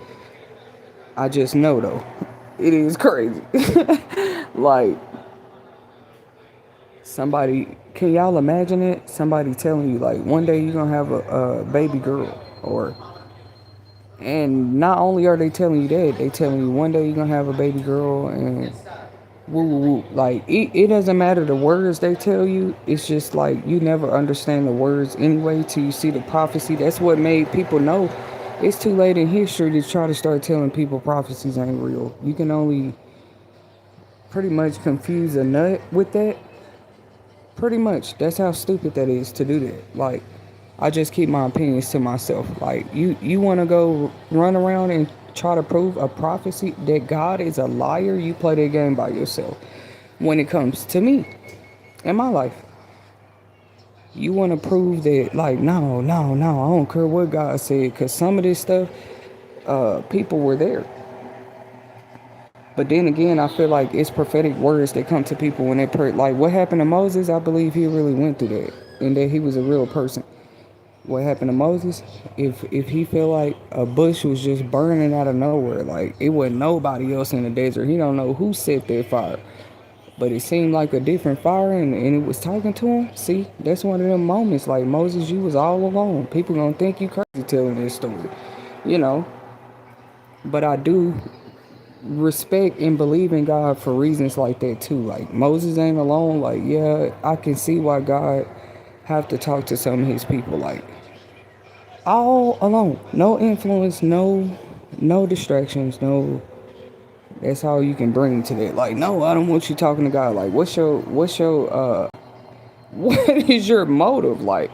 I just know though, it is crazy. Like somebody, can y'all imagine it? Somebody telling you like one day you're gonna have a baby girl, or and not only are they telling you that, they telling you one day you're gonna have a baby girl and woo woo woo. Like it doesn't matter the words they tell you. It's just like you never understand the words anyway till you see the prophecy. That's what made people know it's too late in history to try to start telling people prophecies ain't real. You can only pretty much confuse a nut with that. Pretty much. That's how stupid that is to do that. Like I just keep my opinions to myself. Like you want to go run around and try to prove a prophecy that God is a liar, you play that game by yourself. When it comes to me in my life, you want to prove that like no, I don't care what God said, because some of this stuff people were there. But then again, I feel like it's prophetic words that come to people when they pray. Like what happened to Moses, I believe he really went through that and that he was a real person. What happened to Moses, if he felt like a bush was just burning out of nowhere, like it wasn't nobody else in the desert, he don't know who set that fire, but it seemed like a different fire, and it was talking to him. See, that's one of them moments. Like Moses, you was all alone. People gonna think you crazy telling this story, you know. But I do respect and believe in God for reasons like that too. Like Moses ain't alone. Like yeah, I can see why God have to talk to some of his people like all alone, no influence, no distractions, no. That's all you can bring to that. Like no, I don't want you talking to God. Like what's your what is your motive? Like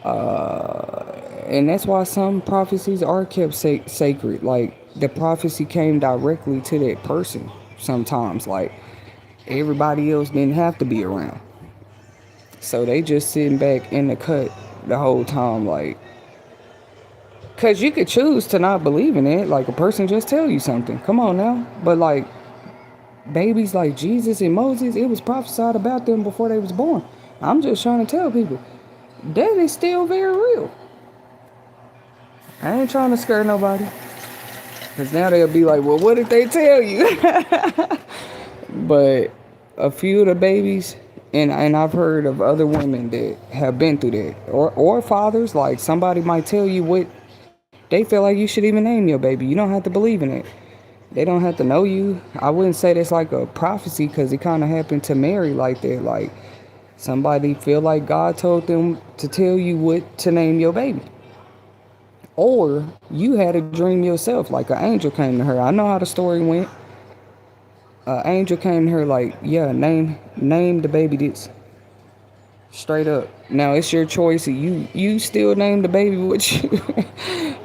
and that's why some prophecies are kept sacred. Like the prophecy came directly to that person sometimes. Like everybody else didn't have to be around, so they just sitting back in the cut the whole time. Like because you could choose to not believe in it. Like a person just tell you something, come on now. But like babies like Jesus and Moses, it was prophesied about them before they was born. I'm just trying to tell people that is still very real. I ain't trying to scare nobody, because now they'll be like, well, what did they tell you? But a few of the babies, and I've heard of other women that have been through that, or fathers, like somebody might tell you what they feel like you should even name your baby. You don't have to believe in it. They don't have to know you. I wouldn't say that's like a prophecy, because it kind of happened to Mary like that. Like somebody feel like God told them to tell you what to name your baby. Or you had a dream yourself, like an angel came to her. I know how the story went. An angel came to her like, yeah, name the baby this. Straight up. Now it's your choice. You still name the baby what you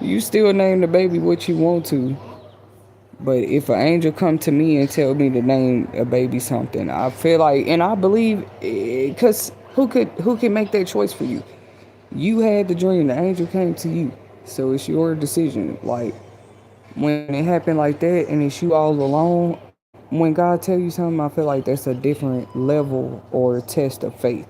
you still name the baby what you want to. But if an angel come to me and tell me to name a baby something, I feel like, and I believe, cause who can make that choice for you? You had the dream. The angel came to you, so it's your decision. Like when it happened like that, and it's you all alone. When God tell you something, I feel like that's a different level or test of faith.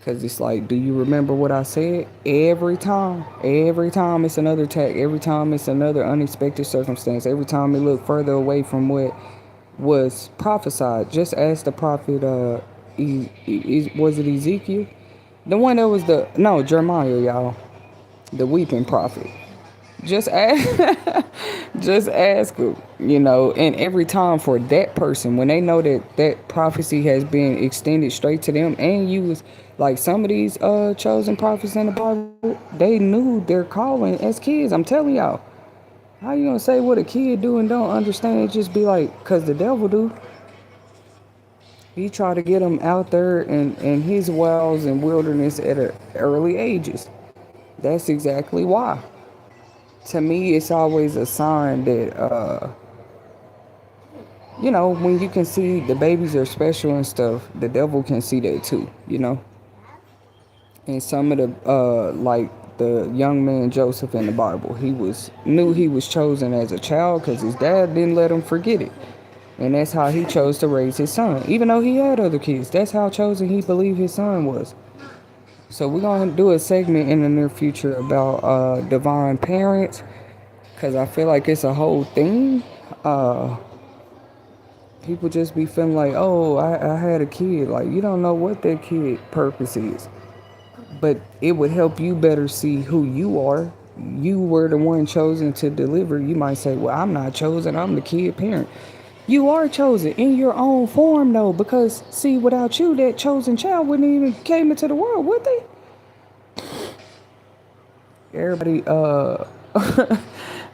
Cause it's like, do you remember what I said? Every time it's another attack. Every time it's another unexpected circumstance. Every time it looked further away from what was prophesied. Just ask the prophet. Was it Ezekiel? The one that was the no Jeremiah, y'all, the weeping prophet. Just ask, just ask them, and every time for that person, when they know that that prophecy has been extended straight to them and used, like some of these chosen prophets in the Bible, they knew their calling as kids. I'm telling y'all. How you gonna say what a kid do and don't understand? Just be like, cause the devil do. He try to get them out there in his wilds and wilderness at early ages. That's exactly why. To me, it's always a sign that, when you can see the babies are special and stuff, the devil can see that too. And some of the, like the young man Joseph in the Bible, knew he was chosen as a child because his dad didn't let him forget it. And that's how he chose to raise his son. Even though he had other kids, that's how chosen he believed his son was. So we're going to do a segment in the near future about divine parents because I feel like it's a whole thing. People just be feeling like, oh, I had a kid. Like, you don't know what that kid purpose is. But it would help you better see who you are. You were the one chosen to deliver. You might say, well, I'm not chosen. I'm the kid parent. You are chosen in your own form, though, because, see, without you, that chosen child wouldn't even came into the world, would they? Everybody,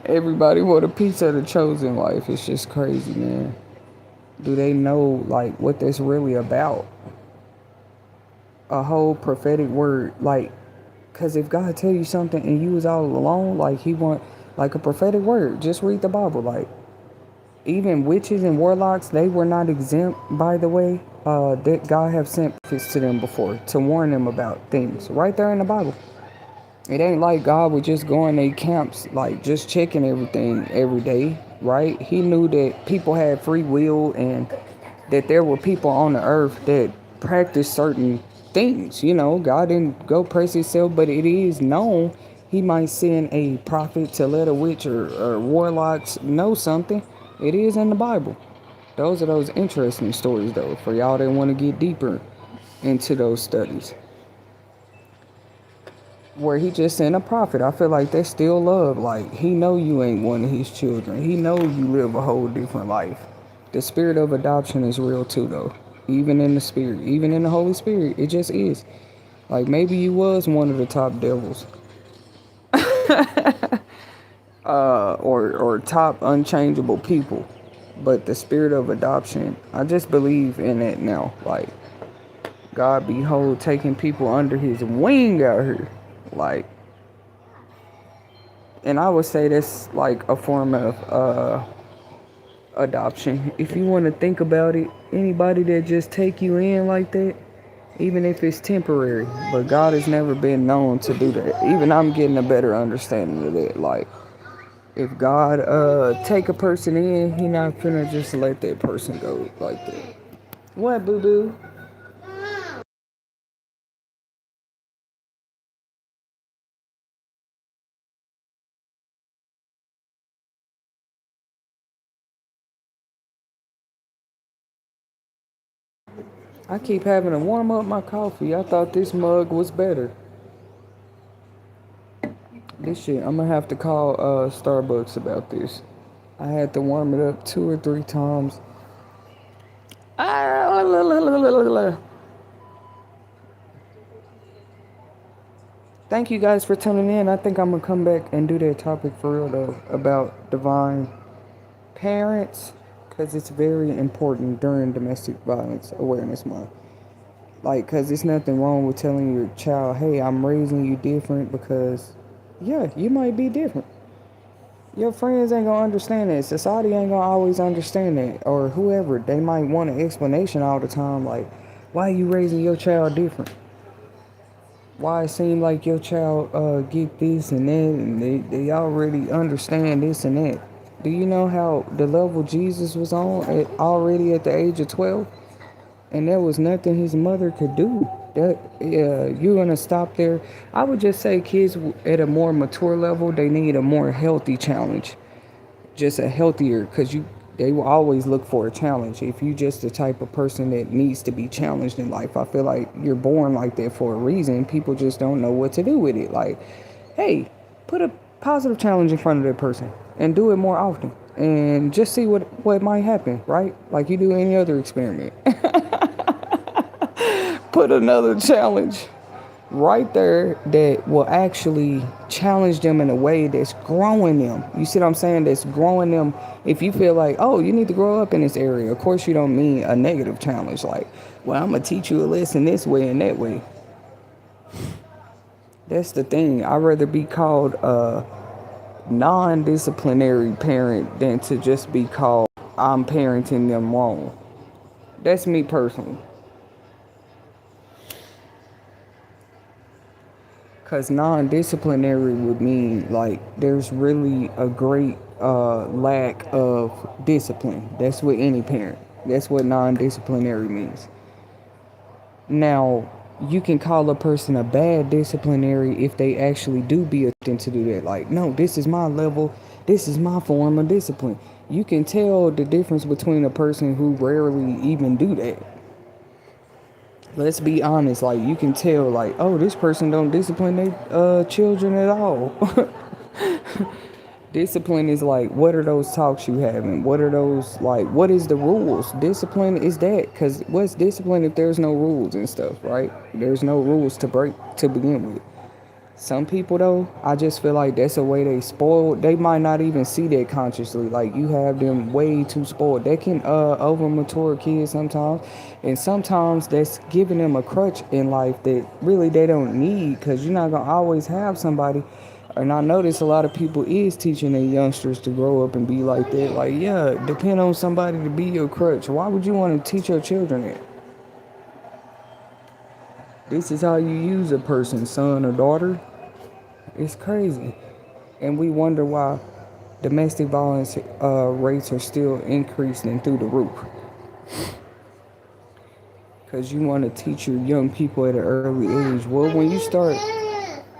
everybody want a piece of the chosen life. It's just crazy, man. Do they know, like, what that's really about? A whole prophetic word, like, because if God tell you something and you was all alone, like, he want, like, a prophetic word. Just read the Bible, like, even witches and warlocks, they were not exempt, by the way. That God have sent prophets to them before to warn them about things right there in the Bible. It ain't like God would just go in their camps, like just checking everything every day, right? He knew that people had free will and that there were people on the earth that practiced certain things. God didn't go praise himself, but it is known he might send a prophet to let a witch or warlocks know something. It is in the Bible. Those are those interesting stories, though, for y'all that want to get deeper into those studies. Where he just sent a prophet. I feel like that's still love. Like, he know you ain't one of his children. He know you live a whole different life. The spirit of adoption is real too, though. Even in the spirit, even in the Holy Spirit, it just is. Like, maybe you was one of the top devils. Or top unchangeable people. But the spirit of adoption, I just believe in it now. Like, God behold taking people under his wing out here. Like, and I would say that's like a form of adoption. If you want to think about it, anybody that just take you in like that, even if it's temporary, but God has never been known to do that. Even I'm getting a better understanding of that. Like, if God take a person in, he not finna just let that person go like that. What, boo-boo? I keep having to warm up my coffee. I thought this mug was better. This shit, I'm gonna have to call Starbucks about this. I had to warm it up 2 or 3 times. Thank you guys for tuning in. I think I'm gonna come back and do that topic for real though about divine parents because it's very important during Domestic Violence Awareness Month. Like, because there's nothing wrong with telling your child, hey, I'm raising you different because, yeah, you might be different. Your friends ain't gonna understand that. Society ain't gonna always understand that. Or whoever. They might want an explanation all the time. Like, why you raising your child different? Why it seem like your child get this and that and they already understand this and that. Do you know how the level Jesus was on already at the age of 12? And there was nothing his mother could do. That you're gonna stop there. I would just say kids at a more mature level, they need a more healthy challenge, just a healthier, because they will always look for a challenge. If you just the type of person that needs to be challenged in life, I feel like you're born like that for a reason. People just don't know what to do with it. Like, hey, put a positive challenge in front of that person and do it more often and just see what might happen, right? Like you do any other experiment. Put another challenge right there that will actually challenge them in a way that's growing them. You see what I'm saying? That's growing them. If you feel like, oh, you need to grow up in this area, of course you don't mean a negative challenge. Like, well, I'm going to teach you a lesson this way and that way. That's the thing. I'd rather be called a non-disciplinary parent than to just be called I'm parenting them wrong. That's me personally. Because non-disciplinary would mean like there's really a great lack of discipline. That's what any parent. That's what non-disciplinary means. Now, you can call a person a bad disciplinary if they actually do be attempting to do that. Like, no, this is my level. This is my form of discipline. You can tell the difference between a person who rarely even do that. Let's be honest, like you can tell like, oh, this person don't discipline their children at all. Discipline is like, what are those talks you having? What are those like, what is the rules? Discipline is that, because what's discipline if there's no rules and stuff, right? There's no rules to break to begin with. Some people though, I just feel like that's a way they spoiled. They might not even see that consciously. Like you have them way too spoiled. They can over mature kids sometimes, and sometimes that's giving them a crutch in life that really they don't need, because you're not gonna always have somebody. And I notice a lot of people is teaching their youngsters to grow up and be like that. Like, yeah, depend on somebody to be your crutch. Why would you want to teach your children that? This is how you use a person's son or daughter. It's crazy. And we wonder why domestic violence rates are still increasing through the roof. Because you want to teach your young people at an early age. Well, when you start,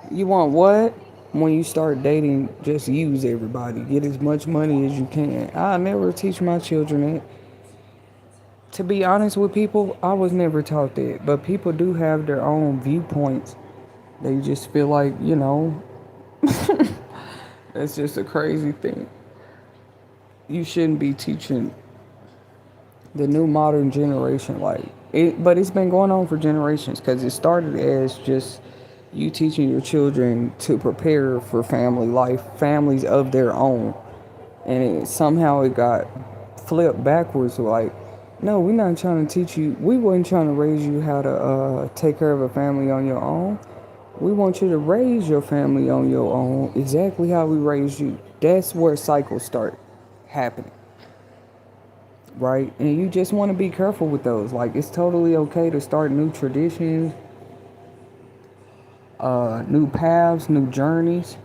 you want what? When you start dating, just use everybody. Get as much money as you can. I never teach my children that. To be honest with people, I was never taught that. But people do have their own viewpoints. They just feel like, that's just a crazy thing. You shouldn't be teaching the new modern generation like it, but it's been going on for generations, because it started as just you teaching your children to prepare for family life, families of their own, and somehow it got flipped backwards. Like, no, we're not trying to teach you. We weren't trying to raise you how to take care of a family on your own. We want you to raise your family on your own exactly how we raised you. That's where cycles start happening. Right? And you just want to be careful with those. Like, it's totally okay to start new traditions, new paths, new journeys.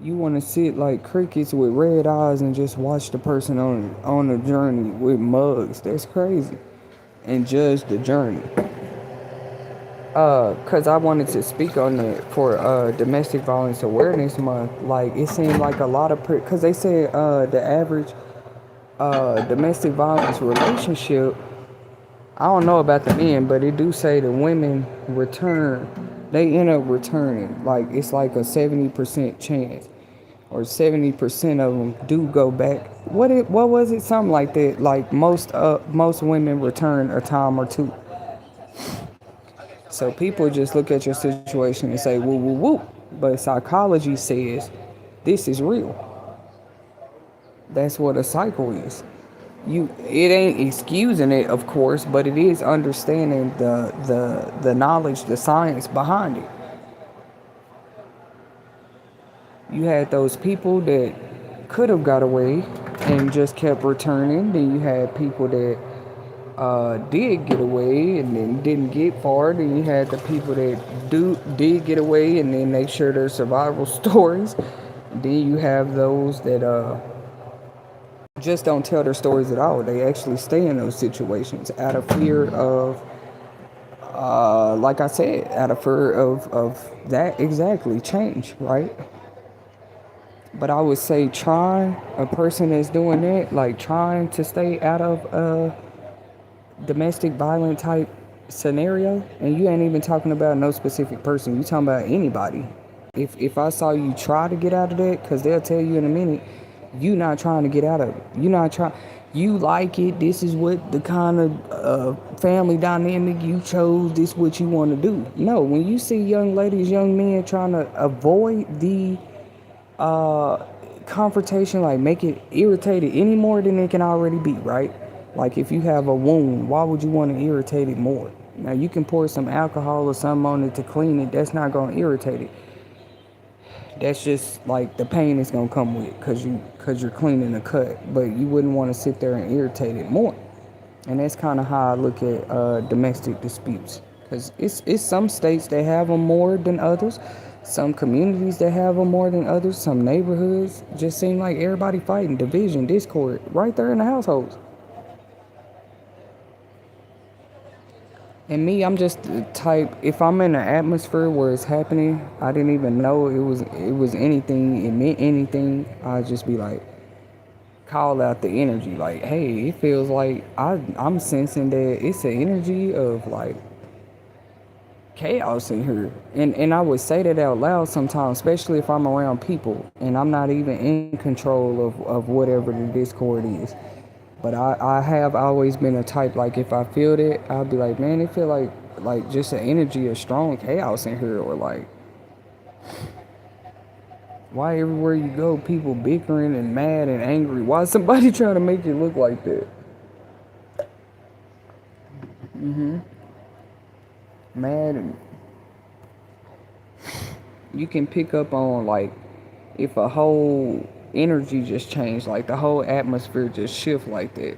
You want to sit like crickets with red eyes and just watch the person on the journey with mugs. That's crazy. And judge the journey. Cause I wanted to speak on that for Domestic Violence Awareness Month. Like, it seemed like a lot of cause they said the average domestic violence relationship. I don't know about the men, but it do say the women return. They end up returning. Like, it's like a 70% chance, or 70% of them do go back. What was it? Something like that. Like most women return a time or two. So people just look at your situation and say, woo, woo, woo. But psychology says this is real. That's what a cycle is. It ain't excusing it, of course, but it is understanding the knowledge, the science behind it. You had those people that could have got away and just kept returning. Then you had people that did get away and then didn't get far. Then you had the people that did get away and then they share their survival stories. Then you have those that just don't tell their stories at all. They actually stay in those situations out of fear of, like I said, out of fear of that exactly change, right? But I would say trying a person that's doing that, like trying to stay out of a domestic violent type scenario, and you ain't even talking about no specific person. You talking about anybody. If I saw you try to get out of that, because they'll tell you in a minute, you not trying to get out of it. You not trying. You like it. This is what the kind of family dynamic you chose. This what you want to do. No, when you see young ladies, young men trying to avoid the confrontation, like make it irritated any more than it can already be, right? Like if you have a wound, why would you want to irritate it more? Now you can pour some alcohol or something on it to clean it. That's not going to irritate it. That's just like the pain is going to come with it because you're cleaning the cut. But you wouldn't want to sit there and irritate it more. And that's kind of how I look at domestic disputes. Because it's some states that have them more than others. Some communities that have them more than others. Some neighborhoods just seem like everybody fighting, division, discord, right there in the households. And me, I'm just the type. If I'm in an atmosphere where it's happening, I didn't even know it was anything. It meant anything. I'd just be like, call out the energy. Like, hey, it feels like I'm sensing that it's an energy of like chaos in here. And I would say that out loud sometimes, especially if I'm around people and I'm not even in control of whatever the discord is. But I have always been a type, like if I feel that, I'll be like, man, it feel like just an energy of strong chaos in here, or like why everywhere you go people bickering and mad and angry? Why is somebody trying to make it look like that? Mad, and you can pick up on like if a whole energy just changed, like the whole atmosphere just shift like that.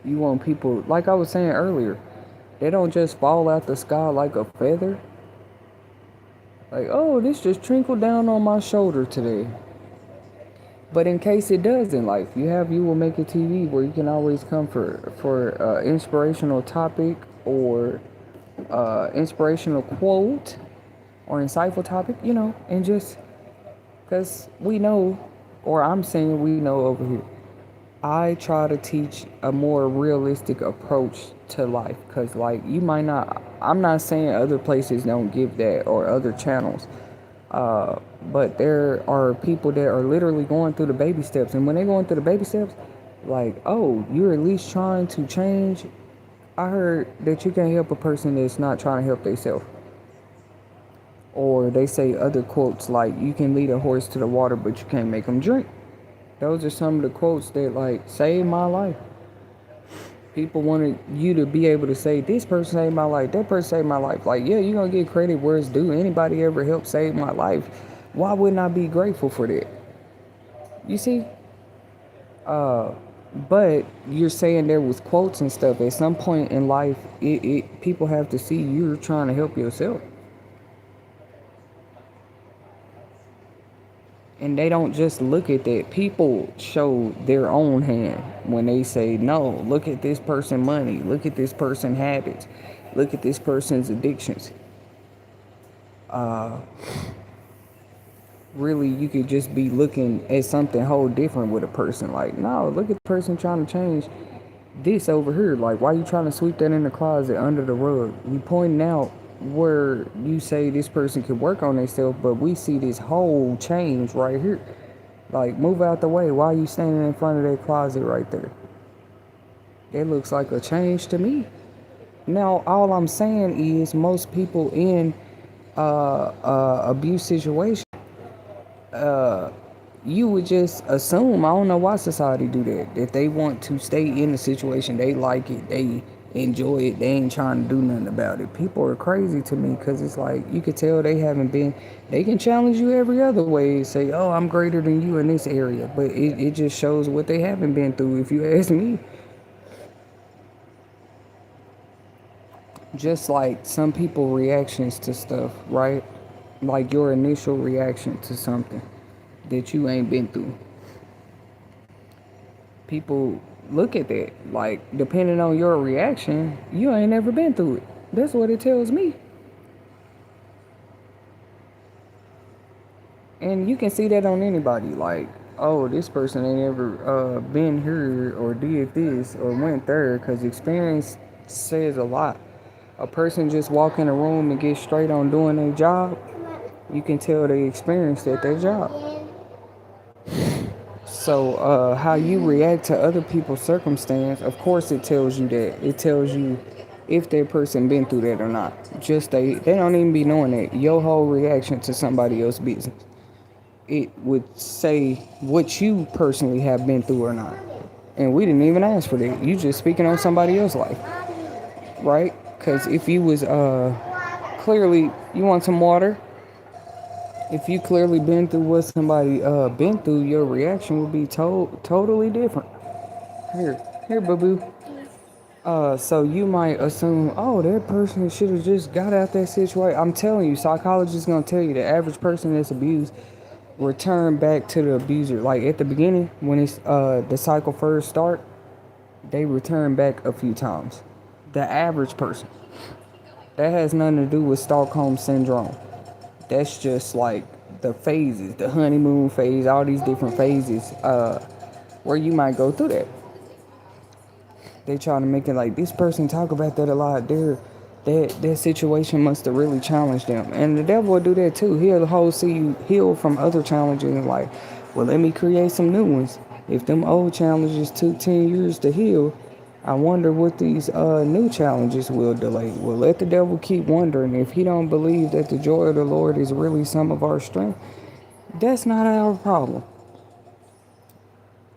You want people, like I was saying earlier, they don't just fall out the sky like a feather. Like, oh, this just trickled down on my shoulder today. But in case it does in life, you will make a TV where you can always come for inspirational topic or inspirational quote or insightful topic, and just because we know, or I'm saying we know over here, I try to teach a more realistic approach to life. Because, like, you might not, I'm not saying other places don't give that or other channels. But there are people that are literally going through the baby steps. And when they're going through the baby steps, like, oh, you're at least trying to change. I heard that you can't help a person that's not trying to help themselves. Or they say other quotes like, you can lead a horse to the water, but you can't make them drink. Those are some of the quotes that like saved my life. People wanted you to be able to say, this person saved my life, that person saved my life. Like, yeah, you're going to get credit where it's due. Anybody ever helped save my life? Why wouldn't I be grateful for that? You see? But you're saying there was quotes and stuff. At some point in life, people have to see you're trying to help yourself. And they don't just look at that. People show their own hand when they say, no, look at this person's money. Look at this person's habits. Look at this person's addictions. Really, you could just be looking at something whole different with a person. Like, no, look at the person trying to change this over here. Like, why are you trying to sweep that in the closet under the rug? You pointing out where you say this person could work on themselves, but we see this whole change right here. Like, move out the way. Why are you standing in front of that closet right there? It looks like a change to me. Now, all I'm saying is most people in abuse situations, you would just assume, I don't know why society do that, that they want to stay in the situation, they like it, they enjoy it, they ain't trying to do nothing about it. People are crazy to me because it's like you could tell they haven't been, they can challenge you every other way, say, oh, I'm greater than you in this area, but it just shows what they haven't been through, if you ask me. Just like some people reactions to stuff, right? Like your initial reaction to something that you ain't been through. People look at that. Like, depending on your reaction, you ain't never been through it. That's what it tells me. And you can see that on anybody. Like, oh, this person ain't ever been here or did this or went there, because experience says a lot. A person just walk in a room and get straight on doing their job, you can tell they experienced at their job. So, how you react to other people's circumstance, of course, it tells you that. It tells you if that person been through that or not. Just they don't even be knowing that. Your whole reaction to somebody else's business, it would say what you personally have been through or not. And we didn't even ask for that. You just speaking on somebody else's life, right? Because if you was clearly, you want some water. If you clearly been through what somebody been through, your reaction would be totally different. Here, boo boo. So you might assume, oh, that person should have just got out that situation. I'm telling you, psychologists gonna tell you the average person that's abused return back to the abuser. Like at the beginning, when it's the cycle first start, they return back a few times. The average person. That has nothing to do with Stockholm syndrome. That's just like the phases, the honeymoon phase, all these different phases, where you might go through that. They try to make it like this person talk about that a lot. That situation must have really challenged them, and the devil will do that too. He'll see you heal from other challenges and like, well, let me create some new ones. If them old challenges took 10 years to heal, I wonder what these new challenges will delay. Well, let the devil keep wondering. If he don't believe that the joy of the Lord is really some of our strength, that's not our problem.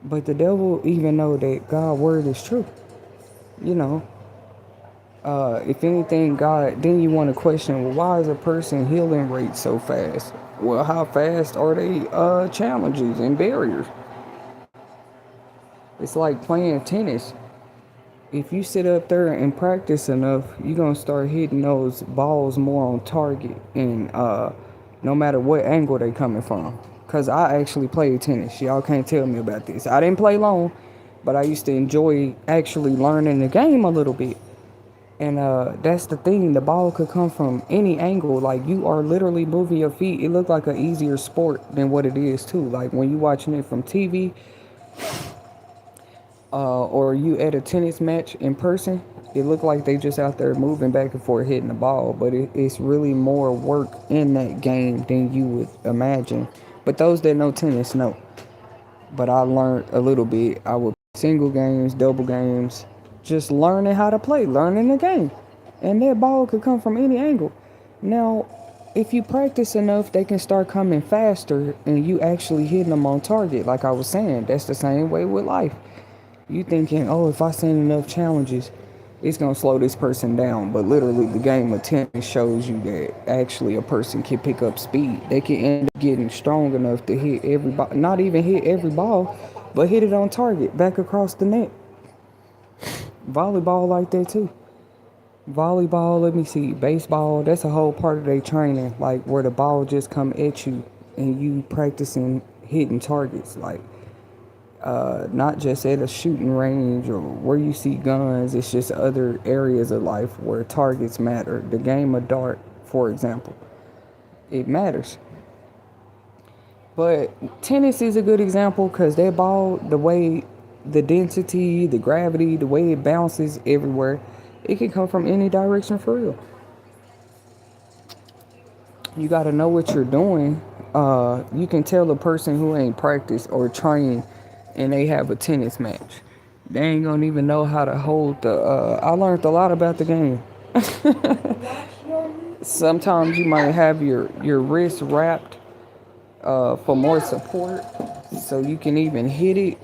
But the devil even know that God's word is true. You know, if anything, God, then you want to question, well, why is a person healing rate so fast? Well, how fast are they challenges and barriers? It's like playing tennis. If you sit up there and practice enough, you're going to start hitting those balls more on target, and no matter what angle they coming from. Because I actually played tennis. Y'all can't tell me about this. I didn't play long, but I used to enjoy actually learning the game a little bit. And that's the thing. The ball could come from any angle. Like, you are literally moving your feet. It looked like an easier sport than what it is, too. Like, when you watching it from TV, or you at a tennis match in person, it looked like they just out there moving back and forth hitting the ball. But it's really more work in that game than you would imagine. But those that know tennis know. But I learned a little bit. I would play single games, double games, just learning how to play, learning the game. And that ball could come from any angle. Now, if you practice enough, they can start coming faster and you actually hitting them on target. Like I was saying, that's the same way with life. You thinking, oh, if I send enough challenges, it's going to slow this person down. But literally, the game of tennis shows you that actually a person can pick up speed. They can end up getting strong enough to hit every ball, not even hit every ball, but hit it on target, back across the net. Volleyball like that too. Volleyball, let me see, baseball, that's a whole part of their training, like where the ball just come at you and you practicing hitting targets, like not just at a shooting range or where you see guns. It's just other areas of life where targets matter. The game of dart, for example, it matters. But tennis is a good example because that ball, the way, the density, the gravity, the way it bounces everywhere, it can come from any direction for real. You got to know what you're doing. You can tell a person who ain't practiced or trained and they have a tennis match. They ain't gonna even know how to hold the. I learned a lot about the game. Sometimes you might have your wrist wrapped for more support. So you can even hit it.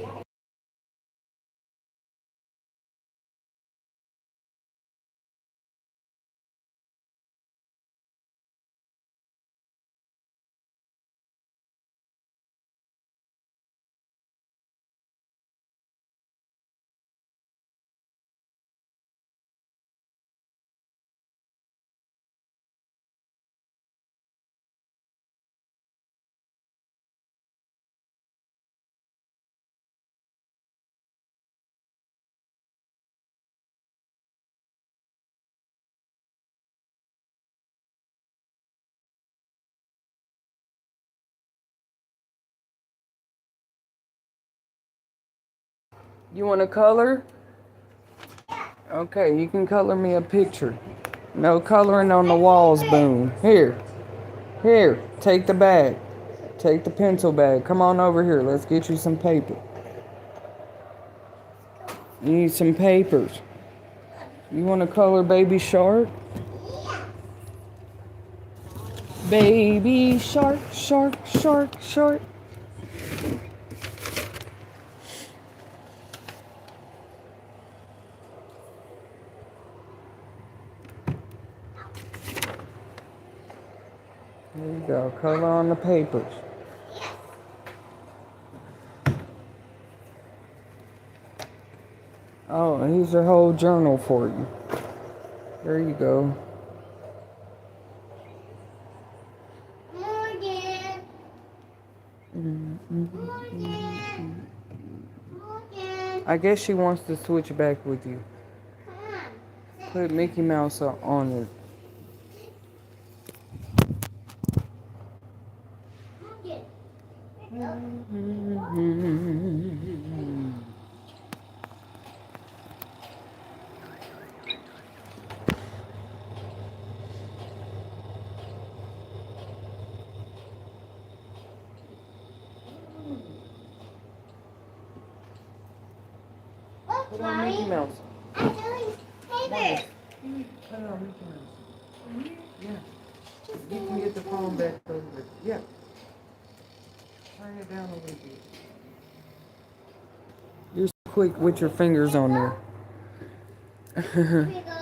You want to color? Okay, you can color me a picture. No coloring on the walls, Boone. Here, take the bag. Take the pencil bag. Come on over here. Let's get you some paper. You need some papers. You want to color Baby Shark? Baby Shark, Shark, Shark, Shark. There you go. Color on the papers. Oh, and here's a whole journal for you. There you go. Morgan. Morgan. Morgan. I guess she wants to switch back with you. Put Mickey Mouse on it. Put on Mickey Mouse. I'm doing paper. Put on Mickey Mouse. Yeah. You can get the phone back over there. Yeah. Turn it down a little bit. You're so quick with your fingers on there. Here we go.